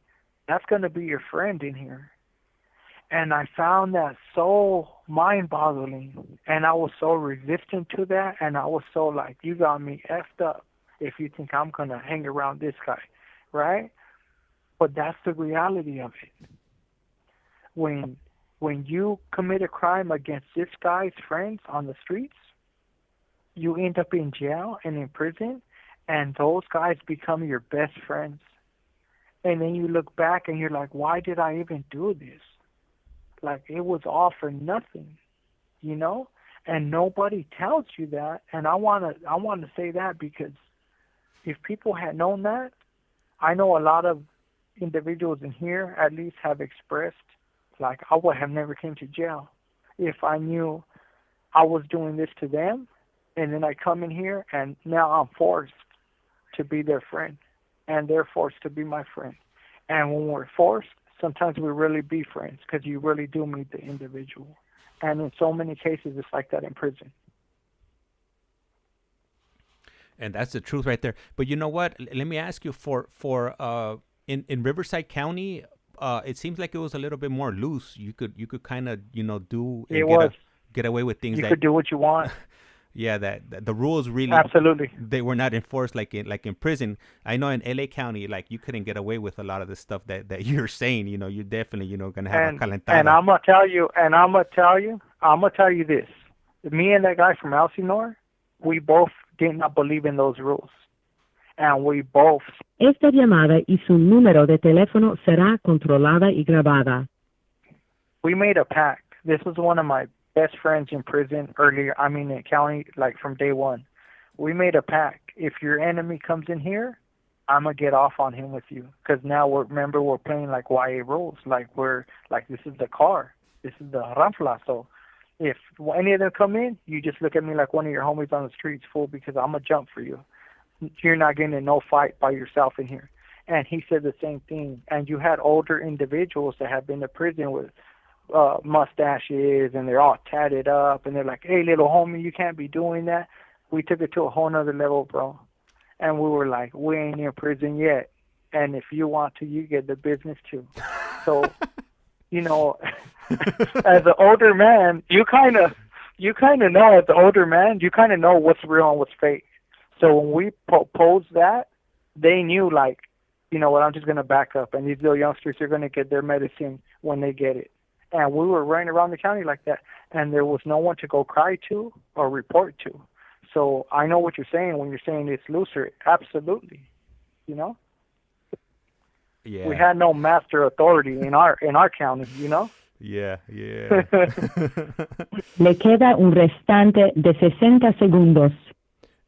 that's going to be your friend in here. And I found that so mind-boggling, and I was so resistant to that, and I was so like, you got me effed up if you think I'm going to hang around this guy, right? But that's the reality of it. When you commit a crime against this guy's friends on the streets, you end up in jail and in prison, and those guys become your best friends. And then you look back and you're like, why did I even do this? Like, it was all for nothing, and nobody tells you that. And I want to say that because if people had known that, I know a lot of individuals in here at least have expressed, like, I would have never came to jail if I knew I was doing this to them, and then I come in here and now I'm forced to be their friend, and they're forced to be my friend. And when we're forced, sometimes we really be friends, because you really do meet the individual. And in so many cases, it's like that in prison. And that's the truth right there. But you know what? Let me ask you, in Riverside County, it seems like it was a little bit more loose. You could kind of do and get away with things. You could do what you want. Yeah, that the rules really absolutely they were not enforced like in prison. I know in LA County, like, you couldn't get away with a lot of the stuff that you're saying. You're definitely gonna have a calentada. And I'm gonna tell you this. Me and that guy from Elsinore, we both did not believe in those rules, and we both. Esta llamada y su número de teléfono será controlada y grabada. We made a pact. This was one of my best friends in prison in county, like from day one. We made a pact. If your enemy comes in here, I'm going to get off on him with you. Because now we're playing like YA rules. Like, this is the car. This is the ranfla. So if any of them come in, you just look at me like one of your homies on the streets, fool, because I'm going to jump for you. You're not getting in no fight by yourself in here. And he said the same thing. And you had older individuals that have been to prison with mustaches, and they're all tatted up, and they're like, hey, little homie, you can't be doing that. We took it to a whole nother level, bro. And we were like, we ain't in prison yet, and if you want to, you get the business too. So, as an older man, you kind of know, as an older man, you kind of know what's real and what's fake. So when we proposed that, they knew, like, you know what, I'm just going to back up, and these little youngsters are going to get their medicine when they get it. And we were running around the county like that, and there was no one to go cry to or report to. So I know what you're saying when you're saying it's looser. Absolutely, Yeah. We had no master authority in our county, Yeah. Le queda un restante de 60 segundos.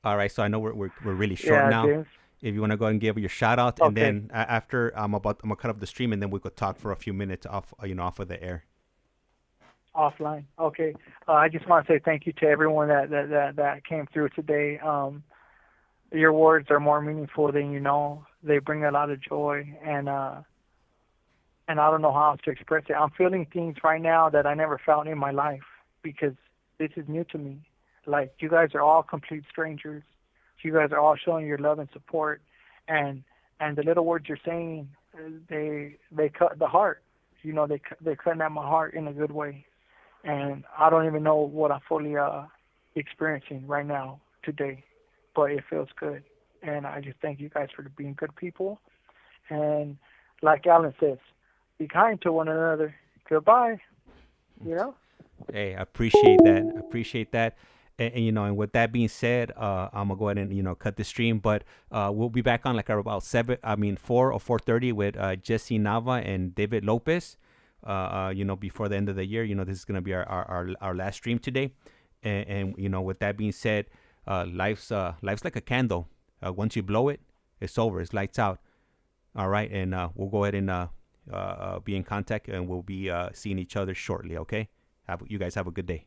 All right, so I know we're really short now. James. If you want to go and give your shout out, Okay. and then after I'm gonna cut off the stream, and then we could talk for a few minutes off of the air. Offline. Okay. I just want to say thank you to everyone that came through today. Your words are more meaningful than you know. They bring a lot of joy, and I don't know how else to express it. I'm feeling things right now that I never felt in my life, because This is new to me. Like, you guys are all complete strangers. You guys are all showing your love and support, and the little words you're saying, they cut the heart. You know, they're cutting at my heart in a good way, and I don't even know what I'm fully experiencing right now today, but it feels good, and I just thank you guys for being good people, and like Alan says, be kind to one another. Goodbye. You know. Hey, I appreciate that. I appreciate that. And, you know, and with that being said, I'm gonna go ahead and, you know, cut the stream. But we'll be back on like about 4 or 4:30 with Jesse Nava and David Lopez. You know, before the end of the year. You know, this is gonna be our last stream today. And you know, with that being said, life's like a candle. Once you blow it, it's over. It's lights out. All right, and we'll go ahead and be in contact, and we'll be seeing each other shortly. Okay. You guys have a good day.